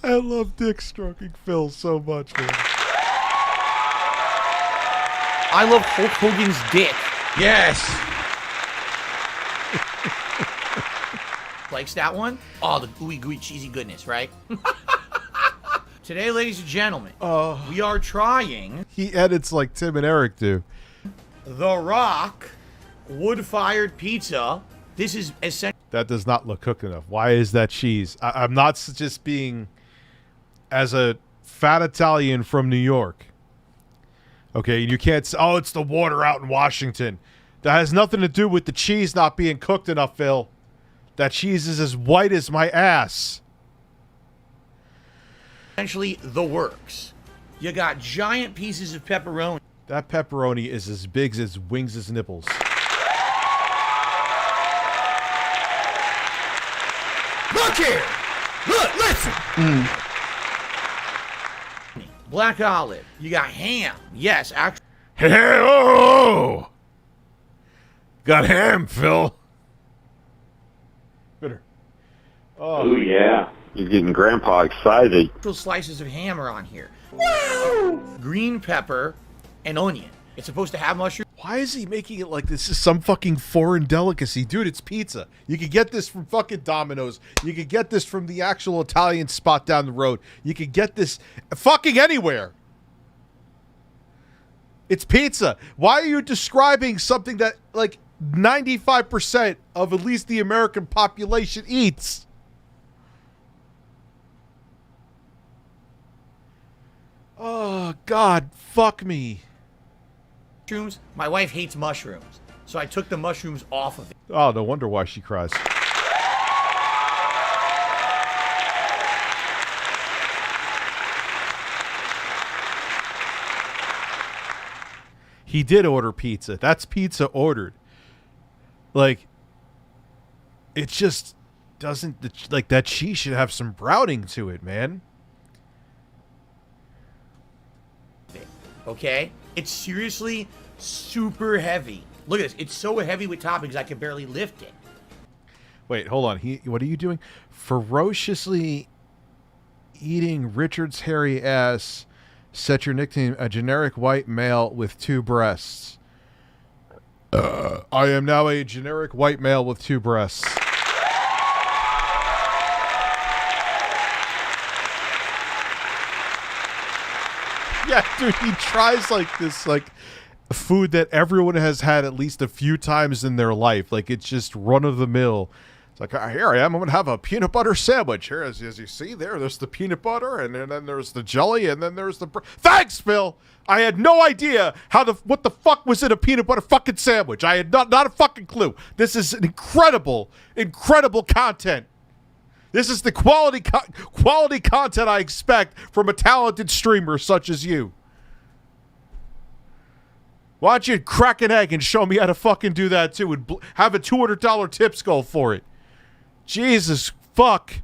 I love dick stroking Phil so much, man. I love Hulk Hogan's dick. Yes. Likes that one? Oh, the gooey, gooey, cheesy goodness, right? Today, ladies and gentlemen, we are trying... He edits like Tim and Eric do. The Rock wood-fired pizza. This is essentially... That does not look cooked enough. Why is that cheese? I'm not just being... As a fat Italian from New York. Okay, you can't say, oh, it's the water out in Washington. That has nothing to do with the cheese not being cooked enough, Phil. That cheese is as white as my ass. Essentially the works. You got giant pieces of pepperoni. That pepperoni is as big as Wings' nipples. Look here! Look, listen! Black olive. You got ham. Yes, actually. Hey, oh! Got ham, Phil. Bitter. Oh, yeah. You're getting Grandpa excited. Slices of ham are on here. Wow! Green pepper and onion. It's supposed to have mushroom. Why is he making it like this is some fucking foreign delicacy? Dude, it's pizza. You could get this from fucking Domino's. You could get this from the actual Italian spot down the road. You could get this fucking anywhere. It's pizza. Why are you describing something that, like, 95% of at least the American population eats? Oh, God, fuck me. Mushrooms. My wife hates mushrooms, so I took the mushrooms off of it. Oh, no wonder why she cries. He did order pizza. That's pizza ordered. Like, it just doesn't, like, that cheese should have some browning to it, man. Okay? It's seriously super heavy. Look at this. It's so heavy with toppings I can barely lift it. Wait, hold on. What are you doing? Ferociously eating Richard's hairy ass. Set your nickname a generic white male with 2 breasts. I am now a generic white male with 2 breasts. Yeah, dude, he tries like this, like, food that everyone has had at least a few times in their life. Like, it's just run of the mill. It's like, here I am. I'm going to have a peanut butter sandwich. Here, as you see there's the peanut butter, and then there's the jelly, and then there's the... Thanks, Phil! I had no idea what the fuck was in a peanut butter fucking sandwich. I had not a fucking clue. This is an incredible, incredible content. This is the quality content I expect from a talented streamer such as you. Why don't you crack an egg and show me how to fucking do that too, and have a $200 tips goal for it? Jesus fuck.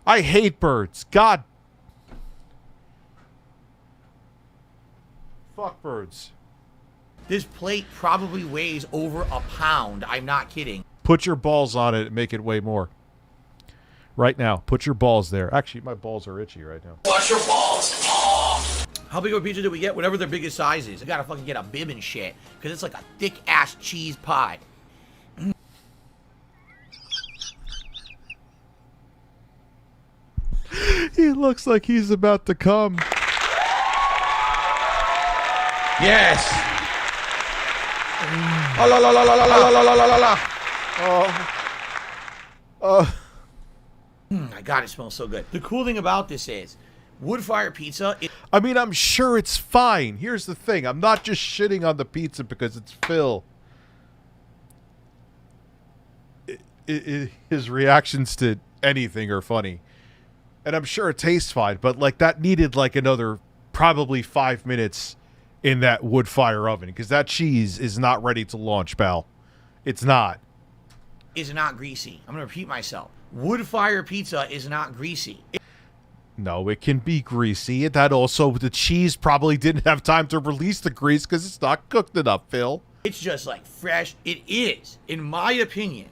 I hate birds. God. Fuck birds. This plate probably weighs over a pound. I'm not kidding. Put your balls on it and make it weigh more. Right now. Put your balls there. Actually, my balls are itchy right now. Wash your balls. Oh. How big of a pizza do we get? Whatever their biggest size is. I gotta fucking get a bib and shit. Because it's like a thick-ass cheese pie. He looks like he's about to come. Yes! Oh, la la la la la la la la la la la. My God, it smells so good. The cool thing about this is, wood fire pizza. I mean, I'm sure it's fine. Here's the thing: I'm not just shitting on the pizza because it's Phil. His reactions to anything are funny, and I'm sure it tastes fine. But like that needed like another probably 5 minutes in that wood fire oven because that cheese is not ready to launch, pal. It's not. Is not greasy. I'm gonna repeat myself. Wood fire pizza is not greasy. No, it can be greasy. That also, the cheese probably didn't have time to release the grease because it's not cooked enough, Phil. It's just like fresh. It is, in my opinion,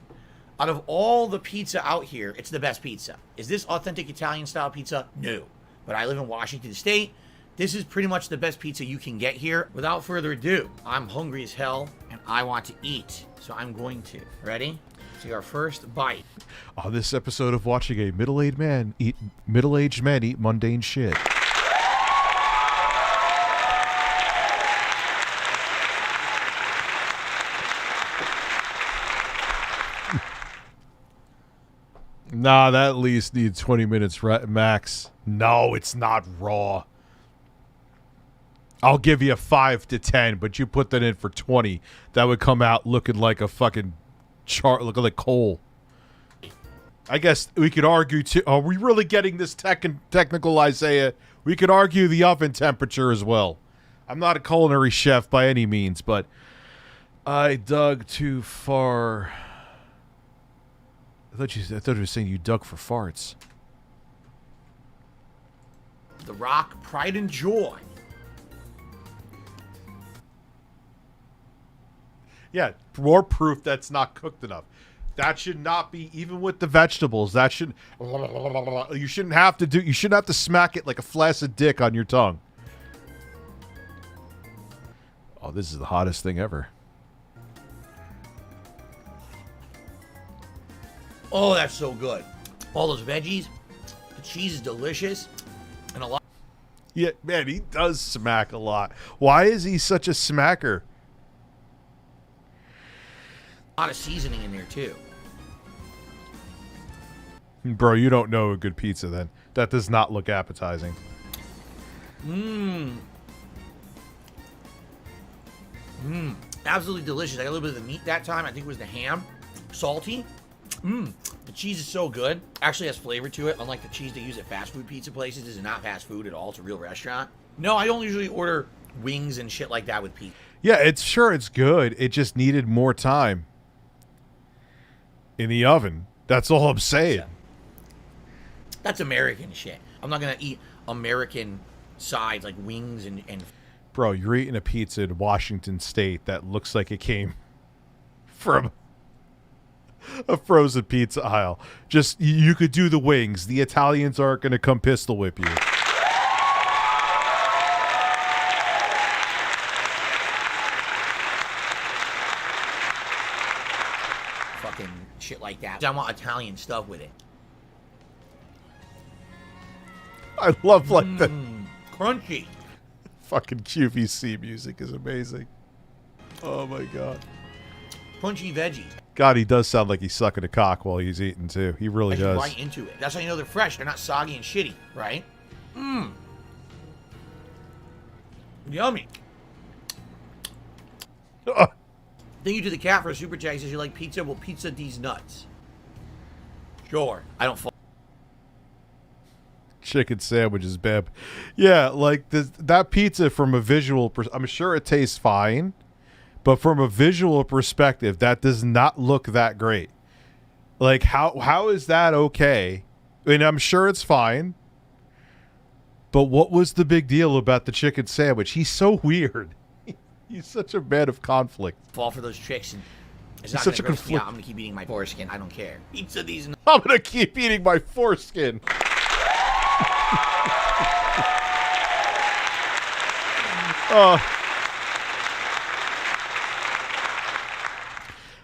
out of all the pizza out here, it's the best pizza. Is this authentic Italian style pizza? No. But I live in Washington State. This is pretty much the best pizza you can get here. Without further ado, I'm hungry as hell and I want to eat. So I'm going to. Ready? See our first bite. On this episode of watching a middle-aged man eat mundane shit. Nah, that at least needs 20 minutes max. No, it's not raw. I'll give you a 5 to 10, but you put that in for 20. That would come out looking like a fucking looking like coal. I guess we could argue too. Are we really getting this technical, Isaiah? We could argue the oven temperature as well. I'm not a culinary chef by any means, but I dug too far. I thought you were saying you dug for farts. The Rock, Pride and Joy. Yeah, more proof that's not cooked enough. That should not be, even with the vegetables. That should, you shouldn't have to smack it like a flaccid dick on your tongue. Oh, this is the hottest thing ever. Oh, that's so good. All those veggies. The cheese is delicious. And a lot. Yeah, man, he does smack a lot. Why is he such a smacker? A lot of seasoning in there, too. Bro, you don't know a good pizza then. That does not look appetizing. Absolutely delicious. I got a little bit of the meat that time. I think it was the ham. Salty. The cheese is so good. Actually has flavor to it. Unlike the cheese they use at fast food pizza places. This is not fast food at all. It's a real restaurant. No, I don't usually order wings and shit like that with pizza. Yeah, it's good. It just needed more time in the oven. That's all I'm saying. That's American shit. I'm not going to eat American sides like wings and... Bro, you're eating a pizza in Washington State that looks like it came from a frozen pizza aisle. Just, you could do the wings. The Italians aren't going to come pistol whip you. Fucking shit like that. I want Italian stuff with it. I love like the crunchy. Fucking QVC music is amazing. Oh my god. Crunchy veggies. God, he does sound like he's sucking a cock while he's eating too. He really does. Right into it. That's how you know they're fresh. They're not soggy and shitty, right? Yummy. Thank you to the cat for a super chat. He says you like pizza. Well, pizza these nuts. Sure. I don't. Chicken sandwiches, Beb. Yeah, like that pizza from a visual I'm sure it tastes fine, but from a visual perspective, that does not look that great. Like, how is that okay? I mean, I'm sure it's fine, but what was the big deal about the chicken sandwich? He's so weird. He's such a man of conflict. Fall for those tricks, and it's not such a gonna gross me out. conflict. I'm gonna keep eating my foreskin. I don't care. Pizza these nuts. I'm gonna keep eating my foreskin.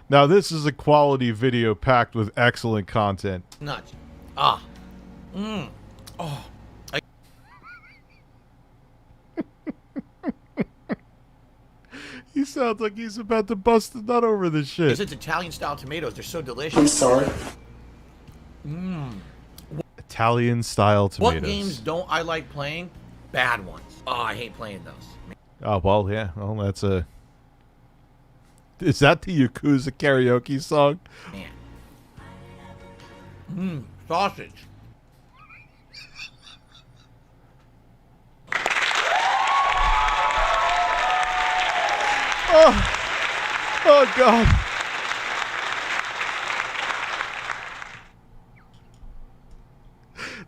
Now this is a quality video packed with excellent content. Nuts. He sounds like he's about to bust a nut over this shit. It's Italian style tomatoes. They're so delicious. I'm sorry. Italian style tomatoes. What games don't I like playing? Bad ones. Oh, I hate playing those. Oh, well, yeah. Well, that's a... Is that the Yakuza karaoke song? Man. Sausage. Oh, God.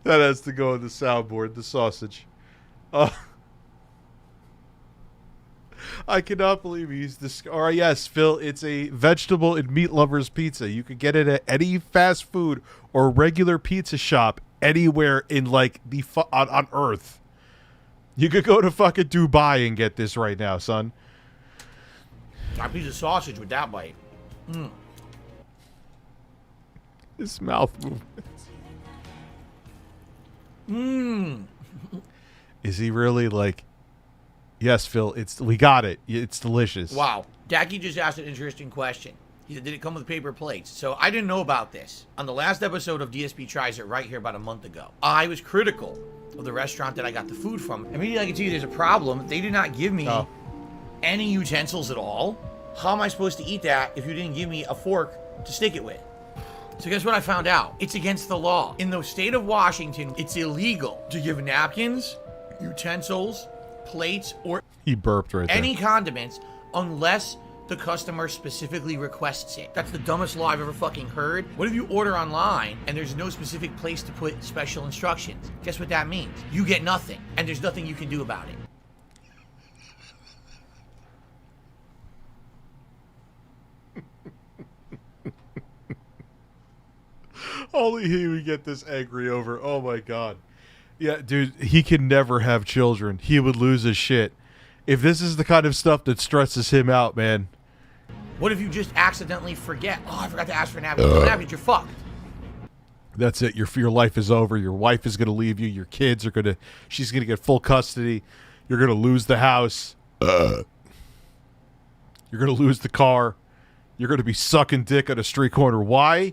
That has to go on the soundboard, the sausage. I cannot believe he used this. Or yes, Phil, it's a vegetable and meat lovers pizza. You could get it at any fast food or regular pizza shop anywhere in like the on Earth. You could go to fucking Dubai and get this right now, son. A piece of sausage with that bite. His mouth movements. Is he really like? Yes, Phil. We got it. It's delicious. Wow. Dacky just asked an interesting question. He said, did it come with paper plates? So I didn't know about this. On the last episode of DSP Tries It right here about a month ago, I was critical of the restaurant that I got the food from. Immediately I can tell you there's a problem. They did not give me any utensils at all. How am I supposed to eat that if you didn't give me a fork to stick it with? So guess what I found out? It's against the law. In the state of Washington, it's illegal to give napkins, utensils, plates, or he burped right there. Any condiments unless the customer specifically requests it. That's the dumbest law I've ever fucking heard. What if you order online and there's no specific place to put special instructions? Guess what that means? You get nothing, and there's nothing you can do about it. Only he would get this angry over. Oh my god. Yeah, dude, he can never have children. He would lose his shit. if this is the kind of stuff that stresses him out, man. What if you just accidentally forget? Oh, I forgot to ask for napkins. You're fucked. That's it. Your life is over. Your wife is going to leave you. Your kids are going to... She's going to get full custody. You're going to lose the house. You're going to lose the car. You're going to be sucking dick on a street corner. Why?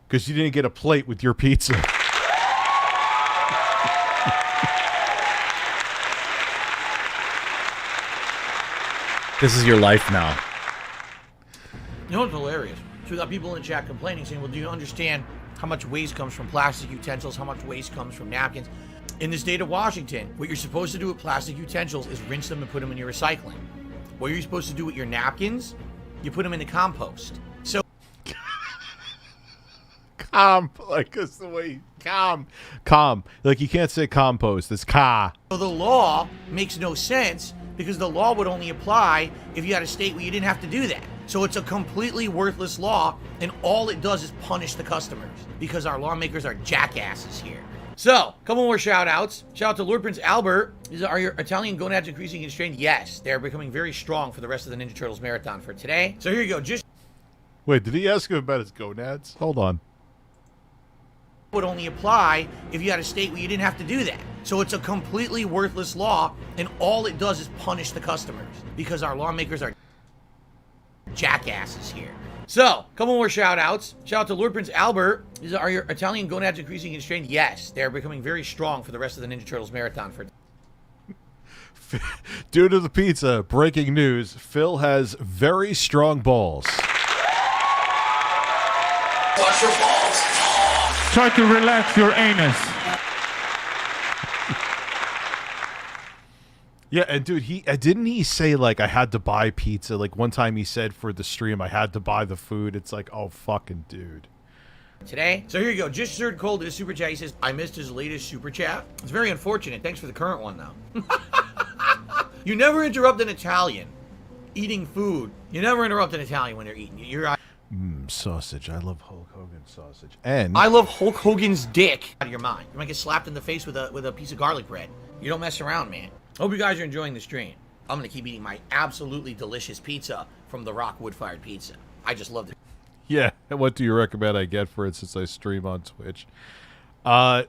Because you didn't get a plate with your pizza. This is your life now. You know what's hilarious? So we got people in the chat complaining, saying, well, do you understand how much waste comes from plastic utensils, how much waste comes from napkins? In the state of Washington, what you're supposed to do with plastic utensils is rinse them and put them in your recycling. What you're supposed to do with your napkins, you put them in the compost. So like that's the way calm. Like you can't say compost. It's ka. So the law makes no sense because the law would only apply if you had a state where you didn't have to do that. So it's a completely worthless law, and all it does is punish the customers because our lawmakers are jackasses here. So, couple more shout outs. Shout out to Lord Prince Albert. Are your Italian gonads increasing in strength? Yes, they're becoming very strong for the rest of the Ninja Turtles marathon for today. So here you go. Wait, did he ask him about his gonads? Hold on. Would only apply if you had a state where you didn't have to do that. So it's a completely worthless law, and all it does is punish the customers because our lawmakers are jackasses here. So, couple more shout outs. Shout out to Lord Prince Albert. Are your Italian gonads increasing in strength? Yes, they're becoming very strong for the rest of the Ninja Turtles marathon for Due to the pizza, breaking news, Phil has very strong balls. Watch your balls. Try to relax your anus. Yeah, and dude, didn't he say like I had to buy pizza? Like one time he said for the stream I had to buy the food. It's like, oh fucking dude. Today. So here you go. Just Sir Cole did a super chat. He says, I missed his latest super chat. It's very unfortunate. Thanks for the current one though. You never interrupt an Italian eating food. You never interrupt an Italian when they're eating. You're sausage. I love Hulk Hogan sausage. And I love Hulk Hogan's dick. Out of your mind. You might get slapped in the face with a piece of garlic bread. You don't mess around, man. Hope you guys are enjoying the stream. I'm gonna keep eating my absolutely delicious pizza from the Rock Wood-Fired Pizza. I just loved it. yeah, and what do you recommend I get for it since I stream on Twitch? I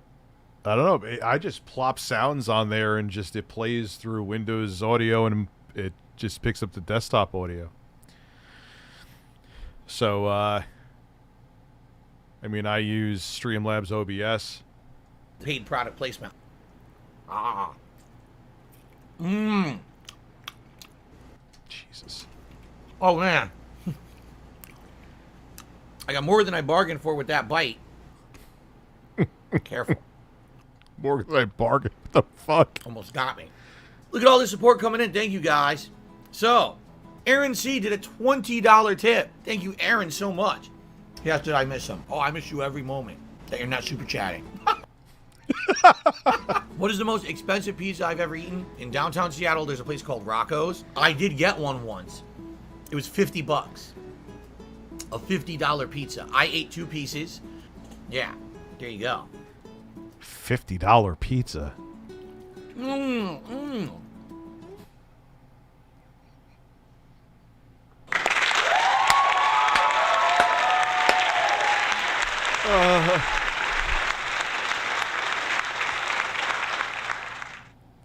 don't know. I just plop sounds on there and just it plays through Windows audio and it just picks up the desktop audio. So, I mean, I use StreamLabs OBS. Paid product placement. Jesus. Oh, man. I got more than I bargained for with that bite. Careful. More than I bargained. What the fuck? Almost got me. Look at all the support coming in. Thank you, guys. So, Aaron C. did a $20 tip. Thank you, Aaron, so much. Yes, did I miss him? Oh, I miss you every moment that you're not super chatting. What is the most expensive pizza I've ever eaten? In downtown Seattle, there's a place called Rocco's. I did get one once. It was $50. A $50 pizza. I ate 2 pieces. Yeah, there you go. $50 pizza.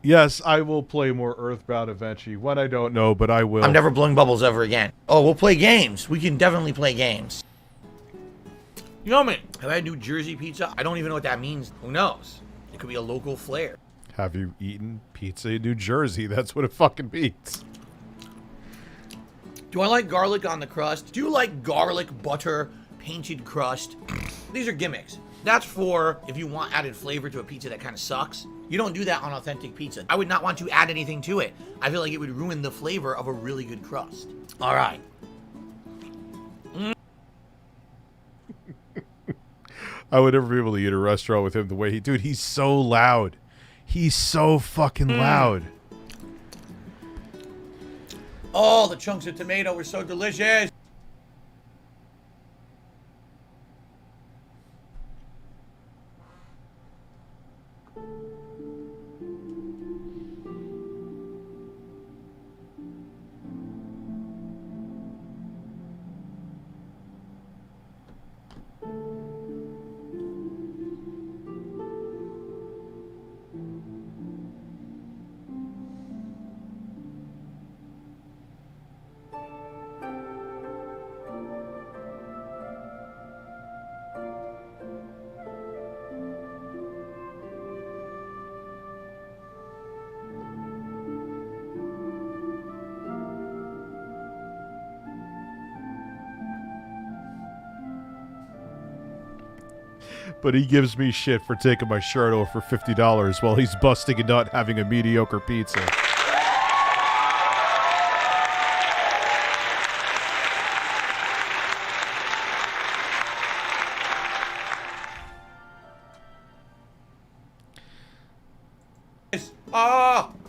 Yes, I will play more Earthbound eventually. When I don't know, but I will. I'm never blowing bubbles ever again. Oh, we'll play games. We can definitely play games. You know me. Have I had New Jersey pizza? I don't even know what that means. Who knows? It could be a local flair. Have you eaten pizza in New Jersey? That's what it fucking means. Do I like garlic on the crust? Do you like garlic butter painted crust? These are gimmicks. That's for if you want added flavor to a pizza that kind of sucks. You don't do that on authentic pizza. I would not want to add anything to it. I feel like it would ruin the flavor of a really good crust. All right. I would never be able to eat at a restaurant with him the way he... Dude, he's so loud. He's so fucking loud. Oh, the chunks of tomato were so delicious. But he gives me shit for taking my shirt off for $50 while he's busting a nut having a mediocre pizza.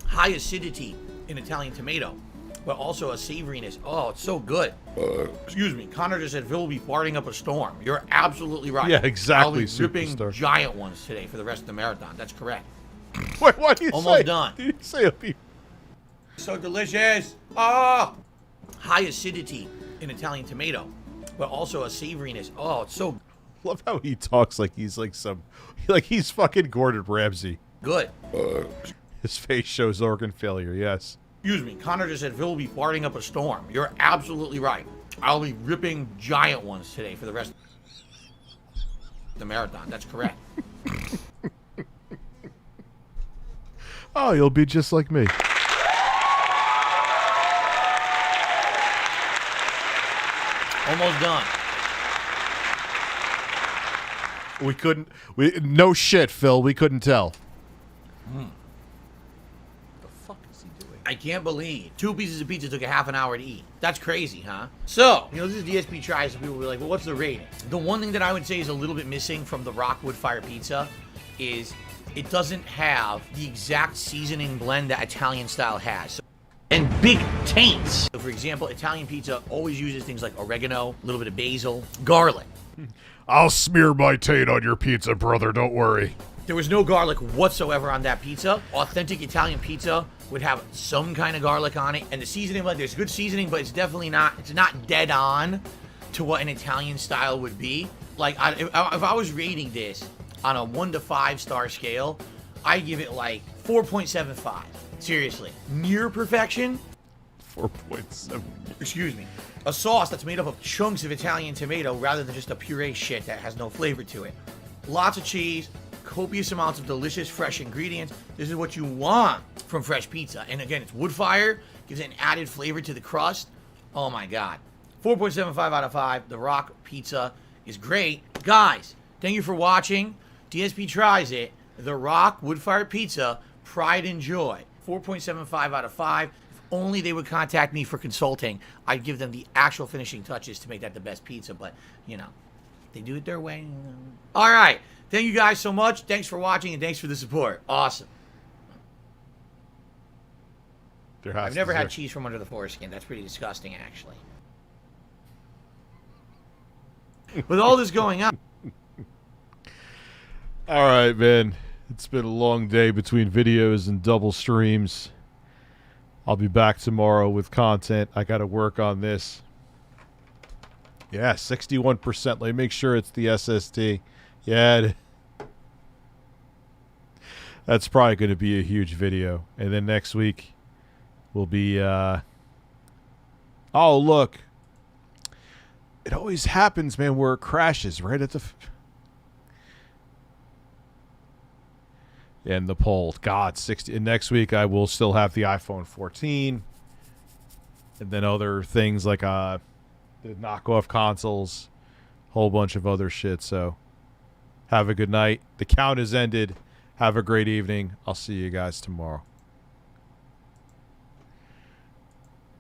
High acidity in Italian tomato, but also a savoriness. Oh, it's so good. Excuse me. Connor just said Phil will be farting up a storm. You're absolutely right. Yeah, exactly, I'll be ripping superstar. giant ones today for the rest of the marathon. That's correct. Wait, what do you Almost say? done. Did you say it'll be... So delicious. High acidity in Italian tomato, but also a savoriness. Oh, it's so Love how he talks like he's like he's fucking Gordon Ramsay. good. His face shows organ failure, yes. Excuse me. Connor just said Phil will be farting up a storm. You're absolutely right. I'll be ripping giant ones today for the rest of the marathon. That's correct. Oh, you'll be just like me. Almost done. No shit, Phil, we couldn't tell. I can't believe 2 pieces of pizza took a half an hour to eat. That's crazy, huh? So, this is DSP tries, and people will be like, well, what's the rating? The one thing that I would say is a little bit missing from the Rockwood Fire Pizza is it doesn't have the exact seasoning blend that Italian style has. And big taints. So for example, Italian pizza always uses things like oregano, a little bit of basil, garlic. I'll smear my taint on your pizza, brother, don't worry. There was no garlic whatsoever on that pizza. Authentic Italian pizza would have some kind of garlic on it. And the seasoning, like, there's good seasoning, but it's definitely not dead on to what an Italian style would be. Like, if I was rating this on a 1 to 5 star scale, I'd give it like 4.75. Seriously. Near perfection. 4.7. Excuse me. A sauce that's made up of chunks of Italian tomato rather than just a puree shit that has no flavor to it. Lots of cheese, copious amounts of delicious fresh ingredients. This is what you want from fresh pizza. And again, it's wood fire, gives it an added flavor to the crust. Oh my God. 4.75 out of 5. The Rock Pizza is great. Guys, thank you for watching. DSP tries it. The Rock Wood Fire Pizza, pride and joy. 4.75 out of 5. If only they would contact me for consulting, I'd give them the actual finishing touches to make that the best pizza. But, they do it their way. All right. Thank you guys so much. Thanks for watching and thanks for the support. Awesome. I've never had cheese from under the foreskin. That's pretty disgusting, actually. With all this going on. All right, man. It's been a long day between videos and double streams. I'll be back tomorrow with content. I got to work on this. Yeah, 61%. Let me make sure it's the SSD. Yeah, that's probably going to be a huge video. And then next week will be... oh, look. It always happens, man, where it crashes right at the... And the poll, God, 60. And next week I will still have the iPhone 14, and then other things like the knockoff consoles, whole bunch of other shit. So, have a good night. The count is ended. Have a great evening. I'll see you guys tomorrow.